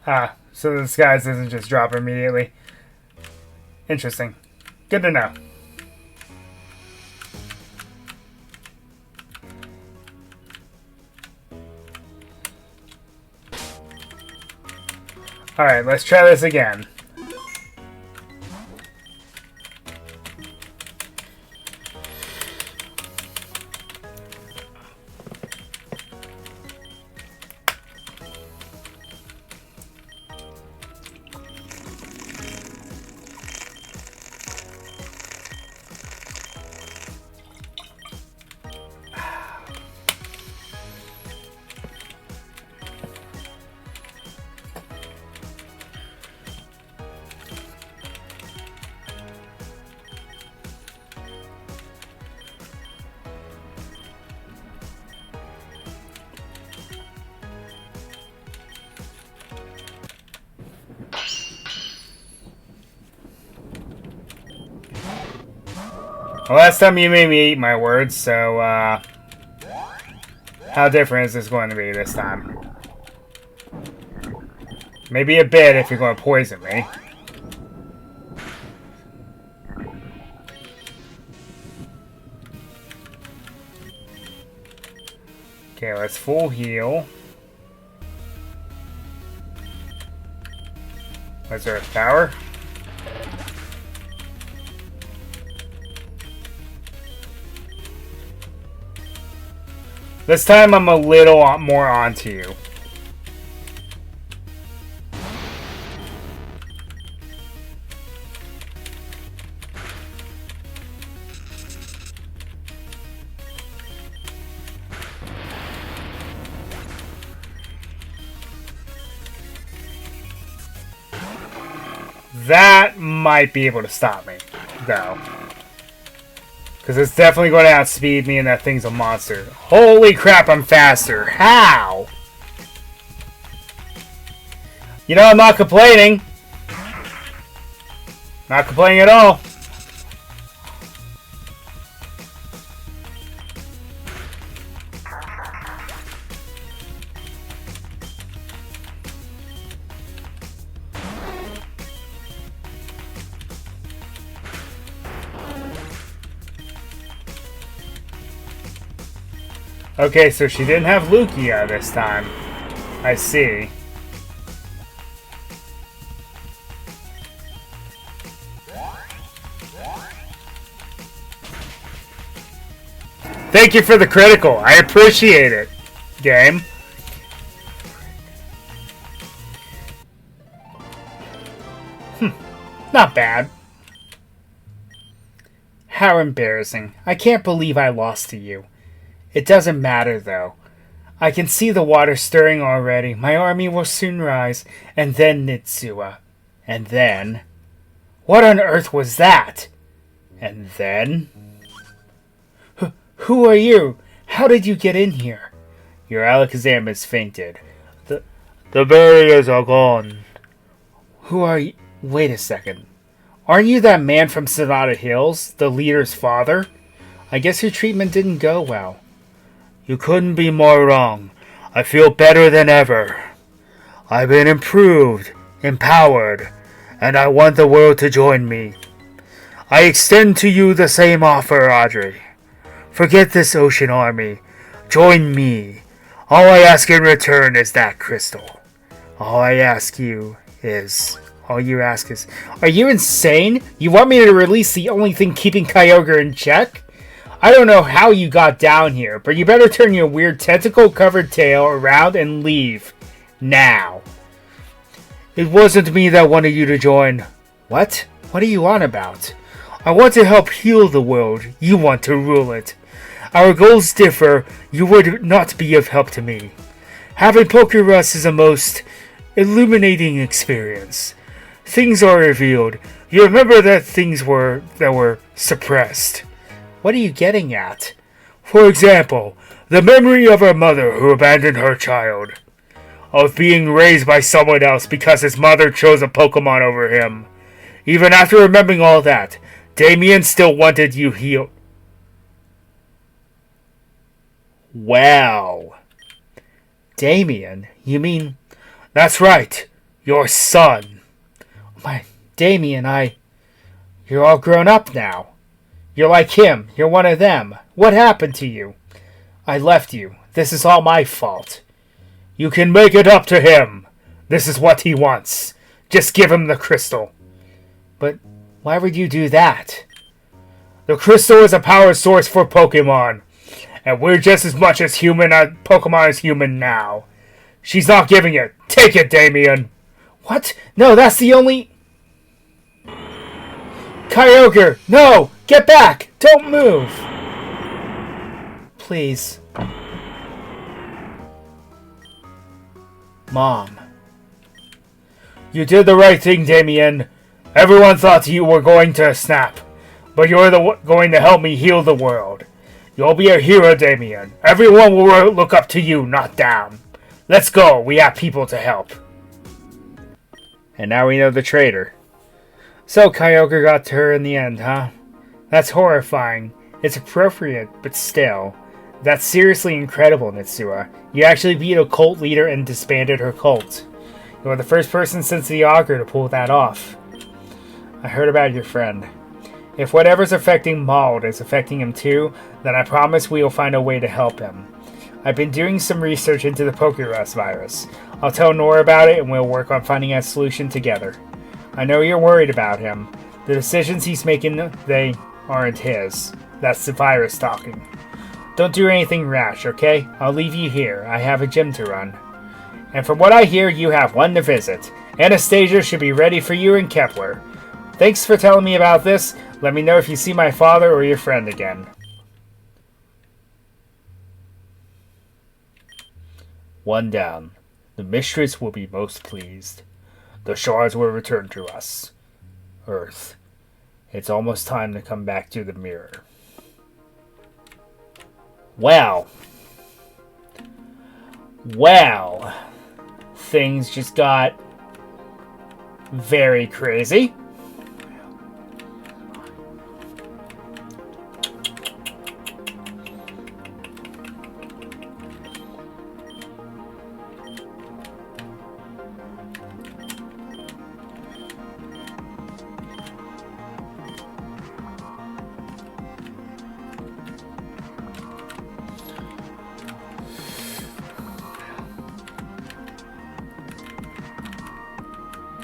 Ah, so the disguise doesn't just drop immediately. Interesting. Good to know. Alright, let's try this again. Well, last time you made me eat my words, so, how different is this going to be this time? Maybe a bit if you're going to poison me. Okay, let's full heal. What's Earth Power? This time I'm a little more onto you. That might be able to stop me, though. Because it's definitely going to outspeed me and that thing's a monster. Holy crap, I'm faster. How? You know, I'm not complaining. Not complaining at all. Okay, so she didn't have Lugia this time. I see. Thank you for the critical. I appreciate it, game. Not bad. How embarrassing. I can't believe I lost to you. It doesn't matter, though. I can see the water stirring already. My army will soon rise. And then Nitsua. And then... What on earth was that? And then... Who are you? How did you get in here? Your Alakazam has fainted. The barriers are gone. Who are you? Wait a second. Aren't you that man from Sonata Hills? The leader's father? I guess your treatment didn't go well. You couldn't be more wrong. I feel better than ever. I've been improved, empowered, and I want the world to join me. I extend to you the same offer, Audrey. Forget this ocean army. Join me. All I ask in return is that crystal. All you ask is... Are you insane? You want me to release the only thing keeping Kyogre in check? I don't know how you got down here, but you better turn your weird tentacle-covered tail around and leave. Now. It wasn't me that wanted you to join. What? What are you on about? I want to help heal the world. You want to rule it. Our goals differ. You would not be of help to me. Having Pokerus is a most illuminating experience. Things are revealed. You remember that things were suppressed. What are you getting at? For example, the memory of her mother who abandoned her child. Of being raised by someone else because his mother chose a Pokemon over him. Even after remembering all that, Damien still wanted you healed. Wow. Damien? You mean... That's right. Your son. My... Damien, You're all grown up now. You're like him. You're one of them. What happened to you? I left you. This is all my fault. You can make it up to him. This is what he wants. Just give him the crystal. But why would you do that? The crystal is a power source for Pokemon. And we're just as much as human as Pokemon is human now. She's not giving it. Take it, Damien. What? No, that's the only... Kyogre, no! Get back! Don't move! Please. Mom. You did the right thing, Damien. Everyone thought you were going to snap. But you're going to help me heal the world. You'll be a hero, Damien. Everyone will look up to you, not down. Let's go. We have people to help. And now we know the traitor. So Kyogre got to her in the end, huh? That's horrifying. It's appropriate, but still. That's seriously incredible, Nitsua. You actually beat a cult leader and disbanded her cult. You are the first person since the Augur to pull that off. I heard about your friend. If whatever's affecting Maud is affecting him too, then I promise we will find a way to help him. I've been doing some research into the Pokerus virus. I'll tell Nora about it and we'll work on finding a solution together. I know you're worried about him. The decisions he's making, they aren't his. That's the virus talking. Don't do anything rash, okay? I'll leave you here. I have a gym to run. And from what I hear, you have one to visit. Anastasia should be ready for you in Kepler. Thanks for telling me about this. Let me know if you see my father or your friend again. One down. The mistress will be most pleased. The shards will return to us. Earth. It's almost time to come back to the mirror. Wow. Wow. Things just got very crazy.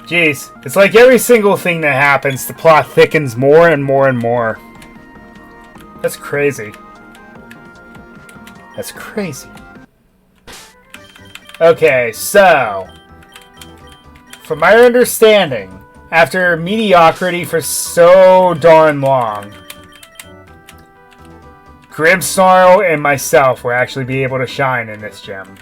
Jeez, it's like every single thing that happens, the plot thickens more and more and more. That's crazy. That's crazy. Okay, so... from my understanding, after mediocrity for so darn long, Grimmsnarl and myself will actually be able to shine in this gem.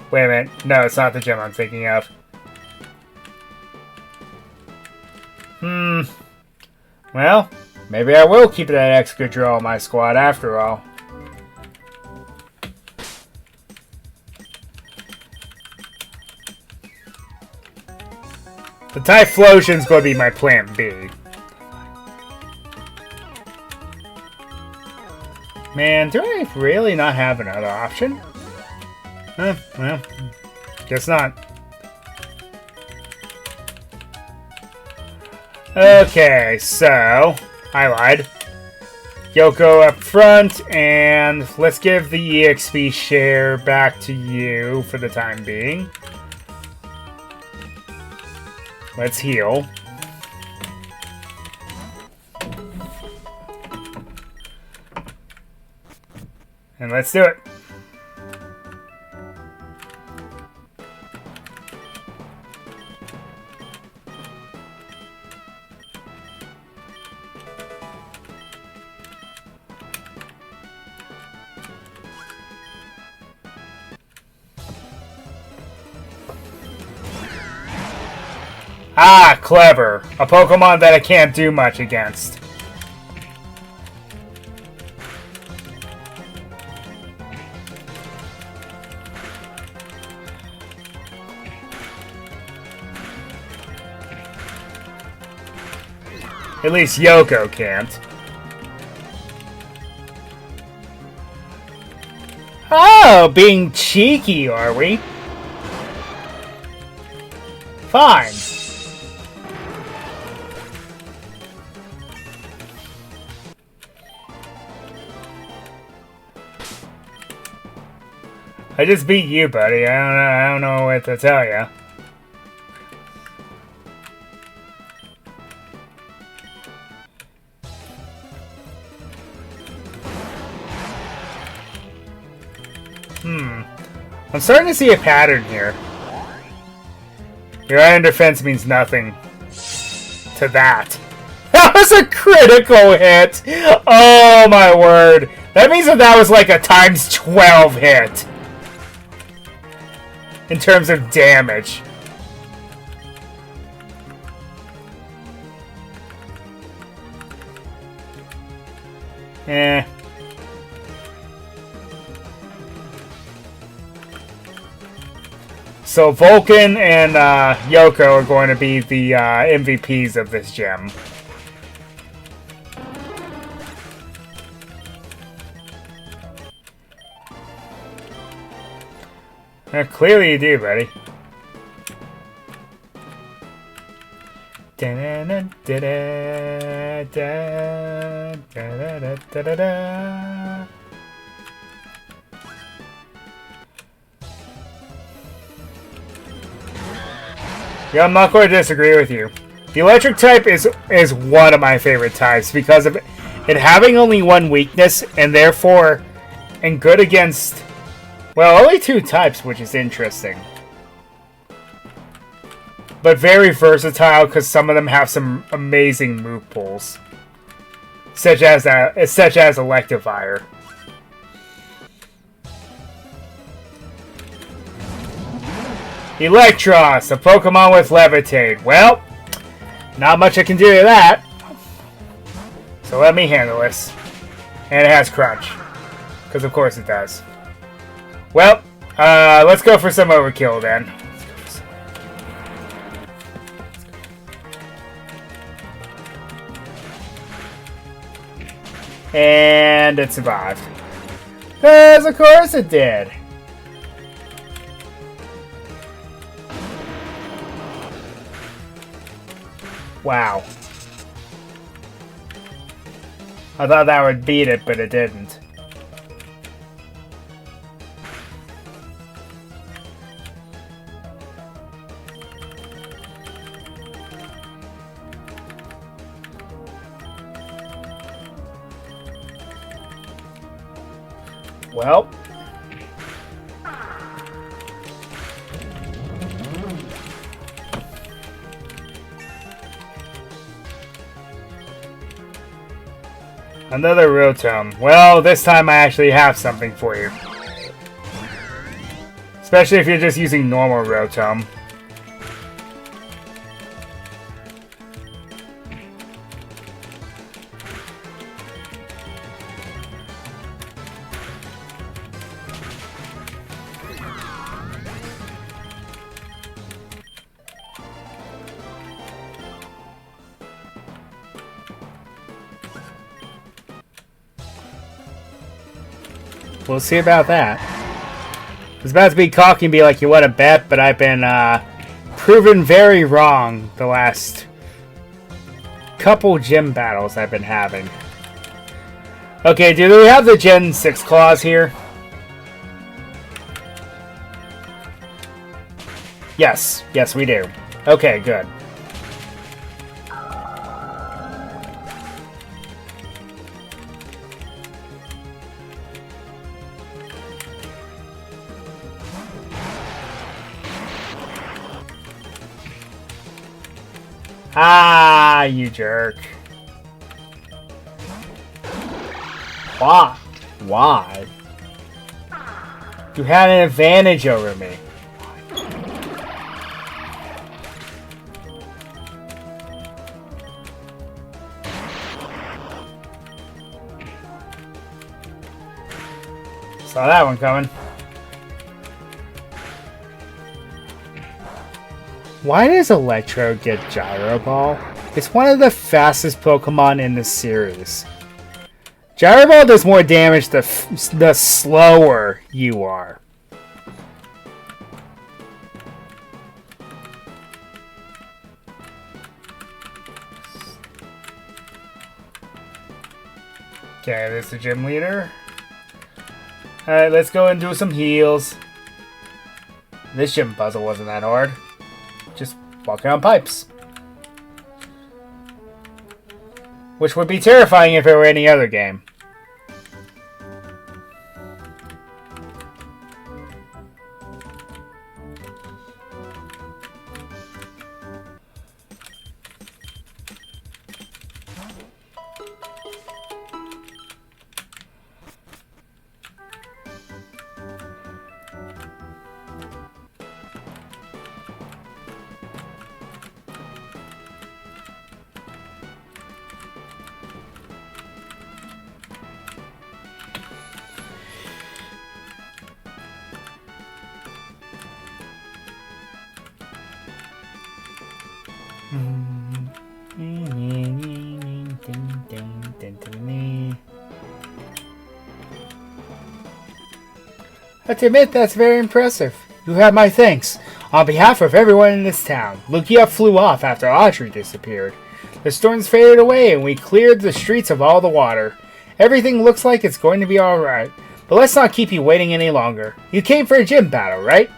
Wait a minute. No, it's not the gem I'm thinking of. Well, maybe I will keep that Excadrill on my squad after all. The Typhlosion's going to be my plan B. Man, do I really not have another option? Well, guess not. Okay, so I lied. Yoko up front, and let's give the EXP share back to you for the time being. Let's heal. And let's do it. Ah, clever. A Pokemon that I can't do much against. At least Yoko can't. Oh, being cheeky, are we? Fine. I just beat you, buddy. I don't know what to tell you. I'm starting to see a pattern here. Your iron defense means nothing to that. That was a critical hit! Oh my word. That means that was like a times 12 hit. In terms of damage. Eh. So Vulcan and Yoko are going to be the MVPs of this gem. Clearly you do, buddy. Yeah, I'm not going to disagree with you. The electric type is one of my favorite types because of it having only one weakness and therefore and good against, well, only two types, which is interesting. But very versatile because some of them have some amazing move pools, such as Electivire. Electros, a Pokemon with Levitate. Well, not much I can do to that. So let me handle this. And it has Crunch. Because of course it does. Well, let's go for some overkill then. And it survived. Because of course it did. Wow. I thought that would beat it, but it didn't. Well. Another Rotom. Well, this time I actually have something for you. Especially if you're just using normal Rotom. We'll see about that. I was about to be cocky and be like, you want to bet, but I've been proven very wrong the last couple gym battles I've been having. Okay, do we have the Gen 6 claws here? Yes. Yes, we do. Okay, good. Ah, you jerk. Why? Why? You had an advantage over me. Saw that one coming. Why does Electro get Gyro Ball? It's one of the fastest Pokemon in the series. Gyro Ball does more damage the slower you are. Okay, there's the gym leader. Alright, let's go and do some heals. This gym puzzle wasn't that hard. Just walking on pipes. Which would be terrifying if it were any other game. I have to admit, that's very impressive. You have my thanks. On behalf of everyone in this town, Lugia flew off after Audrey disappeared. The storms faded away and we cleared the streets of all the water. Everything looks like it's going to be alright. But let's not keep you waiting any longer. You came for a gym battle, right?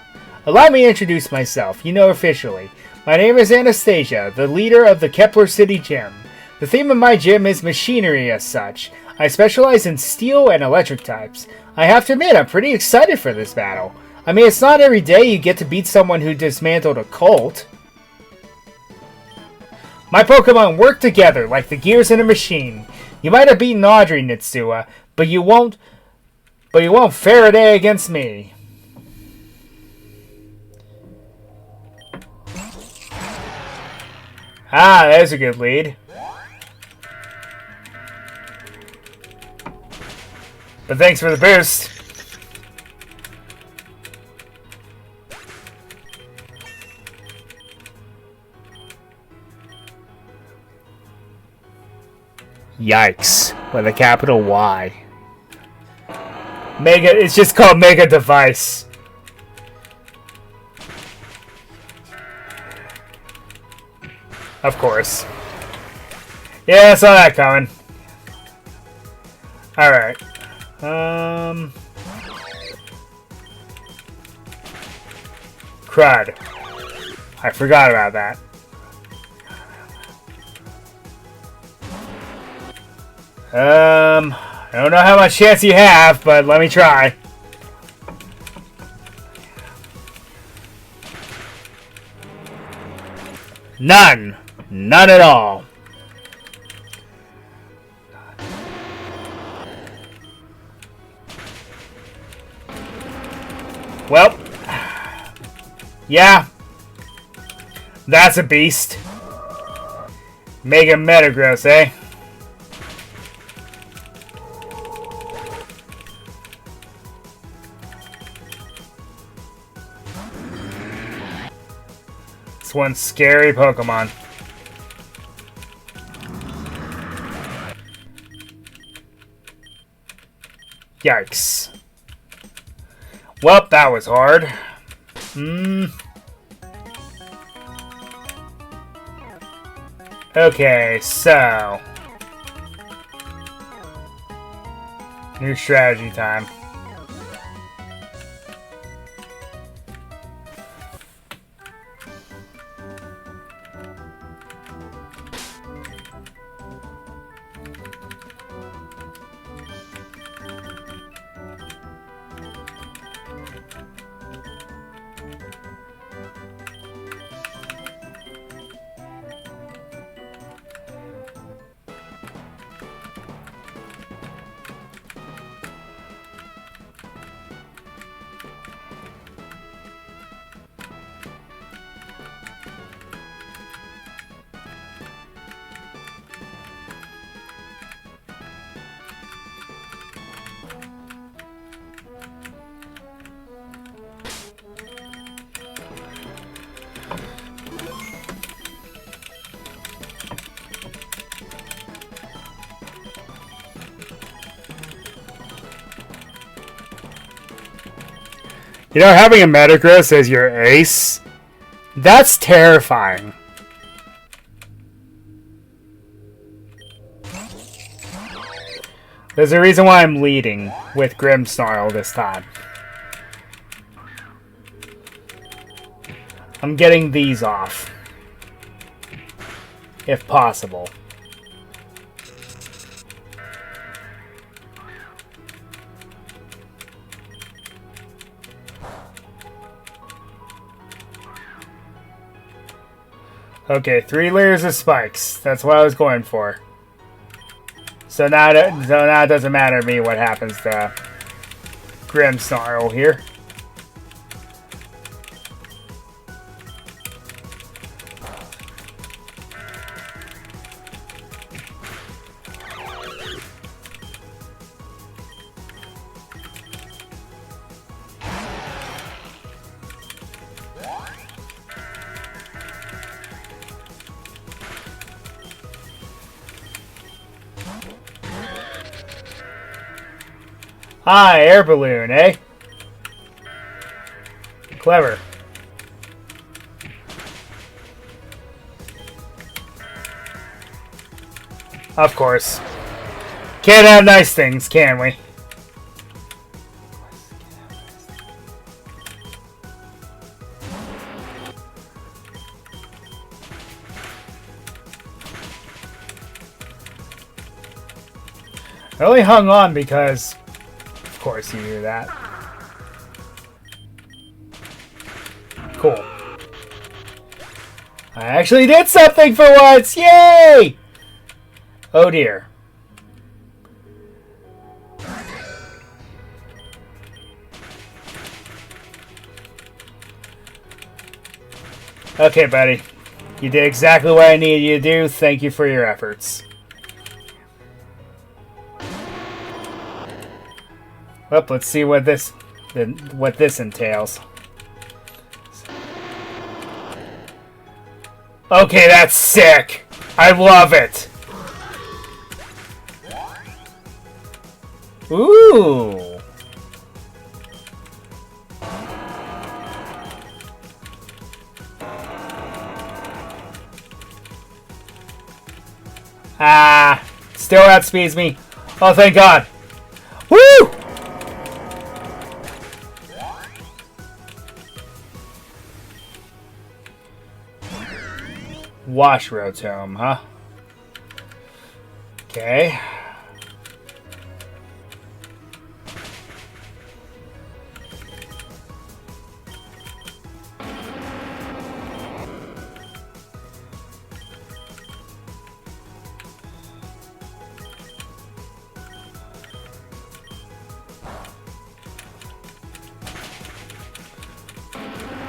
Allow me to introduce myself, officially. My name is Anastasia, the leader of the Kepler City Gym. The theme of my gym is machinery as such. I specialize in steel and electric types. I have to admit, I'm pretty excited for this battle. I mean, it's not every day you get to beat someone who dismantled a cult. My Pokemon work together like the gears in a machine. You might have beaten Audrey, Nitsua, but you won't Faraday against me. Ah, there's a good lead. But thanks for the boost. Yikes. With a capital Y. Mega, it's just called Mega Device. Of course. Yeah, I saw that coming. Alright. Crud. I forgot about that. I don't know how much chance you have, but let me try. None. None at all. Well, yeah, that's a beast. Mega Metagross, eh? This one's scary Pokemon. Yikes. Well, that was hard. Okay, so new strategy time. You know, having a Metagross as your ace, that's terrifying. There's a reason why I'm leading with Grimmsnarl this time. I'm getting these off, if possible. Okay, 3 layers of spikes. That's what I was going for. So now it doesn't matter to me what happens to Grimmsnarl here. Ah, air balloon, eh? Clever. Of course. Can't have nice things, can we? I only hung on because... Of course you knew that. Cool. I actually did something for once! Yay! Oh dear. Okay, buddy. You did exactly what I needed you to do. Thank you for your efforts. Well, let's see what this entails. Okay, that's sick. I love it. Ooh. Ah, still outspeeds me. Oh, thank God. Woo! Wash Rotom, huh? Okay.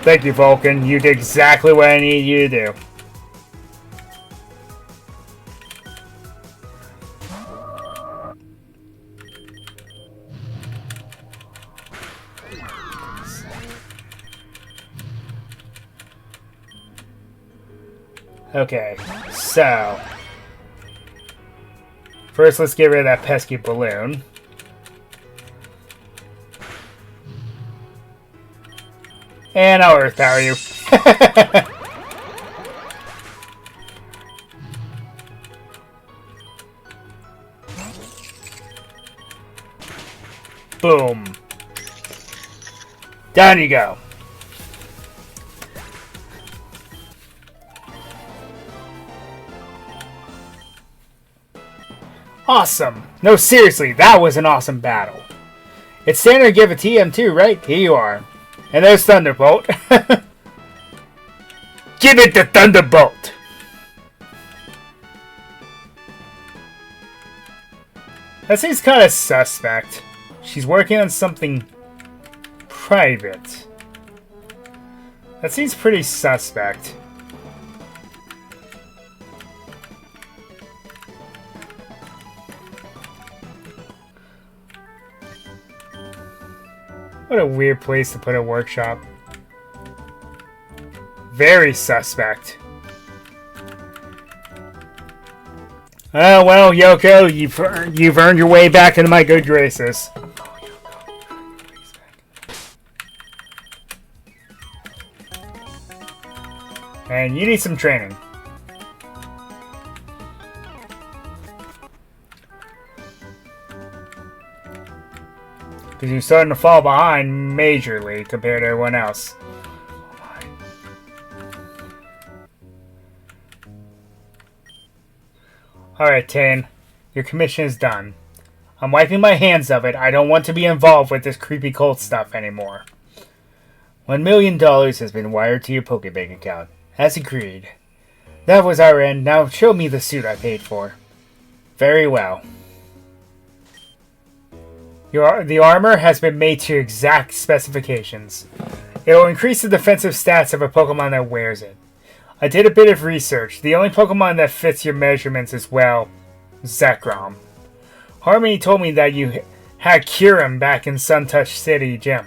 Thank you, Vulcan. You did exactly what I needed you to do. Okay, so first let's get rid of that pesky balloon. And I'll Earth Power you. Boom. Down you go. Awesome. No, seriously, that was an awesome battle. It's standard to give a TM too, right? Here you are. And there's Thunderbolt. Give it the Thunderbolt! That seems kind of suspect. She's working on something private. That seems pretty suspect. What a weird place to put a workshop. Very suspect. Oh, well, Yoko, you've earned your way back into my good graces. And you need some training. Because you're starting to fall behind majorly compared to everyone else. Alright, Tane. Your commission is done. I'm wiping my hands of it. I don't want to be involved with this creepy cult stuff anymore. $1 million has been wired to your Pokebank account. As agreed. That was our end. Now show me the suit I paid for. Very well. The armor has been made to your exact specifications. It will increase the defensive stats of a Pokemon that wears it. I did a bit of research. The only Pokemon that fits your measurements is, well, Zekrom. Harmony told me that you had Kyurem back in Suntouch City Gym.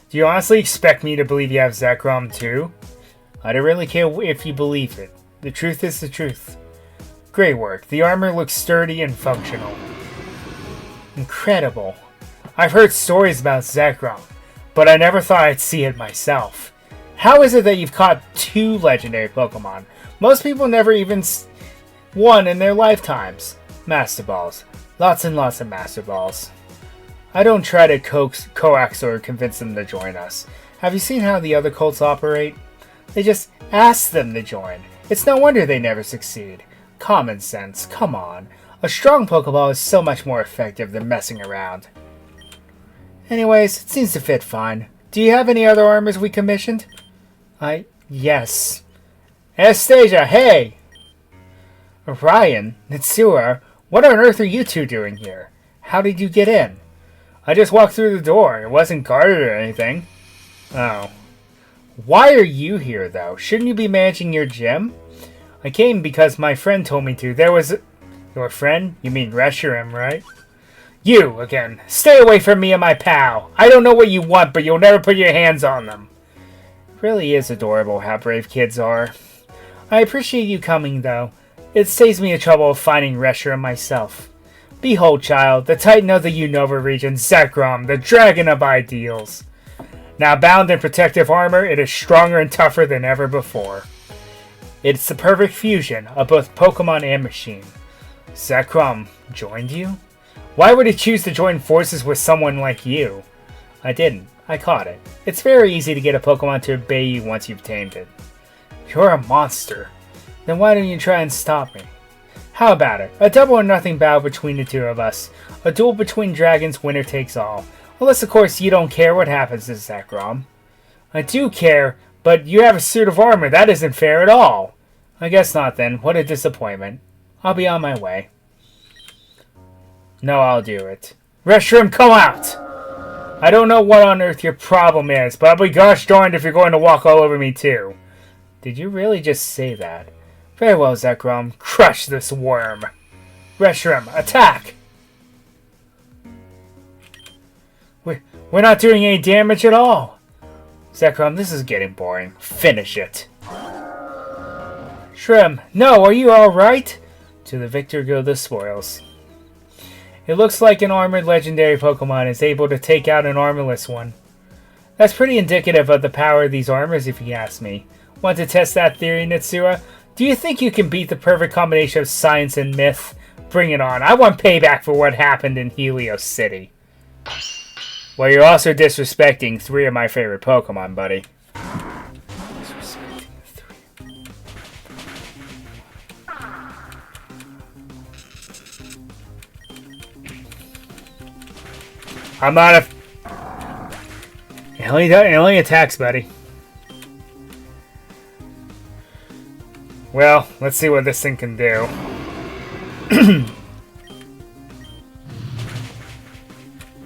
Do you honestly expect me to believe you have Zekrom too? I don't really care if you believe it. The truth is the truth. Great work. The armor looks sturdy and functional. Incredible. I've heard stories about Zekrom, but I never thought I'd see it myself. How is it that you've caught 2 legendary Pokemon? Most people never even one in their lifetimes. Master Balls. Lots and lots of Master Balls. I don't try to coax or convince them to join us. Have you seen how the other cults operate? They just ask them to join. It's no wonder they never succeed. Common sense, come on. A strong Pokeball is so much more effective than messing around. Anyways, it seems to fit fine. Do you have any other armors we commissioned? Yes. Anastasia, hey! Ryan, Nitsura, what on earth are you two doing here? How did you get in? I just walked through the door. It wasn't guarded or anything. Oh. Why are you here, though? Shouldn't you be managing your gym? I came because my friend told me to. There was... Your friend? You mean Reshiram, right? You, again. Stay away from me and my pal. I don't know what you want, but you'll never put your hands on them. It really is adorable how brave kids are. I appreciate you coming, though. It saves me the trouble of finding Reshiram myself. Behold, child, the Titan of the Unova region, Zekrom, the Dragon of Ideals. Now bound in protective armor, it is stronger and tougher than ever before. It's the perfect fusion of both Pokemon and machine. Zekrom joined you? Why would it choose to join forces with someone like you? I didn't. I caught it. It's very easy to get a Pokemon to obey you once you've tamed it. You're a monster. Then why don't you try and stop me? How about it? A double or nothing battle between the two of us. A duel between dragons, winner takes all. Unless, of course, you don't care what happens to Zekrom. I do care, but you have a suit of armor. That isn't fair at all. I guess not then. What a disappointment. I'll be on my way. No, I'll do it. Reshiram, come out! I don't know what on earth your problem is, but I'll be gosh darned if you're going to walk all over me too. Did you really just say that? Very well, Zekrom. Crush this worm. Reshiram, attack! We're not doing any damage at all. Zekrom, this is getting boring. Finish it. Shrim, no, are you alright? To the victor go the spoils. It looks like an armored legendary Pokemon is able to take out an armorless one. That's pretty indicative of the power of these armors, if you ask me. Want to test that theory, Nitsura? Do you think you can beat the perfect combination of science and myth? Bring it on. I want payback for what happened in Helios City. Well, you're also disrespecting 3 of my favorite Pokemon, buddy. I'm not a... It only attacks, buddy. Well, let's see what this thing can do.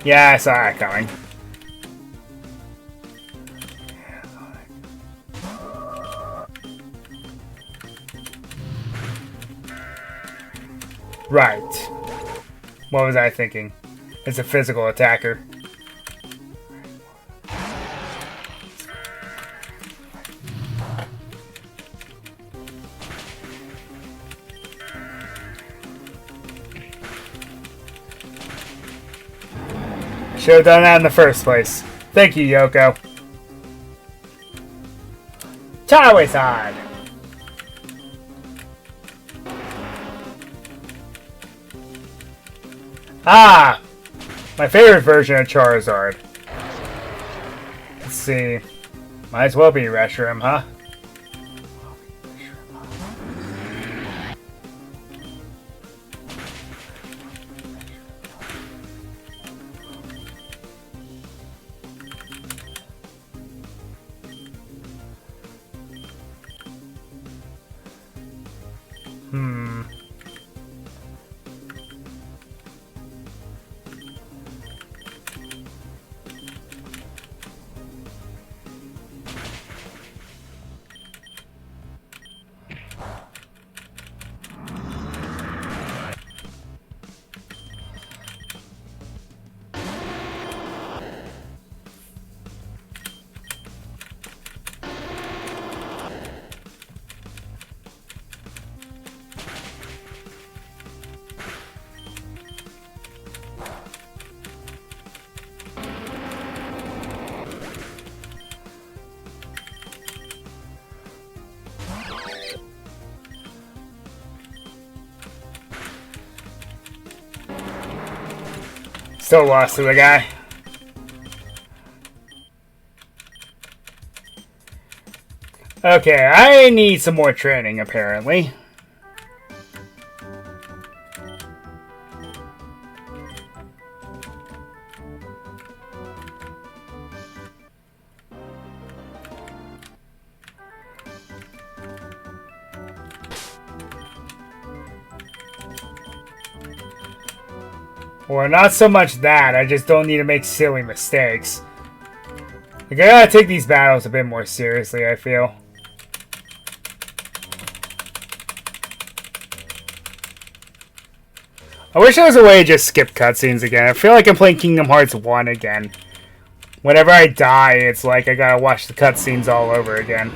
Yeah, I saw that coming. Right. What was I thinking? It's a physical attacker. Should have done that in the first place. Thank you, Yoko. Charizard! Ah! My favorite version of Charizard. Let's see. Might as well be Reshiram, huh? Still lost to the guy. Okay, I need some more training, apparently. Or not so much that, I just don't need to make silly mistakes. Like, I gotta take these battles a bit more seriously, I feel. I wish there was a way to just skip cutscenes again. I feel like I'm playing Kingdom Hearts 1 again. Whenever I die, it's like I gotta watch the cutscenes all over again.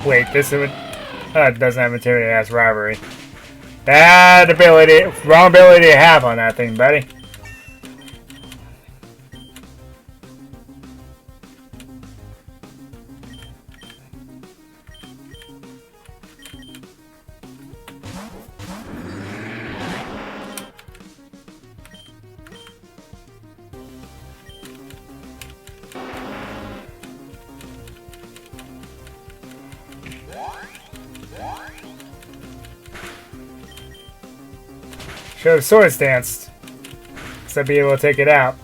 Wait, this is it doesn't have material, it has robbery. Bad ability, wrong ability to have on that thing, buddy. Should have swords danced. So I'd be able to take it out.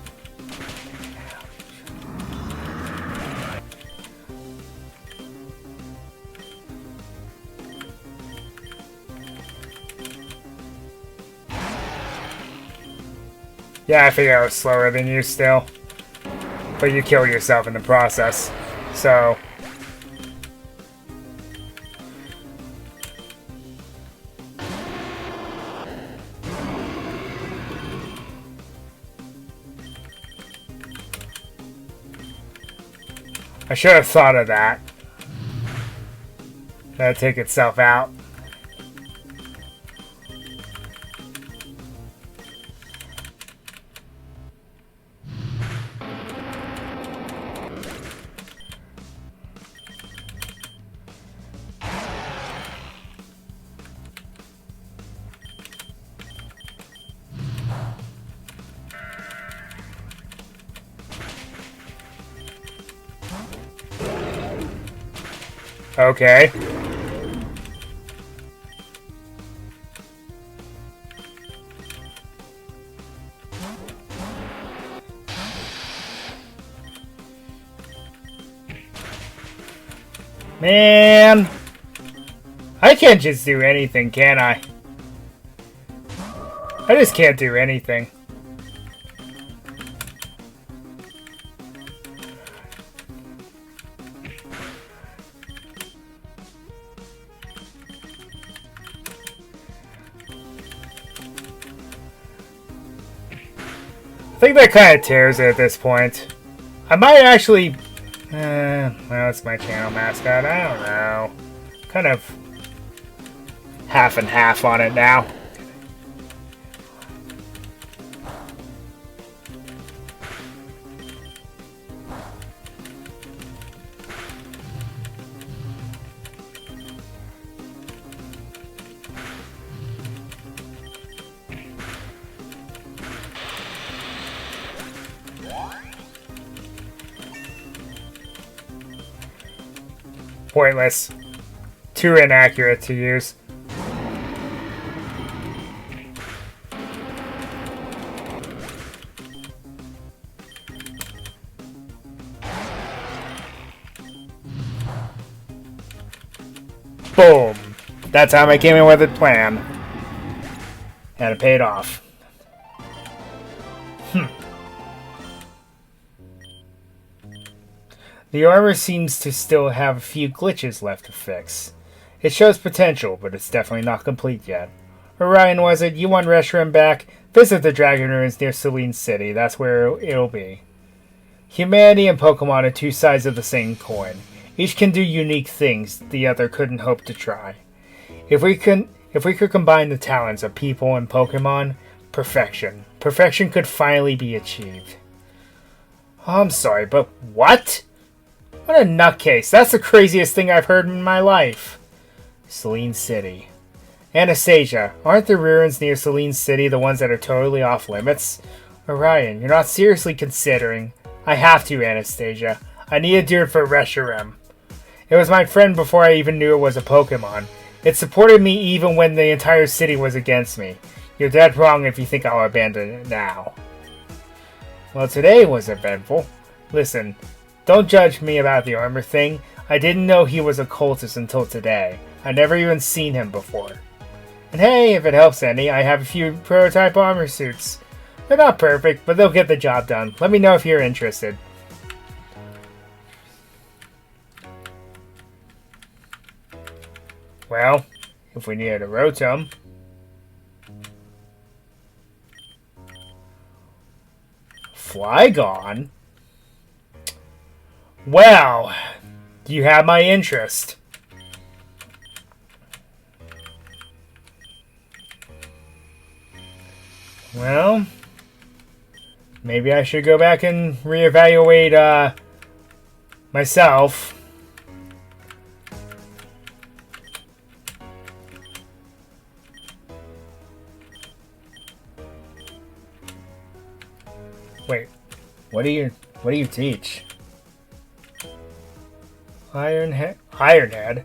Yeah, I figured I was slower than you still. But you killed yourself in the process. So... I should have thought of that. That'd take itself out. Okay. Man, I can't just do anything, can I? I just can't do anything. I think that kind of tears it at this point. I might actually... well, it's my channel mascot. I don't know. Kind of half and half on it now. Pointless. Too inaccurate to use. Boom. That time I came in with a plan. And it paid off. The armor seems to still have a few glitches left to fix. It shows potential, but it's definitely not complete yet. Orion, was it? You want Reshiram back? Visit the Dragon Ruins near Selene City. That's where it'll be. Humanity and Pokemon are two sides of the same coin. Each can do unique things the other couldn't hope to try. If we could combine the talents of people and Pokemon, perfection. Perfection could finally be achieved. Oh, I'm sorry, but what? What a nutcase. That's the craziest thing I've heard in my life. Selene City. Anastasia, aren't the ruins near Selene City the ones that are totally off limits? Orion, you're not seriously considering. I have to, Anastasia. I need to do it for Reshiram. It was my friend before I even knew it was a Pokemon. It supported me even when the entire city was against me. You're dead wrong if you think I'll abandon it now. Well, today was eventful. Listen, don't judge me about the armor thing. I didn't know he was a cultist until today. I'd never even seen him before. And hey, if it helps any, I have a few prototype armor suits. They're not perfect, but they'll get the job done. Let me know if you're interested. Well, if we needed a Rotom. Flygon? Well, you have my interest. Well, maybe I should go back and reevaluate myself. Wait, what do you teach? Ironhead? Ironhead?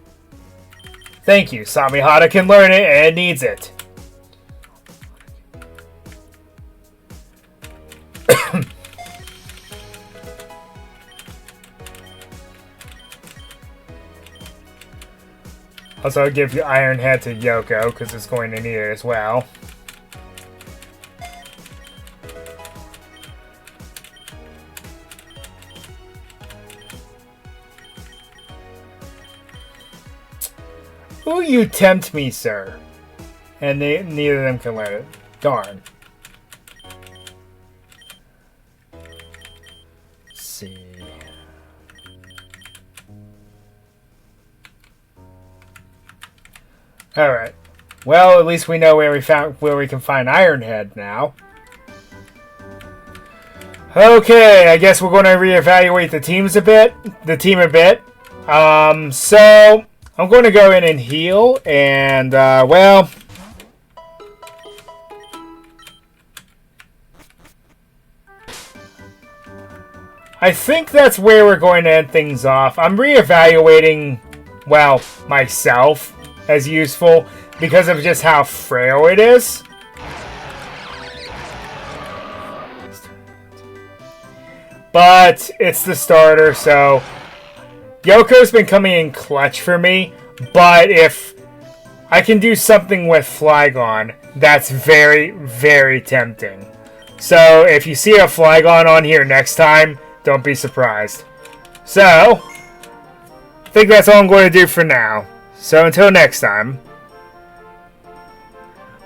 Thank you, Samihata can learn it and it needs it. Also, I'll give you Ironhead to Yoko, because it's going to need it as well. Ooh, you tempt me, sir. And neither of them can let it. Darn. Let's see. Alright. Well, at least we know where we can find Ironhead now. Okay, I guess we're going to reevaluate the team a bit. So I'm going to go in and heal, and well, I think that's where we're going to end things off. I'm reevaluating well, myself as useful because of just how frail it is. But it's the starter, so Yoko's been coming in clutch for me. But if I can do something with Flygon, that's very, very tempting. So if you see a Flygon on here next time, don't be surprised. So, I think that's all I'm going to do for now. So until next time,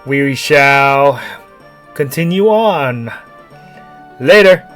we shall continue on. Later.